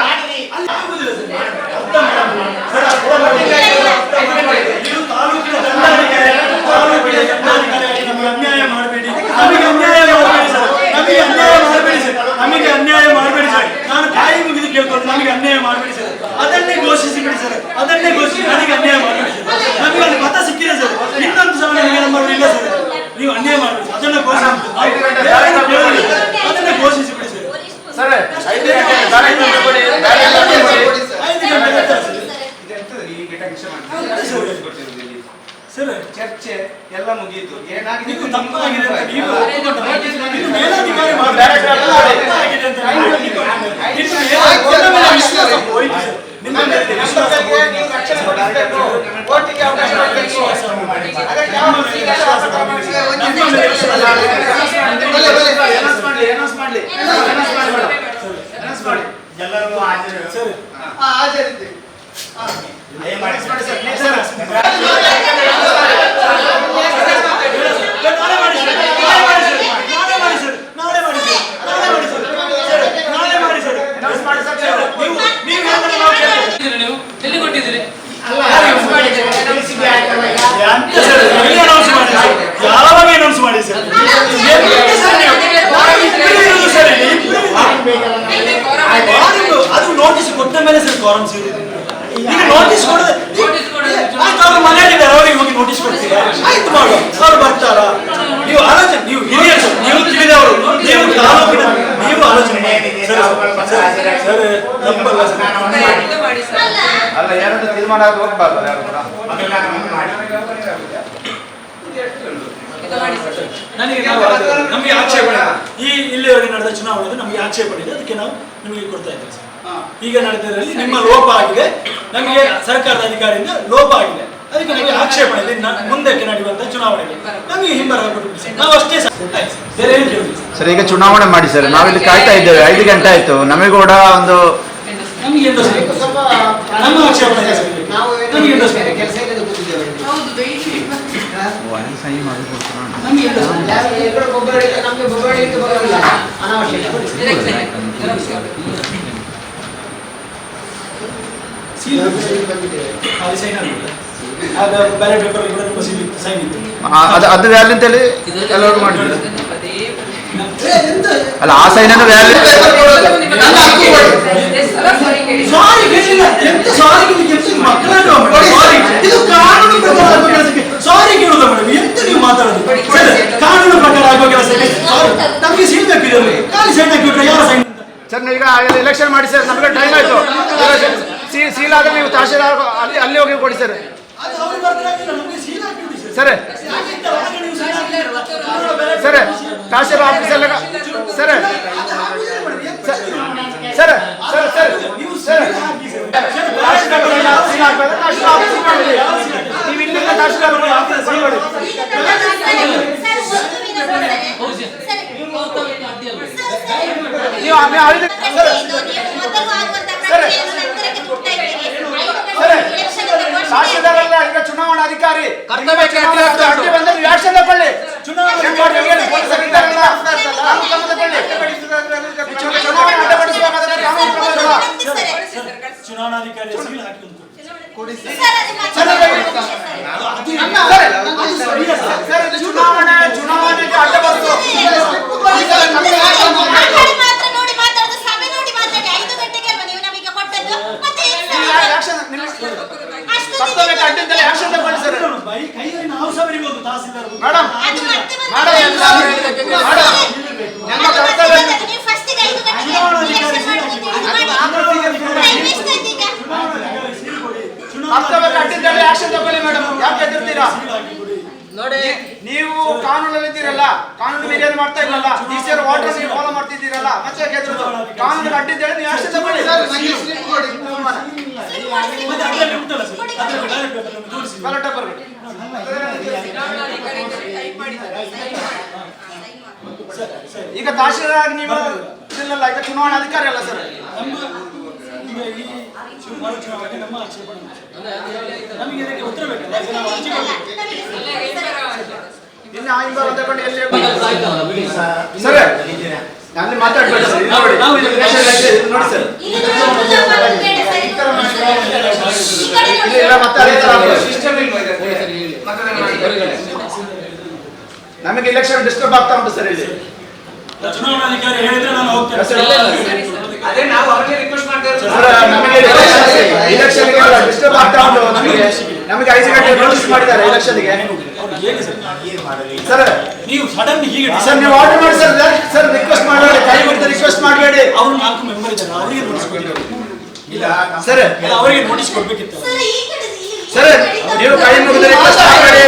ಅನ್ಯಾಯ ಮಾಡಬೇಡಿ, ನಮಗೆ ಅನ್ಯಾಯ ಮಾಡಬೇಡಿ ಸರ್, ನಮಗೆ ಅನ್ಯಾಯ ಮಾಡಬೇಡಿ ಸರ್, ನಮಗೆ ಅನ್ಯಾಯ ಮಾಡಬೇಡಿ ಸರ್. ನಾನು ಕಾಯಿ ಮುಗಿದು ಕೇಳ್ಕೊಂಡು ನಮಗೆ ಅನ್ಯಾಯ ಮಾಡಬೇಡಿ ಸರ್, ಅದನ್ನೇ ಘೋಷಿಸಿ ಬಿಡಿ ಸರ್, ಅದನ್ನೇ ಘೋಷಿಸಿ. ನನಗೆ ಅನ್ಯಾಯ ಮಾಡಬೇಡಿ ಸರ್, ನಮಗೆ ಅಲ್ಲಿ ಮತ ಸಿಕ್ಕಿದೆ ಸರ್, ಇನ್ನೊಂದು ಸಲ ನಿಮಗೆ ನಂಬರ್ ಇಲ್ಲ ಸರ್. ನೀವು ಅನ್ಯಾಯ ಮಾಡಬೇಡಿ, ಅದನ್ನ ಘೋಷಿಸಿ, ಅದನ್ನೇ ಘೋಷಿಸಿ ಬಿಡಿ ಸರ್. 5 ಗಂಟೆ ಸರ್ ಚರ್ಚೆ ಎಲ್ಲ ಮುಗಿಯಿತು. ಏನಾಗಿದೆ ನೀವು ತಪ್ಪಾಗಿದೆ ಅಂತ ನೀವು ಮೇಲಾಧಿಕಾರಿ ಓಟಿಗೆ ಅವಕಾಶ ಮಾಡಲಿ ಎಲ್ಲರೂ ಹಾಜರಿದ್ದೆ. ನೀವು ಎಲ್ಲಿ ಕೊಟ್ಟಿದ್ದೀರಿ? ಯಾವಾಗ ಅನೌನ್ಸ್ ಮಾಡಿ ಸರ್? ಅದು ನೋಟಿಸ್ ಕೊಟ್ಟ ಮೇಲೆ ಸರ್ ಫಾರಂ ಸಿಗುತ್ತೆ. ಈಗ ನೋಟಿಸ್ ಕೊಡದೆ ಅವ್ರು ಮನೆಯಲ್ಲಿದ್ದಾರೆ, ಅವರಿಗೆ ಹೋಗಿ ನೋಟಿಸ್ ಕೊಡ್ತೀರಾ? ಆಯ್ತು ಮಾಡುವ, ಅವ್ರು ಬರ್ತಾರ? ನೀವು ಆಲೋಚನೆ, ನೀವು ಹಿರಿಯರು, ನೀವು ತಿಳಿದವರು, ನೀವು ತಾಲೂಕಿನ, ನೀವು ಆಲೋಚನೆ ಮಾಡಿ ಸರ್. ತಪ್ಪಲ್ಲ ಸರ್. ಅಲ್ಲ, ಎರಡು ತೀರ್ಮಾನ ಆಗಿ ಹೋಗ್ಬಾರ್ದು ಯಾರು ಕೂಡ. ನನಗೆ ನಮಗೆ ಆಕ್ಷೇಪಣೆ ಇಲ್ಲಿವರೆಗೆ ನಡೆದ ಚುನಾವಣೆ ನಮಗೆ ಆಕ್ಷೇಪಣೆ ಇದೆ, ಅದಕ್ಕೆ ನಾವು ನಿಮಗೆ ಕೊಡ್ತಾ ಇದ್ದೇವೆ ಸರ್. ಈಗ ನಡೆದಿದ್ರಲ್ಲಿ ನಿಮ್ಮ ಲೋಪ ಆಗಿದೆ, ನಮಗೆ ಸರ್ಕಾರದ ಅಧಿಕಾರಿಯಿಂದ ಲೋಪ ಆಗಿದೆ, ಅದಕ್ಕೆ ನಮಗೆ ಆಕ್ಷೇಪಣೆ ಇದೆ. ಮುಂದಕ್ಕೆ ನಡೆಯುವಂತಹ ಚುನಾವಣೆಗೆ ನಮಗೆ ಹಿಂಬರ ಕೊಟ್ಟು ನಾವು ಅಷ್ಟೇ ಬೇರೆ ಏನು ಕೇಳುದಿಲ್ಲ ಸರ್. ಈಗ ಚುನಾವಣೆ ಮಾಡಿ ಸರ್, ನಾವಿಲ್ಲಿ ಕಾಯ್ತಾ ಇದ್ದೇವೆ, 5 ಗಂಟೆ ಆಯ್ತು. ನಮಗೆ ಕೂಡ ಒಂದು ನಮಗೆ ಏನು ನಮ್ಮ ಆಕ್ಷೇಪಣೆ ಇದೆ ಸರ್. ನಮಗೆ ಏನು ಕೆಲಸ ಇಲ್ಲದೆ ಕೂತಿದ್ದೇವೆ. ನಮಗೆ ಬೊಬ್ಬಳಿಕೆ ಬರೋಲ್ಲ, ಅನಾವಶ್ಯಕ. ಬ್ಯಾಲೆಟ್ ಪೇಪರ್ ಕೂಡ ತುಂಬ ಸೈನ್ ಇತ್ತು. ಅದು ವ್ಯಾಲ್ಯೂ ಅಂತೇಳಿ ಎಲ್ಲರೂ ಮಾಡಿದ್ರು. ಅಲ್ಲ, ಆ ಸೈನನ್ನು ವ್ಯಾಲ್ಯೂ ಸಾರಿ ಕೇಳಿಲ್ಲ, ಎಂತ ಸಾರಿ ಇದು ಕಾನೂನು ಪ್ರಕಾರ ಆಗುವ ಕೆಲಸಕ್ಕೆ ಸಾರಿ ಕೇಳುವುದ ಮೇಡಮ್? ಎಂತ ನೀವು ಮಾತಾಡೋದು? ಕಾನೂನು ಪ್ರಕಾರ ಆಗುವ ಕೆಲಸಕ್ಕೆ ನಮಗೆ ಸೀಲ್ ಬೇಕಿದೆ, ಖಾಲಿ ಸೈನ್ ಹಾಕಿಬಿಟ್ರೆ ಯಾರ ಸೈನ್ ಸರ್? ಈಗ ಎಲೆಕ್ಷನ್ ಮಾಡಿ ಸರ್, ನಮಗೆ ಟೈಮ್ ಆಯ್ತು. ಸೀಲ್ ಆದ್ರೆ ನೀವು ತಹಶೀಲ್ದಾರ್ ಅಲ್ಲಿ ಹೋಗಿ ಕೊಡಿ ಸರ್. ಸರ್ ಸರ್ ತಹಶೀಲ್ ಆಫೀಸಲ್ಲ sir. Sir sir sir sir ನೀವು ಇಲ್ಲಿಂದ ತಹಶೀಲ್ದಾರ್ ತಹಶೀಲ್ದಾರಲ್ಲ, ಈಗ ಚುನಾವಣಾಧಿಕಾರಿ ಬಂದ್ರೆ ಆಕ್ಷನ್ ತಗೊಳ್ಳಿ. ಚುನಾವಣೆ ಚುನಾವಣಾಧಿಕಾರಿ ಸೀಲ್ ಹಾಕಿ ಚುನಾವಣೆಗೆ ಅಡ್ಡ ಬಂತು. ನಾವು ಸಹ ಬರೀಬಹುದು ತಹಸೀಲ್ದಾರ್ ಮೇಡಮ್. ಆಕ್ಷನ್ ತಗೊಳ್ಳಿ ಮೇಡಮ್, ಯಾಕೆ ಎದುರ್ತೀರಾ? ನೋಡಿ, ನೀವು ಕಾನೂನಲ್ಲಿದ್ದೀರಲ್ಲ, ಕಾನೂನು ಮೀರಿಯನ್ನು ಮಾಡ್ತಾ ಇಲ್ಲಲ್ಲ, ಡಿಸಿಆರ್ ವಾಟರ್ ನೀವು ಫಾಲೋ ಮಾಡ್ತಿದ್ದೀರಲ್ಲ, ಮತ್ತೆ ಕಾನೂನು ಅಡ್ಡಿದ್ದೇಳಿ ನೀವು ಆಕ್ಷನ್ ತಗೊಳ್ಳಿ. ಬ್ಯಾಲೆಟ್ ಪೇಪರ್ ಈಗ ತಹಶೀಲ್ದಾರ್ ನೀವು ಇಲ್ಲಲ್ಲ, ಈಗ ಚುನಾವಣಾಧಿಕಾರಿ ಅಲ್ಲ ಸರ್. ನಮ್ಮ ಆಕ್ಷೇಪಣೆ ನಮಗೆ ಇದಕ್ಕೆ ಉತ್ತರ ಬೇಕಲ್ಲ, ನಾವು ಅರ್ಜಿ ಇನ್ನು ಆ ಹಿಂಬಾಲ ತಗೊಂಡು ಎಲ್ಲಿ ಸರ್ ಅಲ್ಲಿ ಮಾತಾಡ್ಬೇಡಿ ಸರ್. ನೋಡಿ ಸರ್, ಇಲ್ಲ ನಮಗೆ ಎಲೆಕ್ಷನ್ ಡಿಸ್ಟರ್ಬ್ ಆಗ್ತಾ ಉಂಟು ಸರ್. ಇಲ್ಲಿ ಚುನಾವಣಾಧಿಕಾರಿ ಹೇಳಿದ್ರೆ ನಾನು ಹೋಗ್ತೇನೆ. ಅದೇ ನಾವು ಅವರಿಗೆ ರಿಕ್ವೆಸ್ಟ್ ಮಾಡ್ತೇವೆ. ನಮಗೆ ಎಲೆಕ್ಷನ್ ಡಿಸ್ಟರ್ಬ್ ಆಗ್ತಾ ಉಂಟು. ನಮಗೆ 5 ಗಂಟೆ ನೋಟಿಸ್ ಮಾಡಿದ್ದಾರೆ ಎಲೆಕ್ಷನ್ಗೆ ಸರ್. ನೀವು ಸಡನ್ ಹೀಗೆ ಸರ್ ನೀವು ಆರ್ಡರ್ ಮಾಡಿ ಸರ್. ಸರ್ ರಿಕ್ವೆಸ್ಟ್ ಮಾಡಬೇಡಿ, ಕೈ ಮುಗಿದು ರಿಕ್ವೆಸ್ಟ್ ಮಾಡಬೇಡಿ. ಅವರು 4 ಮೆಂಬರ್ ಇದ್ದಾರೆ, ಅವರಿಗೆ ನೋಟಿಸ್ ಕೊಟ್ಟಿದ್ದಾರೆ. ಇಲ್ಲ ಸರ್, ಅವರಿಗೆ ನೋಟಿಸ್ ಕೊಡ್ಬೇಕಿತ್ತು ಸರ್. ನೀವು ಕೈ ಮುಗಿದು ರಿಕ್ವೆಸ್ಟ್ ಮಾಡಬೇಡಿ.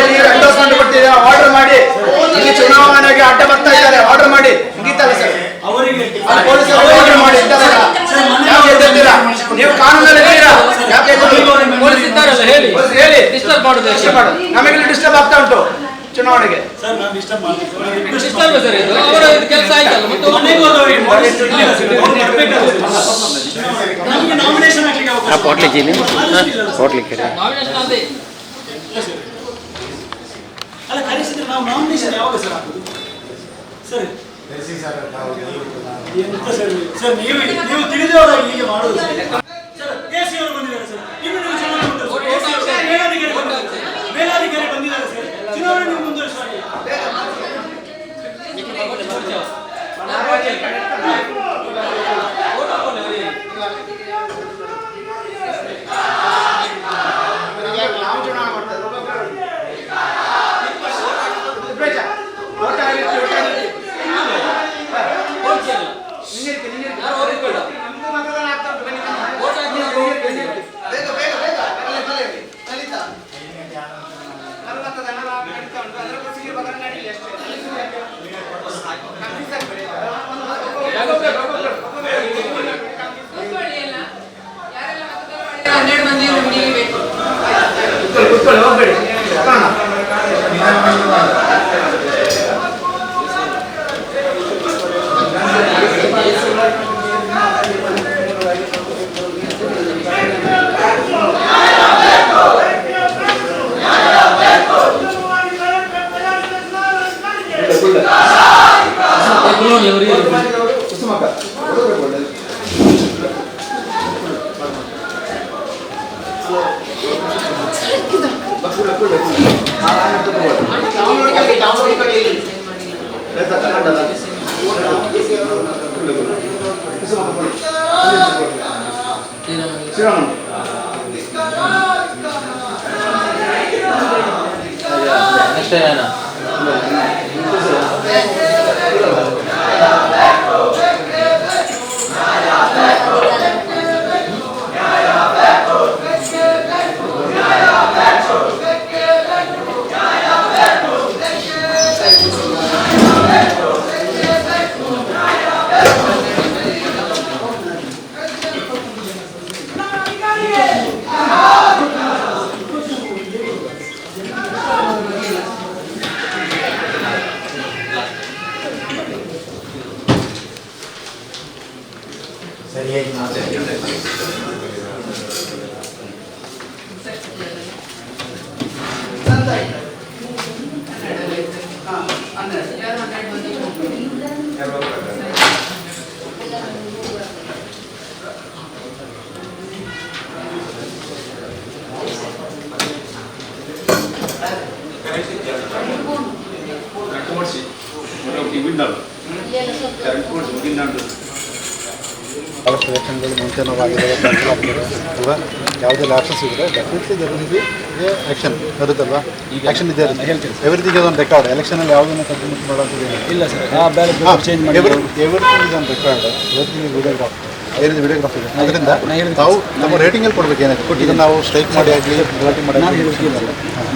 ಕಾನೂನಲ್ಲಿ ಇದ್ದೀರಾ? ಯಾಕೆ ಪೊಲೀಸ್ ಇದ್ದಾರಲ್ಲ ಹೇಳಿ ಹೇಳಿ ಡಿಸ್ಟರ್ಬ್ ಮಾಡುದು ನಮಗೆ ಡಿಸ್ಟರ್ಬ್ ಆಗ್ತಾ ಉಂಟು ಚುನಾವಣೆಗೆ. ಸರ್ ನಾನು ಡಿಸ್ಟರ್ಬ್ ಮಾಡ್ತೀನಿ ಡಿಸ್ಟರ್ಬ್ ಸರ್ ಇದು ಅವರ ಕೆಲಸ ಆಯ್ತಲ್ಲ ಮತ್ತೆ ನಮಗೆ ನಾಮಿನೇಷನ್ ಹಾಕ್ಲಿಕ್ಕೆ ಅವಕಾಶ ನಾಮಿನೇಷನ್ ಅದೇ ಅಲ್ಲ ಕರೆಸಿದ್ರೆ ನಾವು ನಾಮಿನೇಷನ್ ಯಾವಾಗ ಸರ್ ಹಾಕೋದು ಸರ್? ಎಂತ ಸರ್ ಸರ್ ನೀವು ತಿಳಿದವರಾಗಿ ಹೀಗೆ ಮಾಡೋದು ಸರ್. ಎಸಿ ಅವರು ಬಂದಿದ್ದಾರೆ ಸರ್, ಇನ್ನು ನೀವು ಚುನಾವಣೆ ಮೇಲಾಧಿಕಾರಿ ಬಂದಿದ್ದಾರೆ ಸರ್, ಚುನಾವಣೆ ನೀವು ಮುಂದುವರಿಸಬೇಕು. ಅವಶ್ಯ ಎಲೆಕ್ಷನ್ಗಳು ಮುಂಚೆನವಾಗಿದೆ ಅಲ್ವಾ, ಯಾವುದೆಲ್ಲ ಆಕ್ಷನ್ಸ್ ಇದ್ದರೆ definitely there will be action ಬರುತ್ತಲ್ವಾ? ಆ್ಯಕ್ಷನ್ ಇದೆ ಹೇಳ್ತೀನಿ. Everything is on record. ಎಲೆಕ್ಷನಲ್ಲಿ ಯಾವುದನ್ನು ಕಂಟಿನ್ಯೂಸ್ ಮಾಡೋದು ಇಲ್ಲ ಸರ್, ಚೇಂಜ್ ಮಾಡಿ everything is on record. Everything videograph ಏನಿದೆ ವಿಡಿಯೋಗ್ರಾಫ್ ಇದೆ. ಅದರಿಂದ ನಾವು ನಮ್ಮ ರೇಟಿಂಗಲ್ಲಿ ಕೊಡಬೇಕು. ಏನಾಯ್ತು ಈಗ ನಾವು ಸ್ಟ್ರೈಕ್ ಮಾಡಿ ಆಗಲಿ ಗಲಾಟೆ ಮಾಡಿ ನಾನು ಹೇಳ್ತೀನಲ್ಲ,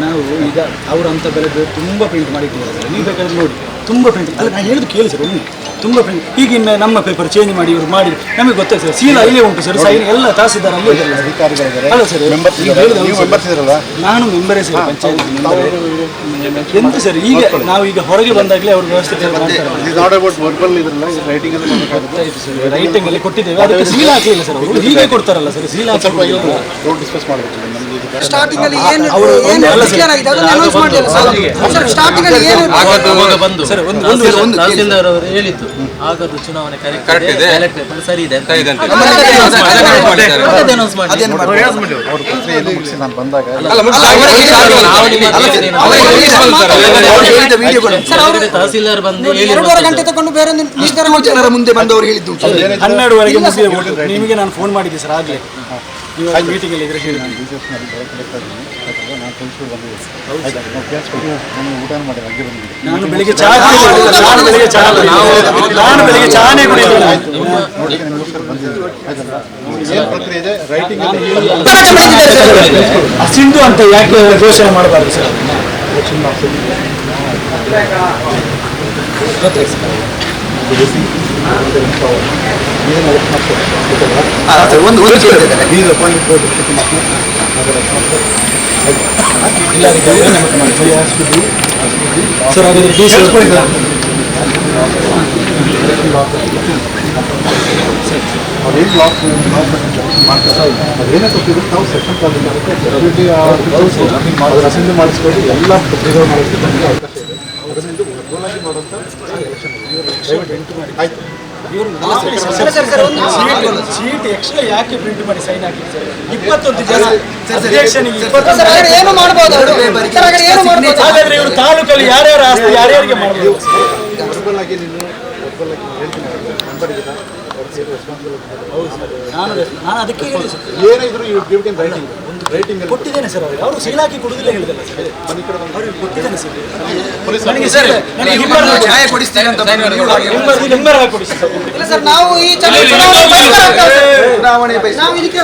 ನಾವು ಈಗ ಅವರು ಅಂಥ ಬೆಲೆದು ತುಂಬ ಪ್ರಿಂಟ್ ಮಾಡಿಟ್ಟಿದ್ದಾರೆ ಸರ್. ನೀವು ಬೇಕಾದ್ರೆ ನೋಡಿ, ತುಂಬ ಪ್ರಿಂಟ್ ಅಲ್ಲ, ನಾನು ಹೇಳೋದು ಕೇಳಿ ಸರ್ ಒಮ್ಮೆ. ತುಂಬ ಪ್ರಿಂಟ್ ಈಗಿನ ನಮ್ಮ ಪೇಪರ್ ಚೇಂಜ್ ಮಾಡಿ ಇವರು ಮಾಡಿ ನಮಗೆ ಗೊತ್ತಾಗ್ತದೆ ಸರ್. ಸೀಲ ಇಲ್ಲೇ ಉಂಟು ಸರ್, ಸೈನ್ ಎಲ್ಲ ತಹಸೀಲ್ದಾರ್ ಅಲ್ಲೇ ಇದ್ದಾರೆ, ಅಧಿಕಾರಿಗಳಿದ್ದಾರೆ. ಅಲ್ಲ ಸರ್, ಮೆಂಬರ್ಸ್ ಇರಲ್ಲ, ನಾನು ಮೆಂಬರೇ ಸರ್ ಪಂಚಾಯತ್. ಎಂತ ಸರ್, ಈಗ ನಾವು ಈಗ ಹೊರಗೆ ಬಂದಾಗಲೇ ಅವ್ರ ವ್ಯವಸ್ಥೆ ರೈಟಿಂಗ್ ಅಲ್ಲಿ ಕೊಟ್ಟಿದ್ದೇವೆ, ಅದಕ್ಕೆ ಸೀಲ್ ಹಾಕಲಿಲ್ಲ ಸರ್. ಅವರು ಹೀಗೆ ಕೊಡ್ತಾರಲ್ಲ ಸರ್, ಸೀಲ್ ಹಾಕಿ ಸ್ವಲ್ಪ ರೋಡ್ ಡಿಸ್ಕಸ್ ಮಾಡಬೇಕು. ಸ್ಟಾರ್ಟಿಂಗ್ ಅಲ್ಲಿ ಏನು ಡಿಕ್ಲೇರ್ ಆಗಿದೆ ಅದನ್ನ ಅನೌನ್ಸ್ ಮಾಡಿಲ್ಲ ಸರ್. ಸ್ಟಾರ್ಟಿಂಗ್ ಅಲ್ಲಿ ಏನು ಬಂದು ಸರ್ ಒಂದು ತಹಸೀಲ್ದಾರ್ ಅವರು ಹೇಳಿದ್ದು ಆಗದು ಚುನಾವಣೆ ಕರೆಕ್ಟ್ ಇದೆ, ಬ್ಯಾಲೆಟ್ ಪೇಪರ್ ಸರಿ ಇದೆ ಅಂತ ಅನೌನ್ಸ್ ಮಾಡಿ ಅವ್ರ ಪ್ರಕ್ರಿಯೆಯನ್ನು ಮುಗಿಸಿ ನಾನು ಬಂದಾಗ ತಹಸೀಲ್ದಾರ್ ಬಂದು 2 ಗಂಟೆ ತಗೊಂಡು ಬೇರೆ ಜನರ ಮುಂದೆ ಬಂದವರು ಹೇಳಿದ್ದು 12ವರೆಗೆ ಮುಗಿದ ನಿಮಗೆ ನಾನು ಫೋನ್ ಮಾಡಿದ್ದೆ ಸರ್ ಆಗಲೇ. ನೀವು ಮೀಟಿಂಗ್ ಅಲ್ಲಿ ಇದ್ರೆ ಹೇಳಿ. ನಾನು ಊಟ ಮಾಡಿ ಹಾಗೆ ಬಂದಿದ್ದೆ. ನಾನು ಬೆಳಿಗ್ಗೆ ಚಾನೇ ಕುಡಿಯೋದು. ನೋಡಿ ನಿಮಗೋಸ್ಕರ ಬಂದಿದ್ದೆ ಆಯ್ತಲ್ಲ. ಏನು ಪ್ರಕ್ರಿಯೆ ಇದೆ ರೈಟಿಂಗ್ ಸಿಂಧು ಅಂತ ಯಾಕೆ ಘೋಷಣೆ ಮಾಡಬಾರ್ದು ಸರ್? ಗೊತ್ತಾಯ್ತು ಸರ್. ಸರ್ ಹಾಗಾದ್ರೆ ಡಿ ಸಿ ಅದೇನೇ ತಪ್ಪಿದ್ರು ನಾವು ಸೆಕ್ಷನ್ ಅದನ್ನು ಅಸೆಂಬ್ಲಿ ಮಾಡಿಸ್ಕೊಂಡು ಎಲ್ಲ ಪ್ರಿಸರ್ವ್ ಮಾಡೋದಕ್ಕೆ ನಮಗೆ ಅವಕಾಶ ಇದೆ. ಅದರಿಂದ ಒಗ್ಗೂಡಿ ಮಾಡುವಂಥ ಆಯ್ತು. ಸೀಟ್ ಎಕ್ಸ್ಟ್ರಾ ಯಾಕೆ ಪ್ರಿಂಟ್ ಮಾಡಿ ಸೈನ್ ಹಾಕಿ ಸರ್? 21 ಜನ ಏನು ಮಾಡ್ಬೋದು ಹಾಗಾದ್ರೆ ಇವರು ತಾಲೂಕಲ್ಲಿ ಯಾರ್ಯಾರ ಆಸ್ತಿ ಯಾರ್ಯಾರಿಗೆ ಮಾಡ್ಬೋದು? ವರ್ಬಲ್ ಆಗಿ ನೀನು ಹೇಳ್ತೀನಿ ನಂಬರ್ ಇದೆಯಾ ನಾನು ಅದಕ್ಕೆ ಹೇಳಿ ಸರ್, ಏನಿದ್ರು ಇವ್ರು ಗಿವ್ ಇನ್ ರೈಟಿಂಗ್ ರೈಟಿಂಗ್ ಕೊಟ್ಟಿದ್ದೇನೆ ಸರ್ ಅವ್ರಿಗೆ. ಅವರು ಸೀಲ್ ಹಾಕಿ ಕೊಡುದಿಲ್ಲ ಹೇಳಿದಲ್ಲ ಸರ್, ಅವ್ರಿಗೆ ಕೊಟ್ಟಿದ್ದೇನೆ ಸರ್. ನನಗೆ ಸರ್ ನನಗೆ ನ್ಯಾಯ ಕೊಡಿಸ್ತೀರಿ ಅಂತ ನಂಬರ್ ಹಾಕಿ ಕೊಡಿ ಸರ್. ಇಲ್ಲ ಸರ್, ನಾವು ಈ ಚುನಾವಣೆ ನಾವು ಇದಕ್ಕೆ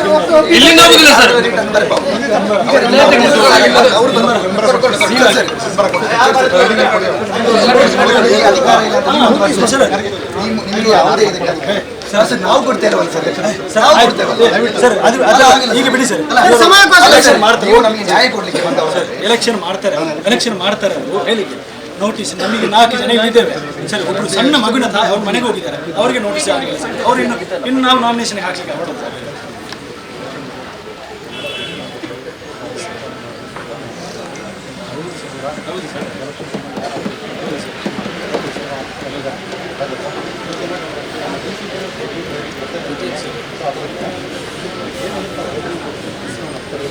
ನಾವು ಕೊಡ್ತೇವೆ ಸರ್, ಅದು ಈಗ ಬಿಡಿ ಸರ್, ನ್ಯಾಯ ಕೊಡ್ಲಿಕ್ಕೆ ಎಲೆಕ್ಷನ್ ಮಾಡ್ತಾರೆ ಅವರು ಹೇಳಿಕೆ ನೋಟಿಸ್ ನಮಗೆ 4 ಜನ ಇದ್ದೇವೆ ಸರ್. ಒಬ್ರು ಸಣ್ಣ ಮಗುನ ಅವ್ರ ಮನೆಗೆ ಹೋಗಿದ್ದಾರೆ, ಅವರಿಗೆ ನೋಟಿಸ್ ಆಗಿಲ್ಲ ಸರ್. ಅವ್ರು ಇನ್ನು ನಾವು ನಾಮಿನೇಷನ್ ಹಾಕ್ಲಿಕ್ಕೆ ಹೊರಟು ಸರ್.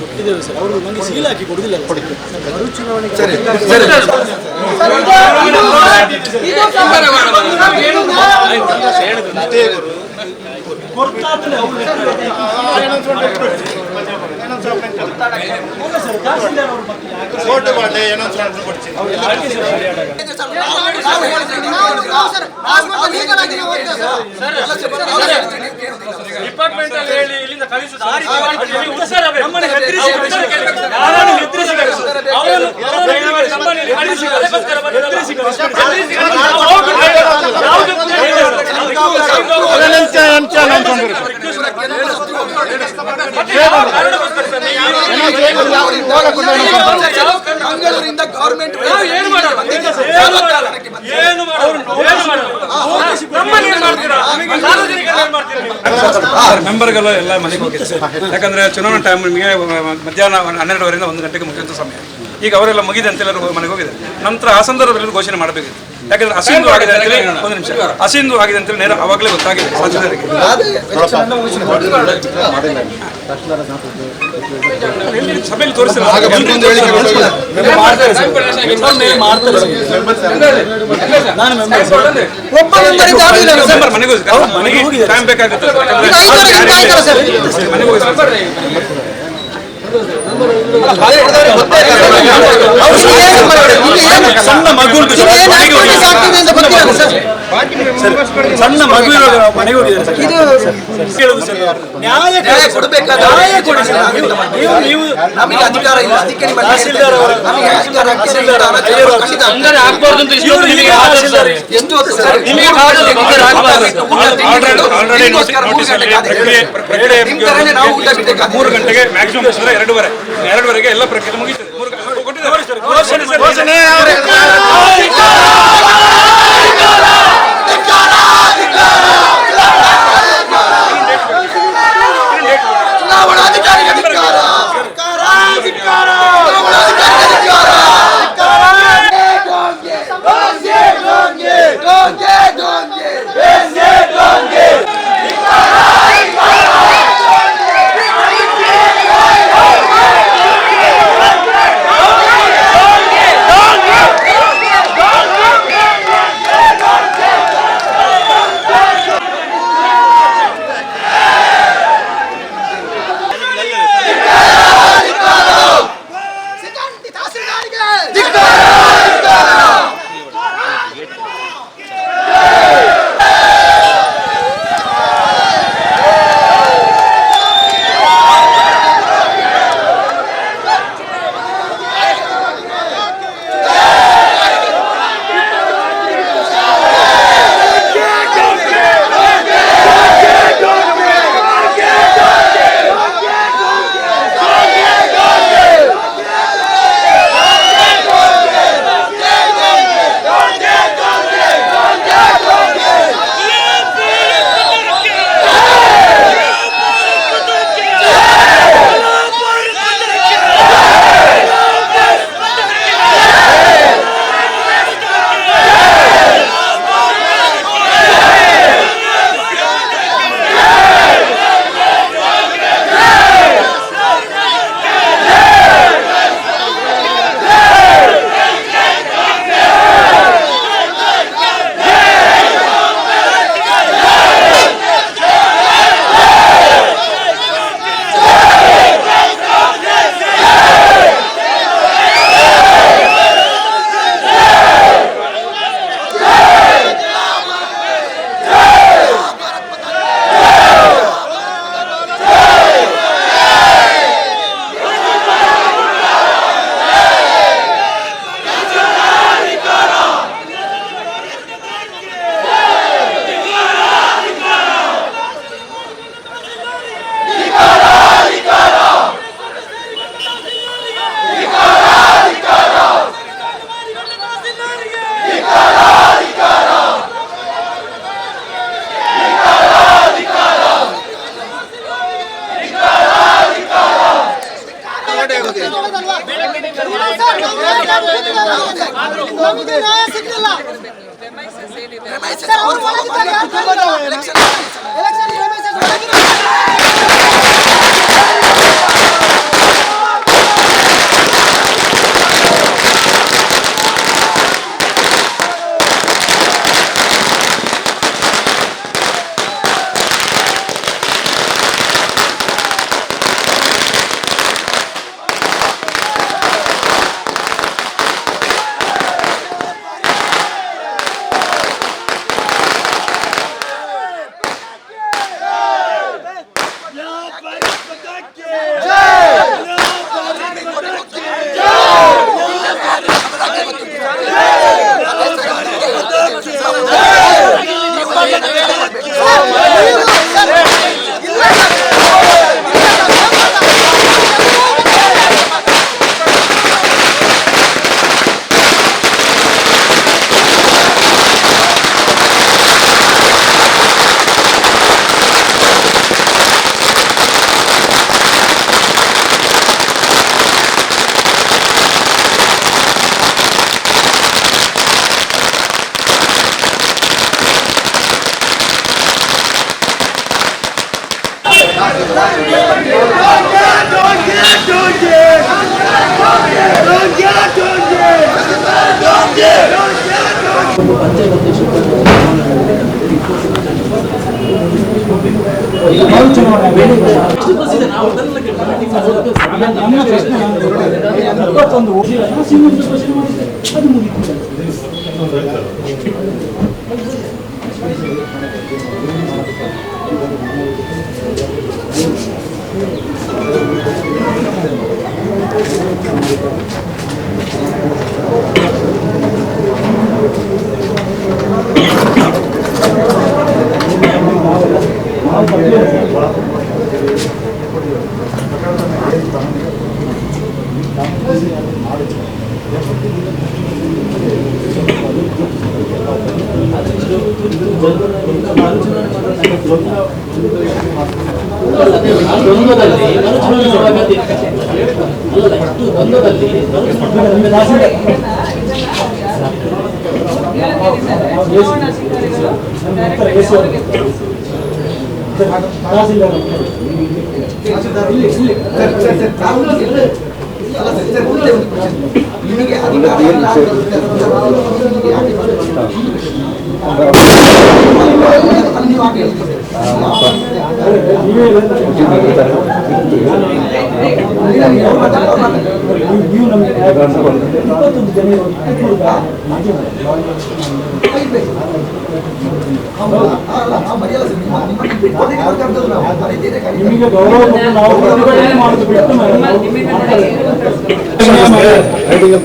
ಕೊಟ್ಟಿದ್ದೇವೆ ಸರ್, ಅವರು ನನಗೆ ಸೀಲ್ ಹಾಕಿ ಕೊಡುದಿಲ್ಲ. ಡಿಪಾರ್ಟ್ಮೆಂಟ್ ಅಲ್ಲಿ ಹೇಳಿ ಇಲ್ಲಿಂದ ಕಳಿಸುತ್ತಾರೆ. ಮಂಗಳೂರಿಂದ ಗವರ್ಮೆಂಟ್ ಮೆಂಬರ್ಗೆಲ್ಲ ಎಲ್ಲ ಮನೆಗೆ ಹೋಗಿದೆ ಸರ್. ಯಾಕಂದ್ರೆ ಚುನಾವಣಾ ಟೈಮ್ ನಿಮಗೆ ಮಧ್ಯಾಹ್ನ 12ವರೆಯಿಂದ 1 ಗಂಟೆಗೆ ಮುಗಿಯುವಂಥ ಸಮಯ. ಈಗ ಅವರೆಲ್ಲ ಮುಗಿದೆ ಅಂತ ಎಲ್ಲರೂ ಮನೆಗೆ ಹೋಗಿದೆ. ನಂತರ ಆ ಸಂದರ್ಭದಲ್ಲಿ ಘೋಷಣೆ ಮಾಡಬೇಕಿತ್ತು. ಯಾಕಂದ್ರೆ ಅಸಿಂಧು ಆಗಿದೆ ಅಂತೇಳಿ, ಒಂದು ನಿಮಿಷ, ಅಸಿಂಧು ಆಗಿದೆ ಅಂತೇಳಿ ನೇರ ಅವಾಗಲೇ ಗೊತ್ತಾಗಿದೆ ಸಾರ್ವಜನಿಕರಿಗೆ. ಸಭೆಯಲ್ಲಿ ತೋರಿಸಿಲ್ಲ ಮನೆಗೆ ಹೋಗಿ ಟೈಮ್ ಬೇಕಾಗುತ್ತೆ ಮನೆಗೆ ಹೋಗಿ ಸಣ್ಣ ಮಗು ಸಣ್ಣ ಮಗು ಮನೆಗೆ ಹೋಗಿದ್ದಾರೆ. ನ್ಯಾಯ ಕೊಡಬೇಕಾದ ನೀವು ನಮಗೆ ಅಧಿಕಾರ ಇಲ್ಲ, ಅದಕ್ಕೆ ತಹಸೀಲ್ದಾರ್ ಎಷ್ಟು ಹೊತ್ತು ಸರ್? ನಾವು ಊಟ ಬಿಟ್ಟೆ 3 ಗಂಟೆಗೆ ಮ್ಯಾಕ್ಸಿಮಮ್ 2:30 ಎಲ್ಲ ಪ್ರಕ್ರಿಯೆ ಮುಗಿತದೆ. 3 ಗಂಟೆ ಕೊಟ್ಟಿದ್ದಾರೆ. ನಮಗೆ ನ್ಯಾಯ ಸಿಗಲಿಲ್ಲ. ಸರ್, ಅವ್ರು ಒಳಗಿದ್ದಾಗ ಯಾರು ಬಂದಿಲ್ಲ? ಎಲೆಕ್ಷನ್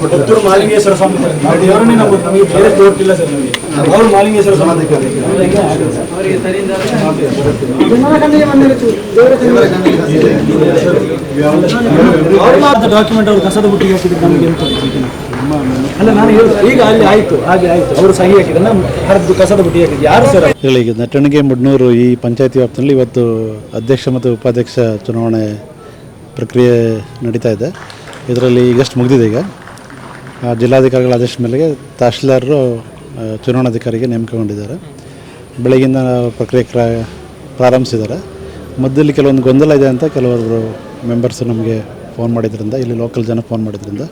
ಪುತ್ತೂರು ಮಾಲಿಂಗೇಶ್ವರ ಸ್ವಾಮಿ ದೇವರನ್ನೇ ನಮಗೆ ಬೇರೆ ತೋರ್ತಿಲ್ಲ ಸರ್. ನಮಗೆ ಅವರು ಮಾಲಿಂಗೇಶ್ವರ ಸ್ವಾಮಿ ಡಾಕ್ಯುಮೆಂಟ್ ಅವರು ಕಸದ ಬುಟ್ಟಿಗೆ ಹಾಕಿದ್ರು ನಮಗೆ ಎಂತ ಅಲ್ಲ. ನಾನು ಈಗ ಅಲ್ಲಿ ಆಯ್ತು, ಹಾಗೆ ಆಯ್ತು, ಅವರು ಸಹಿ ಹಾಕಿದ್ರೆ ಹರಿದು ಕಸದ ಬುಟ್ಟಿ ಹಾಕಿದ್ರು. ಯಾರು ಸರ್ ಹೇಳಿ? ಈಗ ನಟಣಿಗೆ ಮುಡ್ನೂರು ಈ ಪಂಚಾಯತಿ ವ್ಯಾಪ್ತಿಯಲ್ಲಿ ಇವತ್ತು ಅಧ್ಯಕ್ಷ ಮತ್ತು ಉಪಾಧ್ಯಕ್ಷ ಚುನಾವಣೆ ಪ್ರಕ್ರಿಯೆ ನಡೀತಾ ಇದೆ. ಇದರಲ್ಲಿ ಈಗಷ್ಟು ಮುಗಿದಿದೆ. ಈಗ ಜಿಲ್ಲಾಧಿಕಾರಿಗಳ ಆದೇಶ ಮೇಲೆಗೆ ತಹಶೀಲ್ದಾರರು ಚುನಾವಣಾಧಿಕಾರಿಗೆ ನೇಮಕಗೊಂಡಿದ್ದಾರೆ. ಬೆಳಗಿನ ಪ್ರಕ್ರಿಯೆ ಪ್ರಾರಂಭಿಸಿದ್ದಾರೆ. ಮಧ್ಯದಲ್ಲಿ ಕೆಲವೊಂದು ಗೊಂದಲ ಇದೆ ಅಂತ ಕೆಲವರು ಮೆಂಬರ್ಸ್ ನಮಗೆ ಫೋನ್ ಮಾಡಿದ್ರಿಂದ, ಇಲ್ಲಿ ಲೋಕಲ್ ಜನ ಫೋನ್ ಮಾಡಿದ್ರಿಂದ,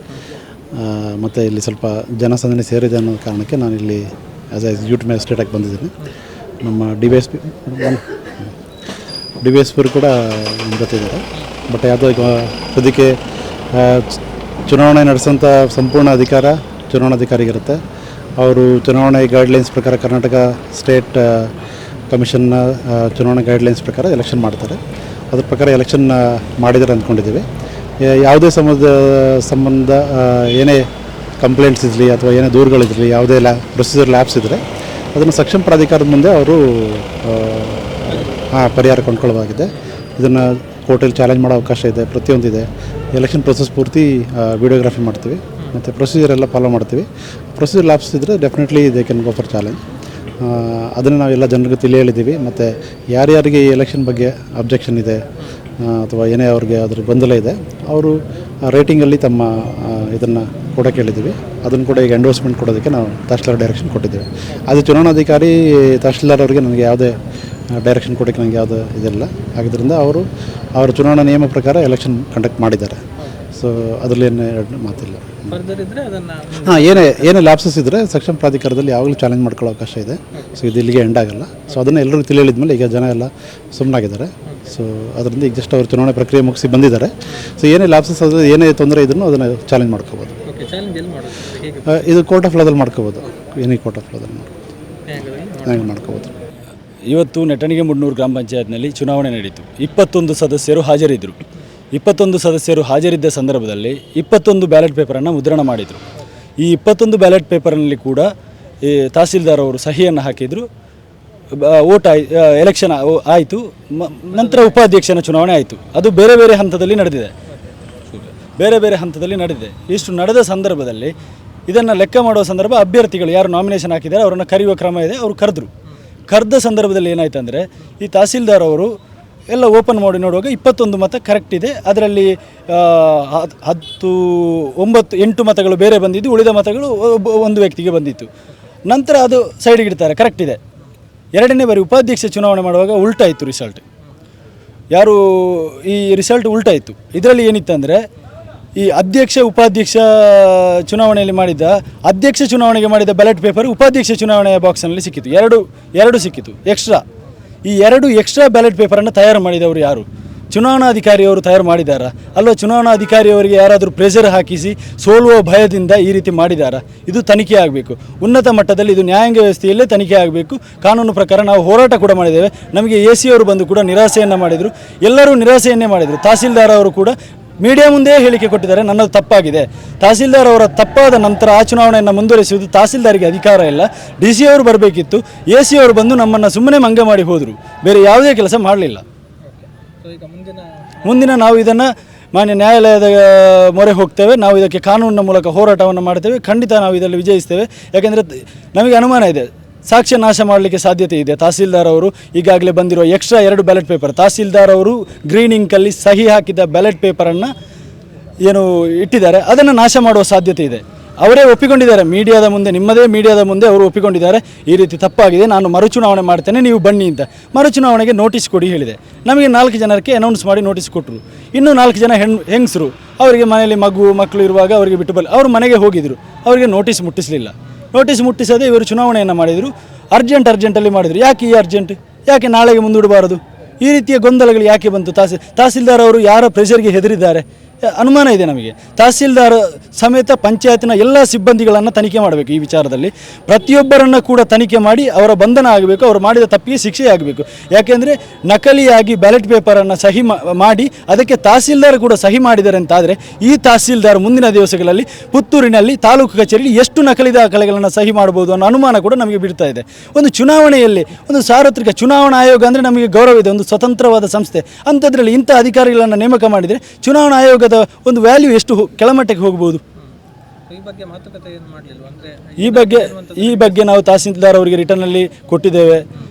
ಮತ್ತು ಇಲ್ಲಿ ಸ್ವಲ್ಪ ಜನಸಂದಣಿ ಸೇರಿದೆ ಅನ್ನೋ ಕಾರಣಕ್ಕೆ ನಾನು ಇಲ್ಲಿ ಆ್ಯಸ್ ಎ ಎಕ್ಸಿಕ್ಯೂಟಿವ್ ಮ್ಯಾಜಿಸ್ಟ್ರೇಟಾಗಿ ಬಂದಿದ್ದೀನಿ. ನಮ್ಮ ಡಿ ವೈ ಎಸ್ ಪಿ ಕೂಡ ಜೊತೆಯಿದ್ದಾರೆ. ಬಟ್ ಯಾವುದೋ ಈಗ ಸದ್ಯಕ್ಕೆ ಚುನಾವಣೆ ನಡೆಸೋಂಥ ಸಂಪೂರ್ಣ ಅಧಿಕಾರ ಚುನಾವಣಾಧಿಕಾರಿಗಿರುತ್ತೆ. ಅವರು ಚುನಾವಣೆ ಗೈಡ್ಲೈನ್ಸ್ ಪ್ರಕಾರ ಕರ್ನಾಟಕ ಸ್ಟೇಟ್ ಕಮಿಷನ್ನ ಚುನಾವಣೆ ಗೈಡ್ಲೈನ್ಸ್ ಪ್ರಕಾರ ಎಲೆಕ್ಷನ್ ಮಾಡ್ತಾರೆ. ಅದ್ರ ಪ್ರಕಾರ ಎಲೆಕ್ಷನ್ ಮಾಡಿದ್ದಾರೆ ಅಂದ್ಕೊಂಡಿದ್ದೀವಿ. ಯಾವುದೇ ಸಂಬಂಧ ಏನೇ ಕಂಪ್ಲೇಂಟ್ಸ್ ಇರಲಿ ಅಥವಾ ಏನೇ ದೂರುಗಳಿರಲಿ, ಯಾವುದೇ ಪ್ರೊಸೀಜರ್ ಲ್ಯಾಬ್ಸ್ ಇದ್ದರೆ ಅದನ್ನು ಸಕ್ಷಮ ಪ್ರಾಧಿಕಾರದ ಮುಂದೆ ಅವರು ಪರಿಹಾರ ಕೊಂಡ್ಕೊಳ್ಳೋದಾಗಿದೆ. ಇದನ್ನು ಕೋರ್ಟಲ್ಲಿ ಚಾಲೆಂಜ್ ಮಾಡೋ ಅವಕಾಶ ಇದೆ, ಪ್ರತಿಯೊಂದಿದೆ. ಎಲೆಕ್ಷನ್ ಪ್ರೊಸೆಸ್ ಪೂರ್ತಿ ವಿಡಿಯೋಗ್ರಫಿ ಮಾಡ್ತೀವಿ ಮತ್ತು ಪ್ರೊಸೀಜರ್ ಎಲ್ಲ ಫಾಲೋ ಮಾಡ್ತೀವಿ. ಪ್ರೊಸೀಜರ್ ಲ್ಯಾಬ್ಸ್ ಇದ್ದರೆ definitely they can go for challenge. ಅದನ್ನು ನಾವೆಲ್ಲ ಜನರಿಗೆ ತಿಳಿ ಹೇಳಿದ್ದೀವಿ. ಮತ್ತು ಯಾರ್ಯಾರಿಗೆ ಈ ಎಲೆಕ್ಷನ್ ಬಗ್ಗೆ ಅಬ್ಜೆಕ್ಷನ್ ಇದೆ ಅಥವಾ ಏನೇ ಅವ್ರಿಗೆ ಅದ್ರ ಗೊಂದಲ ಇದೆ, ಅವರು ರೇಟಿಂಗಲ್ಲಿ ತಮ್ಮ ಇದನ್ನು ಕೂಡ ಕೇಳಿದ್ದೀವಿ. ಅದನ್ನು ಕೂಡ ಈಗ ಎಂಡೋರ್ಸ್ಮೆಂಟ್ ಕೊಡೋದಕ್ಕೆ ನಾವು ತಹಶೀಲ್ದಾರ್ ಡೈರೆಕ್ಷನ್ ಕೊಟ್ಟಿದ್ದೇವೆ. ಅದು ಚುನಾವಣಾಧಿಕಾರಿ ತಹಶೀಲ್ದಾರ್ ಅವರಿಗೆ ನನಗೆ ಯಾವುದೇ ಡೈರೆಕ್ಷನ್ ಕೊಡೋಕ್ಕೆ ನನಗೆ ಯಾವುದೇ ಇದಿಲ್ಲ. ಆದ್ದರಿಂದ ಅವರು ಅವರ ಚುನಾವಣಾ ನಿಯಮ ಪ್ರಕಾರ ಎಲೆಕ್ಷನ್ ಕಂಡಕ್ಟ್ ಮಾಡಿದ್ದಾರೆ. ಸೊ ಅದರಲ್ಲಿ ಏನು ಎರಡು ಮಾತಿಲ್ಲ. ಹಾಂ, ಏನೇ ಲ್ಯಾಪ್ಸಸ್ ಇದ್ದರೆ ಸಕ್ಷಮ ಪ್ರಾಧಿಕಾರದಲ್ಲಿ ಯಾವಾಗಲೂ ಚಾಲೆಂಜ್ ಮಾಡ್ಕೊಳ್ಳೋ ಅವಕಾಶ ಇದೆ. ಸೊ ಇದು ಇಲ್ಲಿಗೆ ಎಂಡ್ ಆಗಲ್ಲ. ಸೊ ಅದನ್ನು ಎಲ್ಲರಿಗೂ ತಿಳಿಯಲಿದ್ಮೇಲೆ ಈಗ ಜನ ಎಲ್ಲ ಸುಮ್ಮನಾಗಿದ್ದಾರೆ. ಸೊ ಅದರಿಂದ ಈಗ ಜಸ್ಟ್ ಅವರು ಚುನಾವಣೆ ಪ್ರಕ್ರಿಯೆ ಮುಗಿಸಿ ಬಂದಿದ್ದಾರೆ. ಸೊ ಏನೇ ಲ್ಯಾಪ್ಸಸ್ ಅದು ಏನೇ ತೊಂದರೆ ಇದನ್ನು ಅದನ್ನು ಚಾಲೆಂಜ್ ಮಾಡ್ಕೋಬೋದು. ಇದು ಕೋರ್ಟ್ ಆಫ್ ಲಾದಲ್ಲಿ ಮಾಡ್ಕೋಬೋದು. ಏನೇ ಕೋರ್ಟ್ ಆಫ್ ಲಾದಲ್ಲಿ ಮಾಡ್ಕೋಬೋದು. ಇವತ್ತು ನೆಟ್ಟಣಿಗೆ-ಮುಡ್ನೂರು ಗ್ರಾಮ ಪಂಚಾಯತ್ನಲ್ಲಿ ಚುನಾವಣೆ ನಡೀತು. 21 ಸದಸ್ಯರು ಹಾಜರಿದ್ದರು. 21 ಸದಸ್ಯರು ಹಾಜರಿದ್ದ ಸಂದರ್ಭದಲ್ಲಿ 21 ಬ್ಯಾಲೆಟ್ ಪೇಪರನ್ನು ಮುದ್ರಣ ಮಾಡಿದರು. ಈ 21 ಬ್ಯಾಲೆಟ್ ಪೇಪರ್ನಲ್ಲಿ ಕೂಡ ಈ ತಹಸೀಲ್ದಾರ್ ಅವರು ಸಹಿಯನ್ನು ಹಾಕಿದರು. ಎಲೆಕ್ಷನ್ ಆಯಿತು. ನಂತರ ಉಪಾಧ್ಯಕ್ಷನ ಚುನಾವಣೆ ಆಯಿತು. ಅದು ಬೇರೆ ಬೇರೆ ಹಂತದಲ್ಲಿ ನಡೆದಿದೆ. ಇಷ್ಟು ನಡೆದ ಸಂದರ್ಭದಲ್ಲಿ ಇದನ್ನು ಲೆಕ್ಕ ಮಾಡುವ ಸಂದರ್ಭ ಅಭ್ಯರ್ಥಿಗಳು ಯಾರು ನಾಮಿನೇಷನ್ ಹಾಕಿದ್ದಾರೆ ಅವರನ್ನು ಕರೆಯುವ ಕ್ರಮ ಇದೆ. ಅವರು ಕರೆದ ಸಂದರ್ಭದಲ್ಲಿ ಏನಾಯ್ತು ಅಂದರೆ ಈ ತಹಸೀಲ್ದಾರ್ ಅವರು ಎಲ್ಲ ಓಪನ್ ಮಾಡಿ ನೋಡುವಾಗ 21 ಮತ ಕರೆಕ್ಟ್ ಇದೆ. ಅದರಲ್ಲಿ 8 ಮತಗಳು ಬೇರೆ ಬಂದಿದ್ದು, ಉಳಿದ ಮತಗಳು ಒಂದು ವ್ಯಕ್ತಿಗೆ ಬಂದಿತ್ತು. ನಂತರ ಅದು ಸೈಡಿಗೆ ಇಡ್ತಾರೆ, ಕರೆಕ್ಟ್ ಇದೆ. ಎರಡನೇ ಬಾರಿ ಉಪಾಧ್ಯಕ್ಷ ಚುನಾವಣೆ ಮಾಡುವಾಗ ಉಲ್ಟಾಯಿತು ರಿಸಲ್ಟ್. ಈ ರಿಸಲ್ಟ್ ಉಲ್ಟಾಯಿತು. ಇದರಲ್ಲಿ ಏನಿತ್ತಂದರೆ ಈ ಅಧ್ಯಕ್ಷ ಉಪಾಧ್ಯಕ್ಷ ಚುನಾವಣೆಯಲ್ಲಿ ಅಧ್ಯಕ್ಷ ಚುನಾವಣೆಗೆ ಮಾಡಿದ ಬ್ಯಾಲೆಟ್ ಪೇಪರ್ ಉಪಾಧ್ಯಕ್ಷ ಚುನಾವಣೆಯ ಬಾಕ್ಸ್ನಲ್ಲಿ ಸಿಕ್ಕಿತು. ಎರಡು ಸಿಕ್ಕಿತು ಎಕ್ಸ್ಟ್ರಾ. ಈ 2 ಎಕ್ಸ್ಟ್ರಾ ಬ್ಯಾಲೆಟ್ ಪೇಪರನ್ನು ತಯಾರು ಮಾಡಿದವರು ಯಾರು? ಚುನಾವಣಾಧಿಕಾರಿಯವರು ತಯಾರು ಮಾಡಿದ್ದಾರಾ? ಅಲ್ವಾ ಚುನಾವಣಾಧಿಕಾರಿಯವರಿಗೆ ಯಾರಾದರೂ ಪ್ರೆಷರ್ ಹಾಕಿಸಿ ಸೋಲುವ ಭಯದಿಂದ ಈ ರೀತಿ ಮಾಡಿದ್ದಾರಾ? ಇದು ತನಿಖೆ ಆಗಬೇಕು. ಉನ್ನತ ಮಟ್ಟದಲ್ಲಿ ಇದು ನ್ಯಾಯಾಂಗ ವ್ಯವಸ್ಥೆಯಲ್ಲೇ ತನಿಖೆ ಆಗಬೇಕು. ಕಾನೂನು ಪ್ರಕಾರ ನಾವು ಹೋರಾಟ ಕೂಡ ಮಾಡಿದ್ದೇವೆ. ನಮಗೆ AC ಅವರು ಬಂದು ಕೂಡ ನಿರಾಸೆಯನ್ನು ಮಾಡಿದರು. ಎಲ್ಲರೂ ನಿರಾಸೆಯನ್ನೇ ಮಾಡಿದರು. ತಹಸೀಲ್ದಾರ್ ಅವರು ಕೂಡ ಮೀಡಿಯಾ ಮುಂದೆ ಹೇಳಿಕೆ ಕೊಟ್ಟಿದ್ದಾರೆ, ನನ್ನದು ತಪ್ಪಾಗಿದೆ. ತಹಸೀಲ್ದಾರ್ ಅವರ ತಪ್ಪಾದ ನಂತರ ಆ ಚುನಾವಣೆಯನ್ನು ಮುಂದುವರಿಸುವುದು ತಹಸೀಲ್ದಾರಿಗೆ ಅಧಿಕಾರ ಇಲ್ಲ. DC ಅವರು ಬರಬೇಕಿತ್ತು. AC ಅವರು ಬಂದು ನಮ್ಮನ್ನು ಸುಮ್ಮನೆ ಮಂಗ ಮಾಡಿ ಹೋದರು, ಬೇರೆ ಯಾವುದೇ ಕೆಲಸ ಮಾಡಲಿಲ್ಲ. ಮುಂದಿನ ನಾವು ಇದನ್ನು ಮಾನ್ಯ ನ್ಯಾಯಾಲಯದ ಮೊರೆ ಹೋಗ್ತೇವೆ. ನಾವು ಇದಕ್ಕೆ ಕಾನೂನಿನ ಮೂಲಕ ಹೋರಾಟವನ್ನು ಮಾಡ್ತೇವೆ. ಖಂಡಿತ ನಾವು ಇದರಲ್ಲಿ ವಿಜಯಿಸ್ತೇವೆ. ಯಾಕೆಂದರೆ ನಮಗೆ ಅನುಮಾನ ಇದೆ, ಸಾಕ್ಷ್ಯ ನಾಶ ಮಾಡಲಿಕ್ಕೆ ಸಾಧ್ಯತೆ ಇದೆ. ತಹಸೀಲ್ದಾರ್ ಅವರು ಈಗಾಗಲೇ ಬಂದಿರುವ ಎಕ್ಸ್ಟ್ರಾ 2 ಬ್ಯಾಲೆಟ್ ಪೇಪರ್, ತಹಸೀಲ್ದಾರ್ ಅವರು ಗ್ರೀನ್ ಇಂಕಲ್ಲಿ ಸಹಿ ಹಾಕಿದ ಬ್ಯಾಲೆಟ್ ಪೇಪರನ್ನು ಏನು ಇಟ್ಟಿದ್ದಾರೆ, ಅದನ್ನು ನಾಶ ಮಾಡುವ ಸಾಧ್ಯತೆ ಇದೆ. ಅವರೇ ಒಪ್ಪಿಕೊಂಡಿದ್ದಾರೆ ಮೀಡಿಯಾದ ಮುಂದೆ, ನಿಮ್ಮದೇ ಮೀಡಿಯಾದ ಮುಂದೆ ಅವರು ಒಪ್ಪಿಕೊಂಡಿದ್ದಾರೆ, ಈ ರೀತಿ ತಪ್ಪಾಗಿದೆ, ನಾನು ಮರುಚುನಾವಣೆ ಮಾಡ್ತೇನೆ, ನೀವು ಬನ್ನಿ ಅಂತ. ಮರುಚುನಾವಣೆಗೆ ನೋಟಿಸ್ ಕೊಡಿ ಹೇಳಿದೆ. ನಮಗೆ 4 ಜನಕ್ಕೆ ಅನೌನ್ಸ್ ಮಾಡಿ ನೋಟಿಸ್ ಕೊಟ್ಟರು. ಇನ್ನೂ 4 ಜನ ಹೆಂಗಸರು, ಅವರಿಗೆ ಮನೆಯಲ್ಲಿ ಮಕ್ಕಳು ಇರುವಾಗ ಅವರಿಗೆ ಬಿಟ್ಟು ಅವರು ಮನೆಗೆ ಹೋಗಿದ್ರು. ಅವರಿಗೆ ನೋಟಿಸ್ ಮುಟ್ಟಿಸಲಿಲ್ಲ. ನೋಟಿಸ್ ಮುಟ್ಟಿಸದೆ ಇವರು ಚುನಾವಣೆಯನ್ನು ಮಾಡಿದರು. ಅರ್ಜೆಂಟಲ್ಲಿ ಮಾಡಿದರು. ಯಾಕೆ ಈ ಅರ್ಜೆಂಟ್? ಯಾಕೆ ನಾಳೆಗೆ ಮುಂದೂಡಬಾರದು? ಈ ರೀತಿಯ ಗೊಂದಲಗಳು ಯಾಕೆ ಬಂತು? ತಹಸೀಲ್ದಾರ್ ಅವರು ಯಾರ ಪ್ರೆಷರ್ಗೆ ಹೆದರಿದ್ದಾರೆ? ಅನುಮಾನ ಇದೆ ನಮಗೆ. ತಹಸೀಲ್ದಾರ್ ಸಮೇತ ಪಂಚಾಯತ್ನ ಎಲ್ಲ ಸಿಬ್ಬಂದಿಗಳನ್ನು ತನಿಖೆ ಮಾಡಬೇಕು. ಈ ವಿಚಾರದಲ್ಲಿ ಪ್ರತಿಯೊಬ್ಬರನ್ನು ಕೂಡ ತನಿಖೆ ಮಾಡಿ ಅವರ ಬಂಧನ ಆಗಬೇಕು. ಅವರು ಮಾಡಿದ ತಪ್ಪಿಗೆ ಶಿಕ್ಷೆ ಆಗಬೇಕು. ಯಾಕೆಂದರೆ ನಕಲಿಯಾಗಿ ಬ್ಯಾಲೆಟ್ ಪೇಪರನ್ನು ಸಹಿ ಮಾಡಿ ಅದಕ್ಕೆ ತಹಸೀಲ್ದಾರ್ ಕೂಡ ಸಹಿ ಮಾಡಿದ್ದಾರೆ ಅಂತಾದರೆ ಈ ತಹಸೀಲ್ದಾರ್ ಮುಂದಿನ ದಿವಸಗಳಲ್ಲಿ ಪುತ್ತೂರಿನಲ್ಲಿ ತಾಲೂಕು ಕಚೇರಿಯಲ್ಲಿ ಎಷ್ಟು ನಕಲಿ ದಾಖಲೆಗಳನ್ನು ಸಹಿ ಮಾಡಬಹುದು ಅನ್ನೋ ಅನುಮಾನ ಕೂಡ ನಮಗೆ ಬೀಳ್ತಾ ಇದೆ. ಒಂದು ಚುನಾವಣೆಯಲ್ಲಿ ಒಂದು ಸಾರ್ವತ್ರಿಕ ಚುನಾವಣಾ ಆಯೋಗ ಅಂದರೆ ನಮಗೆ ಗೌರವ ಇದೆ, ಒಂದು ಸ್ವತಂತ್ರವಾದ ಸಂಸ್ಥೆ. ಅಂಥದ್ರಲ್ಲಿ ಇಂಥ ಅಧಿಕಾರಿಗಳನ್ನು ನೇಮಕ ಮಾಡಿದರೆ ಚುನಾವಣಾ ಆಯೋಗದ ಒಂದು ವ್ಯಾಲ್ಯೂ ಎಷ್ಟು ಕೆಳಮಟ್ಟಕ್ಕೆ ಹೋಗಬಹುದು? ಈ ಬಗ್ಗೆ ನಾವು ತಹಸೀಲ್ದಾರ್ ಅವರಿಗೆ ರಿಟರ್ನಲ್ಲಿ ಕೊಟ್ಟಿದ್ದೇವೆ.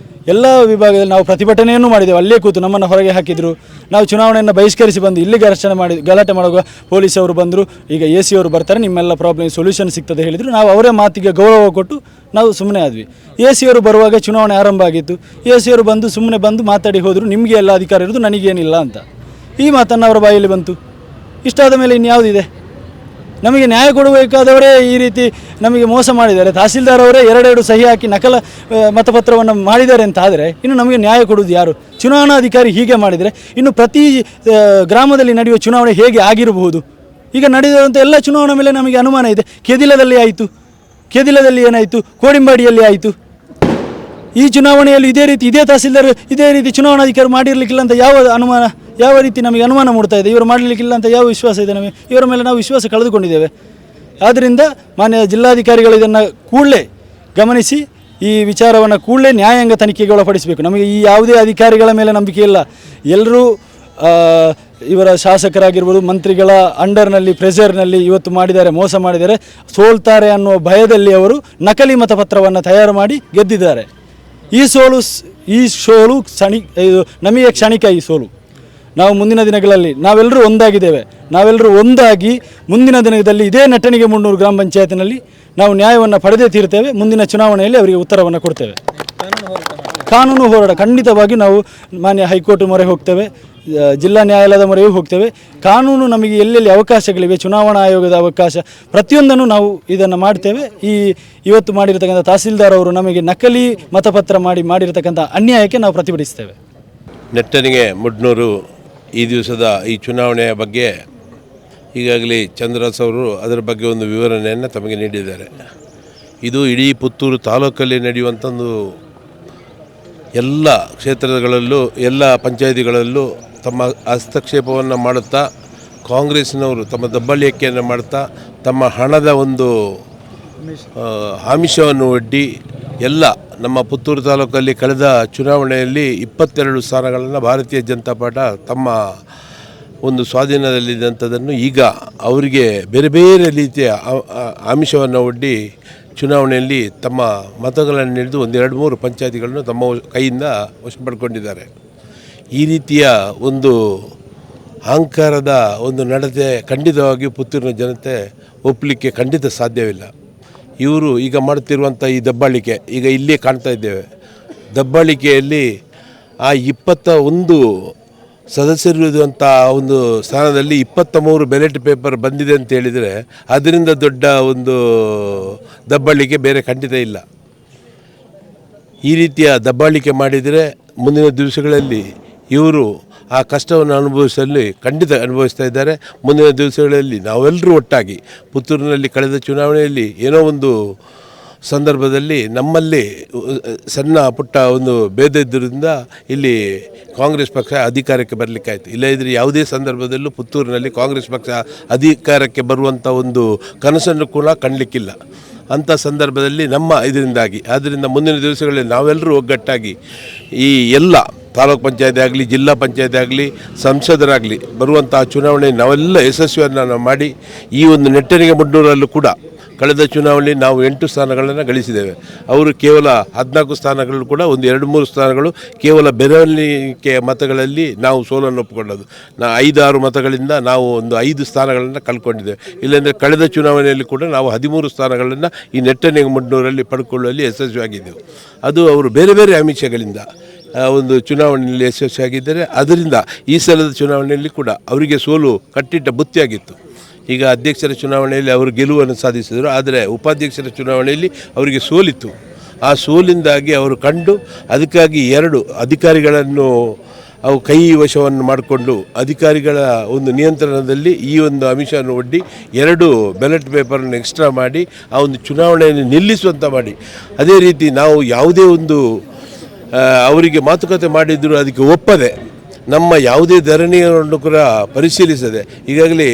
ಎಲ್ಲ ವಿಭಾಗದಲ್ಲಿ ನಾವು ಪ್ರತಿಭಟನೆಯನ್ನು ಮಾಡಿದ್ದೇವೆ. ಅಲ್ಲೇ ಕೂತು ನಮ್ಮನ್ನು ಹೊರಗೆ ಹಾಕಿದರು. ನಾವು ಚುನಾವಣೆಯನ್ನು ಬಹಿಷ್ಕರಿಸಿ ಬಂದು ಇಲ್ಲಿಗೆ ಗಲಾಟೆ ಮಾಡುವಾಗ ಪೊಲೀಸ್ ಅವರು ಬಂದರು. ಈಗ AC ಅವರು ಬರ್ತಾರೆ, ನಿಮ್ಮೆಲ್ಲ ಪ್ರಾಬ್ಲಮ್ ಸೊಲ್ಯೂಷನ್ ಸಿಗ್ತದೆ ಹೇಳಿದರು. ನಾವು ಅವರೇ ಮಾತಿಗೆ ಗೌರವ ಕೊಟ್ಟು ನಾವು ಸುಮ್ಮನೆ ಆದ್ವಿ. AC ಅವರು ಬರುವಾಗ ಚುನಾವಣೆ ಆರಂಭ ಆಗಿತ್ತು. AC ಅವರು ಬಂದು ಸುಮ್ಮನೆ ಮಾತಾಡಿ ಹೋದರು, ನಿಮಗೆ ಎಲ್ಲ ಅಧಿಕಾರ ಇರೋದು, ನನಗೇನಿಲ್ಲ ಅಂತ. ಈ ಮಾತನ್ನು ಅವರ ಬಾಯಲ್ಲಿ ಬಂತು. ಇಷ್ಟಾದ ಮೇಲೆ ಇನ್ಯಾವುದಿದೆ? ನಮಗೆ ನ್ಯಾಯ ಕೊಡಬೇಕಾದವರೇ ಈ ರೀತಿ ನಮಗೆ ಮೋಸ ಮಾಡಿದ್ದಾರೆ. ತಹಸೀಲ್ದಾರ್ ಅವರೇ 2 ಸಹಿ ಹಾಕಿ ನಕಲ ಮತಪತ್ರವನ್ನು ಮಾಡಿದ್ದಾರೆ ಅಂತ ಆದರೆ ಇನ್ನು ನಮಗೆ ನ್ಯಾಯ ಕೊಡುವುದು ಯಾರು? ಚುನಾವಣಾಧಿಕಾರಿ ಹೀಗೆ ಮಾಡಿದರೆ ಇನ್ನು ಪ್ರತಿ ಗ್ರಾಮದಲ್ಲಿ ನಡೆಯುವ ಚುನಾವಣೆ ಹೇಗೆ ಆಗಿರಬಹುದು? ಈಗ ನಡೆದಿರುವಂಥ ಎಲ್ಲ ಚುನಾವಣೆ ಮೇಲೆ ನಮಗೆ ಅನುಮಾನ ಇದೆ. ಕೆದಿಲದಲ್ಲಿ ಆಯಿತು, ಕೆದಿಲದಲ್ಲಿ ಏನಾಯಿತು, ಕೋಡಿಂಬಾಡಿಯಲ್ಲಿ ಆಯಿತು. ಈ ಚುನಾವಣೆಯಲ್ಲಿ ಇದೇ ತಹಸೀಲ್ದಾರ್ ಇದೇ ರೀತಿ ಚುನಾವಣಾಧಿಕಾರಿ ಮಾಡಿರಲಿಕ್ಕಿಲ್ಲ ಅಂತ ಯಾವ ರೀತಿ ನಮಗೆ ಅನುಮಾನ ಮೂಡ್ತಾ ಇದೆ? ಇವರು ಮಾಡಲಿಕ್ಕಿಲ್ಲ ಅಂತ ಯಾವ ವಿಶ್ವಾಸ ಇದೆ ನಮಗೆ? ಇವರ ಮೇಲೆ ನಾವು ವಿಶ್ವಾಸ ಕಳೆದುಕೊಂಡಿದ್ದೇವೆ. ಆದ್ದರಿಂದ ಮಾನ್ಯ ಜಿಲ್ಲಾಧಿಕಾರಿಗಳು ಇದನ್ನು ಕೂಡಲೇ ಗಮನಿಸಿ ಈ ವಿಚಾರವನ್ನು ಕೂಡಲೇ ನ್ಯಾಯಾಂಗ ತನಿಖೆಗೆ ಒಳಪಡಿಸಬೇಕು. ನಮಗೆ ಈ ಯಾವುದೇ ಅಧಿಕಾರಿಗಳ ಮೇಲೆ ನಂಬಿಕೆ ಇಲ್ಲ. ಎಲ್ಲರೂ ಇವರ ಶಾಸಕರಾಗಿರ್ಬೋದು, ಮಂತ್ರಿಗಳ ಅಂಡರ್ನಲ್ಲಿ ಪ್ರೆಷರ್ನಲ್ಲಿ ಇವತ್ತು ಮಾಡಿದ್ದಾರೆ, ಮೋಸ ಮಾಡಿದ್ದಾರೆ. ಸೋಲ್ತಾರೆ ಅನ್ನುವ ಭಯದಲ್ಲಿ ಅವರು ನಕಲಿ ಮತಪತ್ರವನ್ನು ತಯಾರು ಮಾಡಿ ಗೆದ್ದಿದ್ದಾರೆ. ಈ ಸೋಲು ನಮಗೆ ಕ್ಷಣಿಕ. ಈ ಸೋಲು ನಾವು ಮುಂದಿನ ದಿನಗಳಲ್ಲಿ ನಾವೆಲ್ಲರೂ ಒಂದಾಗಿ ಮುಂದಿನ ದಿನದಲ್ಲಿ ಇದೇ ನಟ್ಟಣಿಗೆ ಮುನ್ನೂರು ಗ್ರಾಮ ಪಂಚಾಯತಿನಲ್ಲಿ ನಾವು ನ್ಯಾಯವನ್ನು ಪಡೆದೇ ತೀರ್ತೇವೆ. ಮುಂದಿನ ಚುನಾವಣೆಯಲ್ಲಿ ಅವರಿಗೆ ಉತ್ತರವನ್ನು ಕೊಡ್ತೇವೆ. ಕಾನೂನು ಹೋರಾಟ ಖಂಡಿತವಾಗಿ ನಾವು ಮಾನ್ಯ ಹೈಕೋರ್ಟ್ ಮೊರೆ ಹೋಗ್ತೇವೆ, ಜಿಲ್ಲಾ ನ್ಯಾಯಾಲಯದ ಮೊರೆಯೂ ಹೋಗ್ತೇವೆ. ಕಾನೂನು ನಮಗೆ ಎಲ್ಲೆಲ್ಲಿ ಅವಕಾಶಗಳಿವೆ, ಚುನಾವಣಾ ಆಯೋಗದ ಅವಕಾಶ, ಪ್ರತಿಯೊಂದನ್ನು ನಾವು ಇದನ್ನು ಮಾಡ್ತೇವೆ. ಇವತ್ತು ಮಾಡಿರ್ತಕ್ಕಂಥ ತಹಸೀಲ್ದಾರ್ ಅವರು ನಮಗೆ ನಕಲಿ ಮತಪತ್ರ ಮಾಡಿರ್ತಕ್ಕಂಥ ಅನ್ಯಾಯಕ್ಕೆ ನಾವು ಪ್ರತಿಭಟಿಸ್ತೇವೆ. ನೆಟ್ಟಣಿಗೆ ಮುಡ್ನೂರು ಈ ದಿವಸದ ಈ ಚುನಾವಣೆಯ ಬಗ್ಗೆ ಈಗಾಗಲೇ ಚಂದ್ರಸ್ ಅವರು ಅದರ ಬಗ್ಗೆ ಒಂದು ವಿವರಣೆಯನ್ನು ತಮಗೆ ನೀಡಿದ್ದಾರೆ. ಇದು ಇಡೀ ಪುತ್ತೂರು ತಾಲೂಕಲ್ಲಿ ನಡೆಯುವಂಥದ್ದು ಎಲ್ಲ ಕ್ಷೇತ್ರಗಳಲ್ಲೂ ಎಲ್ಲ ಪಂಚಾಯಿತಿಗಳಲ್ಲೂ ತಮ್ಮ ಹಸ್ತಕ್ಷೇಪವನ್ನು ಮಾಡುತ್ತಾ ಕಾಂಗ್ರೆಸ್ನವರು ತಮ್ಮ ದಬ್ಬಾಳಿಕೆಯನ್ನು ಮಾಡುತ್ತಾ ತಮ್ಮ ಹಣದ ಒಂದು ಆಮಿಷವನ್ನು ಒಡ್ಡಿ ಎಲ್ಲ ನಮ್ಮ ಪುತ್ತೂರು ತಾಲೂಕಲ್ಲಿ ಕಳೆದ ಚುನಾವಣೆಯಲ್ಲಿ 22 ಸ್ಥಾನಗಳನ್ನು ಭಾರತೀಯ ಜನತಾ ಪಾರ್ಟಿ ತಮ್ಮ ಒಂದು ಸ್ವಾಧೀನದಲ್ಲಿದ್ದಂಥದ್ದನ್ನು ಈಗ ಅವರಿಗೆ ಬೇರೆ ಬೇರೆ ರೀತಿಯ ಆಮಿಷವನ್ನು ಒಡ್ಡಿ ಚುನಾವಣೆಯಲ್ಲಿ ತಮ್ಮ ಮತಗಳನ್ನು ಹಿಡಿದು 2-3 ಪಂಚಾಯತಿಗಳನ್ನು ತಮ್ಮ ಕೈಯಿಂದ ವಶಪಡಿಕೊಂಡಿದ್ದಾರೆ. ಈ ರೀತಿಯ ಒಂದು ಅಹಂಕಾರದ ಒಂದು ನಡತೆ ಖಂಡಿತವಾಗಿಯೂ ಪುತ್ತೂರಿನ ಜನತೆ ಒಪ್ಪಲಿಕ್ಕೆ ಖಂಡಿತ ಸಾಧ್ಯವಿಲ್ಲ. ಇವರು ಈಗ ಮಾಡುತ್ತಿರುವಂಥ ಈ ದಬ್ಬಾಳಿಕೆ ಈಗ ಇಲ್ಲೇ ಕಾಣ್ತಾ ಇದ್ದೇವೆ. ದಬ್ಬಾಳಿಕೆಯಲ್ಲಿ ಆ 21 ಸದಸ್ಯರಿರುವಂಥ ಒಂದು ಸ್ಥಾನದಲ್ಲಿ 23 ಬ್ಯಾಲೆಟ್ ಪೇಪರ್ ಬಂದಿದೆ ಅಂತ ಹೇಳಿದರೆ ಅದರಿಂದ ದೊಡ್ಡ ಒಂದು ದಬ್ಬಾಳಿಕೆ ಬೇರೆ ಖಂಡಿತ ಇಲ್ಲ. ಈ ರೀತಿಯ ದಬ್ಬಾಳಿಕೆ ಮಾಡಿದರೆ ಮುಂದಿನ ದಿವಸಗಳಲ್ಲಿ ಇವರು ಆ ಕಷ್ಟವನ್ನು ಖಂಡಿತ ಅನುಭವಿಸ್ತಾ ಇದ್ದಾರೆ. ಮುಂದಿನ ದಿವಸಗಳಲ್ಲಿ ನಾವೆಲ್ಲರೂ ಒಟ್ಟಾಗಿ ಪುತ್ತೂರಿನಲ್ಲಿ ಕಳೆದ ಚುನಾವಣೆಯಲ್ಲಿ ಏನೋ ಒಂದು ಸಂದರ್ಭದಲ್ಲಿ ನಮ್ಮಲ್ಲಿ ಸಣ್ಣ ಪುಟ್ಟ ಒಂದು ಭೇದ ಇದ್ದರಿಂದ ಇಲ್ಲಿ ಕಾಂಗ್ರೆಸ್ ಪಕ್ಷ ಅಧಿಕಾರಕ್ಕೆ ಬರಲಿಕ್ಕಾಯಿತು. ಇಲ್ಲದಿದ್ದರೆ ಯಾವುದೇ ಸಂದರ್ಭದಲ್ಲೂ ಪುತ್ತೂರಿನಲ್ಲಿ ಕಾಂಗ್ರೆಸ್ ಪಕ್ಷ ಅಧಿಕಾರಕ್ಕೆ ಬರುವಂಥ ಒಂದು ಕನಸನ್ನು ಕೂಡ ಕಾಣಲಿಕ್ಕಿಲ್ಲ. ಅಂಥ ಸಂದರ್ಭದಲ್ಲಿ ನಮ್ಮ ಇದರಿಂದಾಗಿ ಆದ್ದರಿಂದ ಮುಂದಿನ ದಿವಸಗಳಲ್ಲಿ ನಾವೆಲ್ಲರೂ ಒಗ್ಗಟ್ಟಾಗಿ ಈ ಎಲ್ಲ ತಾಲೂಕು ಪಂಚಾಯತಿ ಆಗಲಿ, ಜಿಲ್ಲಾ ಪಂಚಾಯತಿ ಆಗಲಿ, ಸಂಸದರಾಗಲಿ ಬರುವಂಥ ಚುನಾವಣೆ ನಾವೆಲ್ಲ ಯಶಸ್ವಿಯನ್ನು ಮಾಡಿ ಈ ಒಂದು ನೆಟ್ಟಣಿಗೆ ಮುಡ್ನೂರಲ್ಲೂ ಕೂಡ ಕಳೆದ ಚುನಾವಣೆಯಲ್ಲಿ ನಾವು 8 ಸ್ಥಾನಗಳನ್ನು ಗಳಿಸಿದ್ದೇವೆ. ಅವರು ಕೇವಲ 14 ಸ್ಥಾನಗಳು ಕೂಡ ಒಂದು 2-3 ಸ್ಥಾನಗಳು ಕೇವಲ ಬೆರಳಿಕೆ ಮತಗಳಲ್ಲಿ ನಾವು ಸೋಲನ್ನು ಒಪ್ಪಿಕೊಂಡದ್ದು. 5-6 ಮತಗಳಿಂದ ನಾವು ಒಂದು 5 ಸ್ಥಾನಗಳನ್ನು ಕಳ್ಕೊಂಡಿದ್ದೇವೆ. ಇಲ್ಲಾಂದರೆ ಕಳೆದ ಚುನಾವಣೆಯಲ್ಲಿ ಕೂಡ ನಾವು 13 ಸ್ಥಾನಗಳನ್ನು ಈ ನೆಟ್ಟಣಿಗೆ ಮುಡ್ನೂರಲ್ಲಿ ಪಡ್ಕೊಳ್ಳುವಲ್ಲಿ ಯಶಸ್ವಿಯಾಗಿದ್ದೆವು. ಅದು ಅವರು ಬೇರೆ ಬೇರೆ ಆಮಿಷಗಳಿಂದ ಒಂದು ಚುನಾವಣೆಯಲ್ಲಿ ಯಶಸ್ವಿಯಾಗಿದ್ದರೆ ಅದರಿಂದ ಈ ಸಲದ ಚುನಾವಣೆಯಲ್ಲಿ ಕೂಡ ಅವರಿಗೆ ಸೋಲು ಕಟ್ಟಿಟ್ಟ ಬುತ್ತಿಯಾಗಿತ್ತು. ಈಗ ಅಧ್ಯಕ್ಷರ ಚುನಾವಣೆಯಲ್ಲಿ ಅವರು ಗೆಲುವನ್ನು ಸಾಧಿಸಿದರು, ಆದರೆ ಉಪಾಧ್ಯಕ್ಷರ ಚುನಾವಣೆಯಲ್ಲಿ ಅವರಿಗೆ ಸೋಲಿತ್ತು. ಆ ಸೋಲಿಂದಾಗಿ ಅವರು ಕಂಡು ಅದಕ್ಕಾಗಿ 2 ಅಧಿಕಾರಿಗಳನ್ನು ಅವು ಕೈ ವಶವನ್ನು ಮಾಡಿಕೊಂಡು ಅಧಿಕಾರಿಗಳ ಒಂದು ನಿಯಂತ್ರಣದಲ್ಲಿ ಈ ಒಂದು ಆಮಿಷವನ್ನು ಒಡ್ಡಿ 2 ಬ್ಯಾಲೆಟ್ ಪೇಪರನ್ನು ಎಕ್ಸ್ಟ್ರಾ ಮಾಡಿ ಆ ಒಂದು ಚುನಾವಣೆಯನ್ನು ನಿಲ್ಲಿಸುವಂತ ಮಾಡಿ, ಅದೇ ರೀತಿ ನಾವು ಯಾವುದೇ ಒಂದು ಅವರಿಗೆ ಮಾತುಕತೆ ಮಾಡಿದ್ರು ಅದಕ್ಕೆ ಒಪ್ಪದೆ ನಮ್ಮ ಯಾವುದೇ ಧರಣಿಯನ್ನು ಕೂಡ ಪರಿಶೀಲಿಸದೆ ಈಗಾಗಲೇ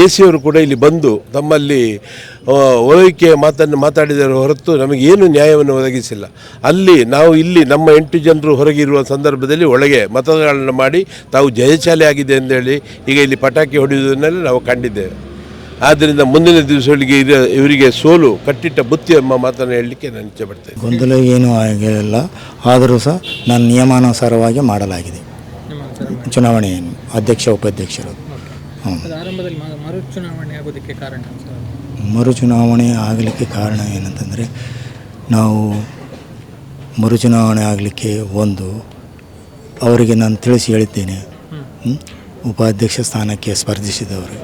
AC ಅವರು ಕೂಡ ಇಲ್ಲಿ ಬಂದು ತಮ್ಮಲ್ಲಿ ಒಲವಿಕೆ ಮಾತಾಡಿದರ ಹೊರತು ನಮಗೇನು ನ್ಯಾಯವನ್ನು ಒದಗಿಸಿಲ್ಲ. ನಾವು ಇಲ್ಲಿ ನಮ್ಮ 8 ಜನರು ಹೊರಗಿರುವ ಸಂದರ್ಭದಲ್ಲಿ ಒಳಗೆ ಮತಗಳನ್ನು ಮಾಡಿ ತಾವು ಜಯಶಾಲಿ ಆಗಿದೆ ಎಂದೇಳಿ ಈಗ ಇಲ್ಲಿ ಪಟಾಕಿ ಹೊಡೆಯುವುದನ್ನೆಲ್ಲ ನಾವು ಕಂಡಿದ್ದೇವೆ. ಆದ್ದರಿಂದ ಮುಂದಿನ ದಿವಸಗಳಿಗೆ ಇವರಿಗೆ ಸೋಲು ಕಟ್ಟಿಟ್ಟ ಬುತ್ತಿ ಎಂಬ ಮಾತನ್ನು ಹೇಳಲಿಕ್ಕೆ ನಾನು ಇಚ್ಛೆಪಡ್ತೇನೆ. ಗೊಂದಲ ಏನೂ ಆಗಿಲ್ಲ, ಆದರೂ ಸಹ ನಾನು ನಿಯಮಾನುಸಾರವಾಗಿ ಮಾಡಲಾಗಿದೆ ಚುನಾವಣೆಯನ್ನು ಅಧ್ಯಕ್ಷ ಉಪಾಧ್ಯಕ್ಷರು. ಮರುಚುನಾವಣೆ ಆಗಲಿಕ್ಕೆ ಕಾರಣ ಏನಂತಂದರೆ ನಾವು ಮರುಚುನಾವಣೆ ಆಗಲಿಕ್ಕೆ ಅವರಿಗೆ ನಾನು ತಿಳಿಸಿ ಹೇಳಿದ್ದೇನೆ. ಉಪಾಧ್ಯಕ್ಷ ಸ್ಥಾನಕ್ಕೆ ಸ್ಪರ್ಧಿಸಿದವರು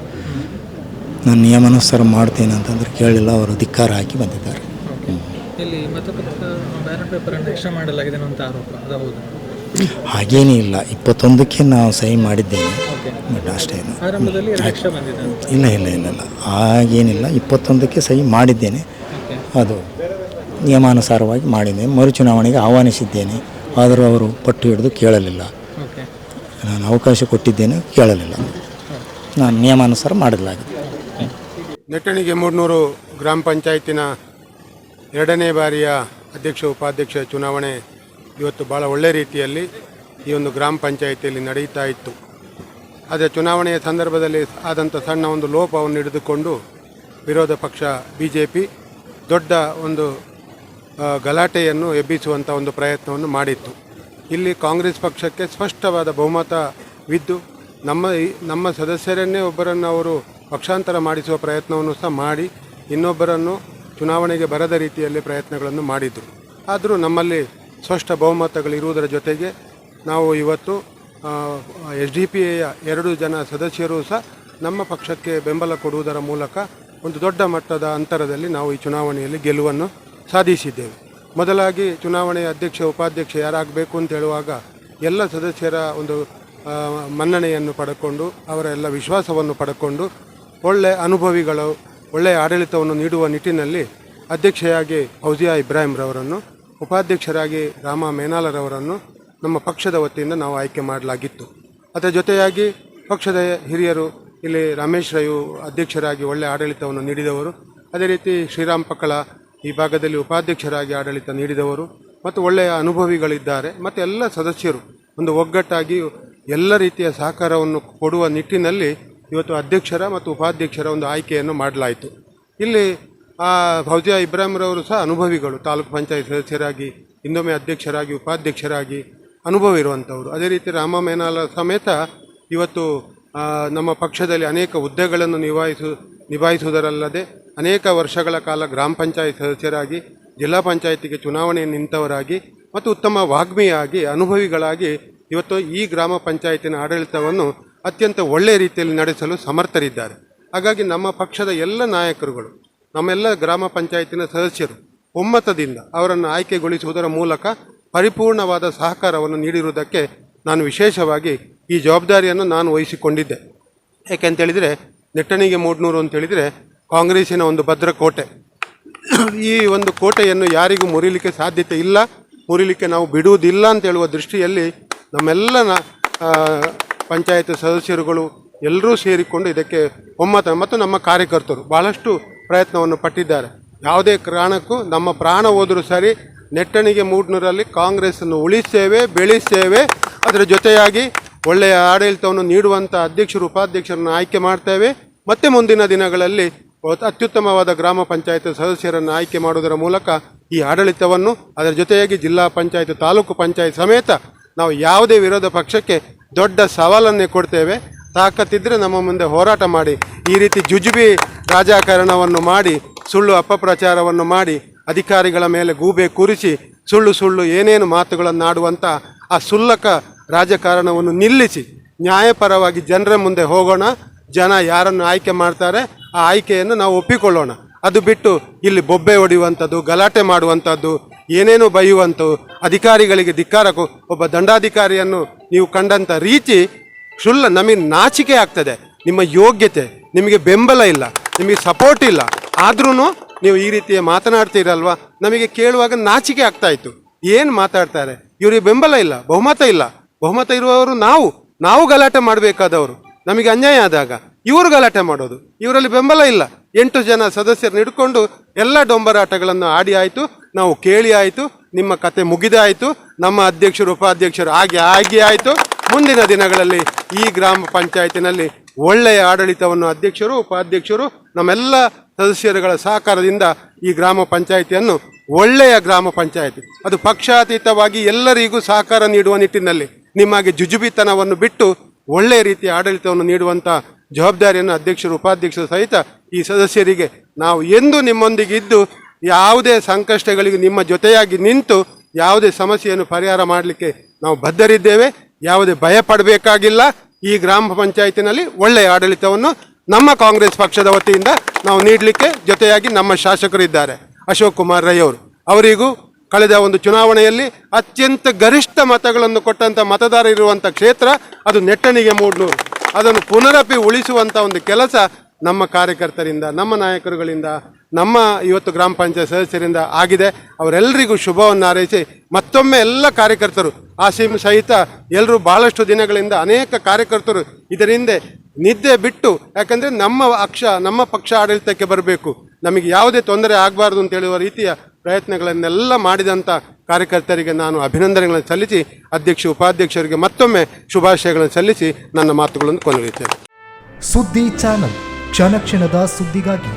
ನಾನು ನಿಯಮಾನುಸಾರ ಮಾಡ್ತೇನೆ ಅಂತಂದರೆ ಕೇಳಿಲ್ಲ, ಅವರು ಧಿಕ್ಕಾರ ಹಾಕಿ ಬಂದಿದ್ದಾರೆ. ಹಾಗೇನೂ ಇಲ್ಲ, 21ಕ್ಕೆ ನಾವು ಸಹಿ ಮಾಡಿದ್ದೇನೆ ಬಟ್ ಅಷ್ಟೇ. ಇಲ್ಲ ಹಾಗೇನಿಲ್ಲ, 21ಕ್ಕೆ ಸಹಿ ಮಾಡಿದ್ದೇನೆ, ಅದು ನಿಯಮಾನುಸಾರವಾಗಿ ಮಾಡಿದ್ದೇನೆ. ಮರುಚುನಾವಣೆಗೆ ಆಹ್ವಾನಿಸಿದ್ದೇನೆ, ಆದರೂ ಅವರು ಪಟ್ಟು ಹಿಡಿದು ಕೇಳಲಿಲ್ಲ. ನಾನು ಅವಕಾಶ ಕೊಟ್ಟಿದ್ದೇನೆ, ಕೇಳಲಿಲ್ಲ. ನಾನು ನಿಯಮಾನುಸಾರ ಮಾಡಲಾಗಿದೆ. ನೆಟ್ಟಣಿಗೆ ಮುಡ್ನೂರು ಗ್ರಾಮ ಪಂಚಾಯತಿನ 2ನೇ ಬಾರಿಯ ಅಧ್ಯಕ್ಷ ಉಪಾಧ್ಯಕ್ಷ ಚುನಾವಣೆ ಇವತ್ತು ಭಾಳ ಒಳ್ಳೆಯ ರೀತಿಯಲ್ಲಿ ಈ ಒಂದು ಗ್ರಾಮ ಪಂಚಾಯಿತಿಯಲ್ಲಿ ನಡೀತಾ ಇತ್ತು. ಆದರೆ ಚುನಾವಣೆಯ ಸಂದರ್ಭದಲ್ಲಿ ಆದಂಥ ಸಣ್ಣ ಒಂದು ಲೋಪವನ್ನು ಹಿಡಿದುಕೊಂಡು ವಿರೋಧ ಪಕ್ಷ BJP ದೊಡ್ಡ ಒಂದು ಗಲಾಟೆಯನ್ನು ಎಬ್ಬಿಸುವಂಥ ಒಂದು ಪ್ರಯತ್ನವನ್ನು ಮಾಡಿತ್ತು. ಇಲ್ಲಿ ಕಾಂಗ್ರೆಸ್ ಪಕ್ಷಕ್ಕೆ ಸ್ಪಷ್ಟವಾದ ಬಹುಮತ ವಿದ್ದು ನಮ್ಮ ಸದಸ್ಯರನ್ನೇ ಒಬ್ಬರನ್ನು ಅವರು ಪಕ್ಷಾಂತರ ಮಾಡಿಸುವ ಪ್ರಯತ್ನವನ್ನು ಸಹ ಮಾಡಿ ಇನ್ನೊಬ್ಬರನ್ನು ಚುನಾವಣೆಗೆ ಬರದ ರೀತಿಯಲ್ಲಿ ಪ್ರಯತ್ನಗಳನ್ನು ಮಾಡಿದರು. ಆದರೂ ನಮ್ಮಲ್ಲಿ ಸ್ಪಷ್ಟ ಬಹುಮತಗಳಿರುವುದರ ಜೊತೆಗೆ ನಾವು ಇವತ್ತು SDPIಯ 2 ಜನ ಸದಸ್ಯರು ಸಹ ನಮ್ಮ ಪಕ್ಷಕ್ಕೆ ಬೆಂಬಲ ಕೊಡುವುದರ ಮೂಲಕ ಒಂದು ದೊಡ್ಡ ಮಟ್ಟದ ಅಂತರದಲ್ಲಿ ನಾವು ಈ ಚುನಾವಣೆಯಲ್ಲಿ ಗೆಲುವನ್ನು ಸಾಧಿಸಿದ್ದೇವೆ. ಮೊದಲಾಗಿ ಚುನಾವಣೆಯ ಅಧ್ಯಕ್ಷ ಉಪಾಧ್ಯಕ್ಷ ಯಾರಾಗಬೇಕು ಅಂತ ಹೇಳುವಾಗ ಎಲ್ಲ ಸದಸ್ಯರ ಒಂದು ಮನ್ನಣೆಯನ್ನು ಪಡ್ಕೊಂಡು ಅವರ ಎಲ್ಲ ವಿಶ್ವಾಸವನ್ನು ಪಡ್ಕೊಂಡು ಒಳ್ಳೆಯ ಅನುಭವಿಗಳು ಒಳ್ಳೆಯ ಆಡಳಿತವನ್ನು ನೀಡುವ ನಿಟ್ಟಿನಲ್ಲಿ ಅಧ್ಯಕ್ಷೆಯಾಗಿ ಫೌಜಿಯಾ ಇಬ್ರಾಹಿಂರವರನ್ನು, ಉಪಾಧ್ಯಕ್ಷರಾಗಿ ರಾಮ ಮೇನಾಲರವರನ್ನು ನಮ್ಮ ಪಕ್ಷದ ವತಿಯಿಂದ ನಾವು ಆಯ್ಕೆ ಮಾಡಲಾಗಿತ್ತು. ಅದರ ಜೊತೆಯಾಗಿ ಪಕ್ಷದ ಹಿರಿಯರು ಇಲ್ಲಿ ರಮೇಶ್ ರೈಯು ಅಧ್ಯಕ್ಷರಾಗಿ ಒಳ್ಳೆಯ ಆಡಳಿತವನ್ನು ನೀಡಿದವರು, ಅದೇ ರೀತಿ ಶ್ರೀರಾಮ್ ಪಕ್ಕಳ ಈ ಭಾಗದಲ್ಲಿ ಉಪಾಧ್ಯಕ್ಷರಾಗಿ ಆಡಳಿತ ನೀಡಿದವರು ಮತ್ತು ಒಳ್ಳೆಯ ಅನುಭವಿಗಳಿದ್ದಾರೆ. ಮತ್ತು ಎಲ್ಲ ಸದಸ್ಯರು ಒಂದು ಒಗ್ಗಟ್ಟಾಗಿ ಎಲ್ಲ ರೀತಿಯ ಸಹಕಾರವನ್ನು ಕೊಡುವ ನಿಟ್ಟಿನಲ್ಲಿ ಇವತ್ತು ಅಧ್ಯಕ್ಷರ ಮತ್ತು ಉಪಾಧ್ಯಕ್ಷರ ಒಂದು ಆಯ್ಕೆಯನ್ನು ಮಾಡಲಾಯಿತು. ಇಲ್ಲಿ ಫೌಜಿಯಾ ಇಬ್ರಾಹಿಂರವರು ಸಹ ಅನುಭವಿಗಳು, ತಾಲೂಕು ಪಂಚಾಯತ್ ಸದಸ್ಯರಾಗಿ, ಇನ್ನೊಮ್ಮೆ ಅಧ್ಯಕ್ಷರಾಗಿ, ಉಪಾಧ್ಯಕ್ಷರಾಗಿ ಅನುಭವ ಇರುವಂಥವರು. ಅದೇ ರೀತಿ ರಾಮ ಮೇನಾಲ ಸಮೇತ ಇವತ್ತು ನಮ್ಮ ಪಕ್ಷದಲ್ಲಿ ಅನೇಕ ಹುದ್ದೆಗಳನ್ನು ನಿಭಾಯಿಸುವುದರಲ್ಲದೆ ಅನೇಕ ವರ್ಷಗಳ ಕಾಲ ಗ್ರಾಮ ಪಂಚಾಯತ್ ಸದಸ್ಯರಾಗಿ, ಜಿಲ್ಲಾ ಪಂಚಾಯತಿಗೆ ಚುನಾವಣೆ ನಿಂತವರಾಗಿ ಮತ್ತು ಉತ್ತಮ ವಾಗ್ಮಿಯಾಗಿ ಅನುಭವಿಗಳಾಗಿ ಇವತ್ತು ಈ ಗ್ರಾಮ ಪಂಚಾಯತಿನ ಆಡಳಿತವನ್ನು ಅತ್ಯಂತ ಒಳ್ಳೆಯ ರೀತಿಯಲ್ಲಿ ನಡೆಸಲು ಸಮರ್ಥರಿದ್ದಾರೆ. ಹಾಗಾಗಿ ನಮ್ಮ ಪಕ್ಷದ ಎಲ್ಲ ನಾಯಕರುಗಳು, ನಮ್ಮೆಲ್ಲ ಗ್ರಾಮ ಪಂಚಾಯತಿನ ಸದಸ್ಯರು ಒಮ್ಮತದಿಂದ ಅವರನ್ನು ಆಯ್ಕೆಗೊಳಿಸುವುದರ ಮೂಲಕ ಪರಿಪೂರ್ಣವಾದ ಸಹಕಾರವನ್ನು ನೀಡಿರುವುದಕ್ಕೆ ನಾನು ವಿಶೇಷವಾಗಿ ಈ ಜವಾಬ್ದಾರಿಯನ್ನು ನಾನು ವಹಿಸಿಕೊಂಡಿದ್ದೆ. ಏಕೆಂತೇಳಿದರೆ ನೆಟ್ಟಣಿಗೆ ಮೂಡ್ನೂರು ಅಂತೇಳಿದರೆ ಕಾಂಗ್ರೆಸ್ಸಿನ ಒಂದು ಭದ್ರಕೋಟೆ. ಈ ಒಂದು ಕೋಟೆಯನ್ನು ಯಾರಿಗೂ ಮುರಿಲಿಕ್ಕೆ ಸಾಧ್ಯತೆ ಇಲ್ಲ, ಮುರಿಲಿಕ್ಕೆ ನಾವು ಬಿಡುವುದಿಲ್ಲ ಅಂತ ಹೇಳುವ ದೃಷ್ಟಿಯಲ್ಲಿ ನಮ್ಮೆಲ್ಲ ಪಂಚಾಯತ್ ಸದಸ್ಯರುಗಳು ಎಲ್ಲರೂ ಸೇರಿಕೊಂಡು ಇದಕ್ಕೆ ಒಮ್ಮತ ಮತ್ತು ನಮ್ಮ ಕಾರ್ಯಕರ್ತರು ಭಾಳಷ್ಟು ಪ್ರಯತ್ನವನ್ನು ಪಟ್ಟಿದ್ದಾರೆ. ಯಾವುದೇ ಕಾರಣಕ್ಕೂ ನಮ್ಮ ಪ್ರಾಣ ಹೋದರೂ ಸರಿ ನೆಟ್ಟಣಿಗೆ ಮೂಡ್ನೂರಲ್ಲಿ ಕಾಂಗ್ರೆಸ್ಸನ್ನು ಉಳಿಸ್ತೇವೆ, ಬೆಳೆಸ್ತೇವೆ. ಅದರ ಜೊತೆಯಾಗಿ ಒಳ್ಳೆಯ ಆಡಳಿತವನ್ನು ನೀಡುವಂಥ ಅಧ್ಯಕ್ಷರು ಉಪಾಧ್ಯಕ್ಷರನ್ನು ಆಯ್ಕೆ ಮಾಡ್ತೇವೆ. ಮತ್ತು ಮುಂದಿನ ದಿನಗಳಲ್ಲಿ ಅತ್ಯುತ್ತಮವಾದ ಗ್ರಾಮ ಪಂಚಾಯತ್ ಸದಸ್ಯರನ್ನು ಆಯ್ಕೆ ಮಾಡುವುದರ ಮೂಲಕ ಈ ಆಡಳಿತವನ್ನು, ಅದರ ಜೊತೆಯಾಗಿ ಜಿಲ್ಲಾ ಪಂಚಾಯತ್, ತಾಲೂಕು ಪಂಚಾಯತ್ ಸಮೇತ ನಾವು ಯಾವುದೇ ವಿರೋಧ ಪಕ್ಷಕ್ಕೆ ದೊಡ್ಡ ಸವಾಲನ್ನೇ ಕೊಡ್ತೇವೆ. ತಾಕತ್ತಿದ್ದರೆ ನಮ್ಮ ಮುಂದೆ ಹೋರಾಟ ಮಾಡಿ. ಈ ರೀತಿ ಜುಜುಬಿ ರಾಜಕಾರಣವನ್ನು ಮಾಡಿ, ಸುಳ್ಳು ಅಪಪ್ರಚಾರವನ್ನು ಮಾಡಿ, ಅಧಿಕಾರಿಗಳ ಮೇಲೆ ಗೂಬೆ ಕೂರಿಸಿ ಸುಳ್ಳು ಏನೇನು ಮಾತುಗಳನ್ನು ಆಡುವಂಥ ಆ ಸುಲ್ಲಕ ರಾಜಕಾರಣವನ್ನು ನಿಲ್ಲಿಸಿ ನ್ಯಾಯಪರವಾಗಿ ಜನರ ಮುಂದೆ ಹೋಗೋಣ. ಜನ ಯಾರನ್ನು ಆಯ್ಕೆ ಮಾಡ್ತಾರೆ ಆ ಆಯ್ಕೆಯನ್ನು ನಾವು ಒಪ್ಪಿಕೊಳ್ಳೋಣ. ಅದು ಬಿಟ್ಟು ಇಲ್ಲಿ ಬೊಬ್ಬೆ ಹೊಡೆಯುವಂಥದ್ದು, ಗಲಾಟೆ ಮಾಡುವಂಥದ್ದು, ಏನೇನೋ ಬೈಯುವಂಥದ್ದು, ಅಧಿಕಾರಿಗಳಿಗೆ ಧಿಕ್ಕಾರ, ಒಬ್ಬ ದಂಡಾಧಿಕಾರಿಯನ್ನು ನೀವು ಕಂಡಂಥ ರೀತಿ ನಮಗೆ ನಾಚಿಕೆ ಆಗ್ತದೆ. ನಿಮ್ಮ ಯೋಗ್ಯತೆ, ನಿಮಗೆ ಬೆಂಬಲ ಇಲ್ಲ, ನಿಮಗೆ ಸಪೋರ್ಟ್ ಇಲ್ಲ, ಆದ್ರೂ ನೀವು ಈ ರೀತಿ ಮಾತನಾಡ್ತೀರಲ್ವ, ನಮಗೆ ಕೇಳುವಾಗ ನಾಚಿಕೆ ಆಗ್ತಾಯಿತ್ತು. ಏನು ಮಾತಾಡ್ತಾರೆ ಇವರಿಗೆ? ಬೆಂಬಲ ಇಲ್ಲ, ಬಹುಮತ ಇಲ್ಲ. ಬಹುಮತ ಇರುವವರು ನಾವು ಗಲಾಟೆ ಮಾಡಬೇಕಾದವರು. ನಮಗೆ ಅನ್ಯಾಯ ಆದಾಗ ಇವರು ಗಲಾಟೆ ಮಾಡೋದು. ಇವರಲ್ಲಿ ಬೆಂಬಲ ಇಲ್ಲ. 8 ಜನ ಸದಸ್ಯರನ್ನು ಹಿಡ್ಕೊಂಡು ಎಲ್ಲ ಡೊಂಬರಾಟಗಳನ್ನು ಆಡಿ ಆಯಿತು, ನಾವು ಕೇಳಿ ಆಯಿತು, ನಿಮ್ಮ ಕತೆ ಮುಗಿದಾಯಿತು. ನಮ್ಮ ಅಧ್ಯಕ್ಷರು ಉಪಾಧ್ಯಕ್ಷರು ಆಗಿ ಆಯಿತು. ಮುಂದಿನ ದಿನಗಳಲ್ಲಿ ಈ ಗ್ರಾಮ ಪಂಚಾಯತಿನಲ್ಲಿ ಒಳ್ಳೆಯ ಆಡಳಿತವನ್ನು ಅಧ್ಯಕ್ಷರು ಉಪಾಧ್ಯಕ್ಷರು ನಮ್ಮೆಲ್ಲ ಸದಸ್ಯರುಗಳ ಸಹಕಾರದಿಂದ ಈ ಗ್ರಾಮ ಪಂಚಾಯಿತಿಯನ್ನು ಒಳ್ಳೆಯ ಗ್ರಾಮ ಪಂಚಾಯಿತಿ, ಅದು ಪಕ್ಷಾತೀತವಾಗಿ ಎಲ್ಲರಿಗೂ ಸಹಕಾರ ನೀಡುವ ನಿಟ್ಟಿನಲ್ಲಿ ನಿಮಗೆ ಜುಜುಬಿತನವನ್ನು ಬಿಟ್ಟು ಒಳ್ಳೆಯ ರೀತಿಯ ಆಡಳಿತವನ್ನು ನೀಡುವಂಥ ಜವಾಬ್ದಾರಿಯನ್ನು ಅಧ್ಯಕ್ಷರು ಉಪಾಧ್ಯಕ್ಷರು ಸಹಿತ ಈ ಸದಸ್ಯರಿಗೆ ನಾವು ಎಂದು ನಿಮ್ಮೊಂದಿಗೆ ಇದ್ದು ಯಾವುದೇ ಸಂಕಷ್ಟಗಳಿಗೆ ನಿಮ್ಮ ಜೊತೆಯಾಗಿ ನಿಂತು ಯಾವುದೇ ಸಮಸ್ಯೆಯನ್ನು ಪರಿಹಾರ ಮಾಡಲಿಕ್ಕೆ ನಾವು ಬದ್ಧರಿದ್ದೇವೆ. ಯಾವುದೇ ಭಯ ಪಡಬೇಕಾಗಿಲ್ಲ. ಈ ಗ್ರಾಮ ಪಂಚಾಯತಿನಲ್ಲಿ ಒಳ್ಳೆಯ ಆಡಳಿತವನ್ನು ನಮ್ಮ ಕಾಂಗ್ರೆಸ್ ಪಕ್ಷದ ವತಿಯಿಂದ ನಾವು ನೀಡಲಿಕ್ಕೆ ಜೊತೆಯಾಗಿ ನಮ್ಮ ಶಾಸಕರಿದ್ದಾರೆ. ಅಶೋಕ್ ಕುಮಾರ್ ರೈ ಅವರಿಗೂ ಕಳೆದ ಒಂದು ಚುನಾವಣೆಯಲ್ಲಿ ಅತ್ಯಂತ ಗರಿಷ್ಠ ಮತಗಳನ್ನು ಕೊಟ್ಟಂಥ ಮತದಾರ ಇರುವಂಥ ಕ್ಷೇತ್ರ ಅದು ನೆಟ್ಟಣಿಗೆ ಮೂಡ್ನೂರು. ಅದನ್ನು ಪುನರಪಿ ಉಳಿಸುವಂಥ ಒಂದು ಕೆಲಸ ನಮ್ಮ ಕಾರ್ಯಕರ್ತರಿಂದ, ನಮ್ಮ ನಾಯಕರುಗಳಿಂದ, ನಮ್ಮ ಇವತ್ತು ಗ್ರಾಮ ಪಂಚಾಯತ್ ಸದಸ್ಯರಿಂದ ಆಗಿದೆ. ಅವರೆಲ್ಲರಿಗೂ ಶುಭವನ್ನು ಹಾರೈಸಿ ಮತ್ತೊಮ್ಮೆ ಎಲ್ಲ ಕಾರ್ಯಕರ್ತರು ಆಸೀಮ್ ಸಹಿತ ಎಲ್ಲರೂ ಭಾಳಷ್ಟು ದಿನಗಳಿಂದ ಅನೇಕ ಕಾರ್ಯಕರ್ತರು ಇದರಿಂದ ನಿದ್ದೆ ಬಿಟ್ಟು, ಯಾಕಂದರೆ ನಮ್ಮ ಪಕ್ಷ ಆಡಳಿತಕ್ಕೆ ಬರಬೇಕು, ನಮಗೆ ಯಾವುದೇ ತೊಂದರೆ ಆಗಬಾರ್ದು ಅಂತ ಹೇಳುವ ರೀತಿಯ ಪ್ರಯತ್ನಗಳನ್ನೆಲ್ಲ ಮಾಡಿದಂಥ ಕಾರ್ಯಕರ್ತರಿಗೆ ನಾನು ಅಭಿನಂದನೆಗಳನ್ನು ಸಲ್ಲಿಸಿ ಅಧ್ಯಕ್ಷ ಉಪಾಧ್ಯಕ್ಷರಿಗೆ ಮತ್ತೊಮ್ಮೆ ಶುಭಾಶಯಗಳನ್ನು ಸಲ್ಲಿಸಿ ನನ್ನ ಮಾತುಗಳನ್ನು ಕೊನೆಯುತ್ತೇನೆ. ಸುದ್ದಿ ಚಾನಲ್, ಕ್ಷಣ ಕ್ಷಣದ ಸುದ್ದಿಗಾಗಿ.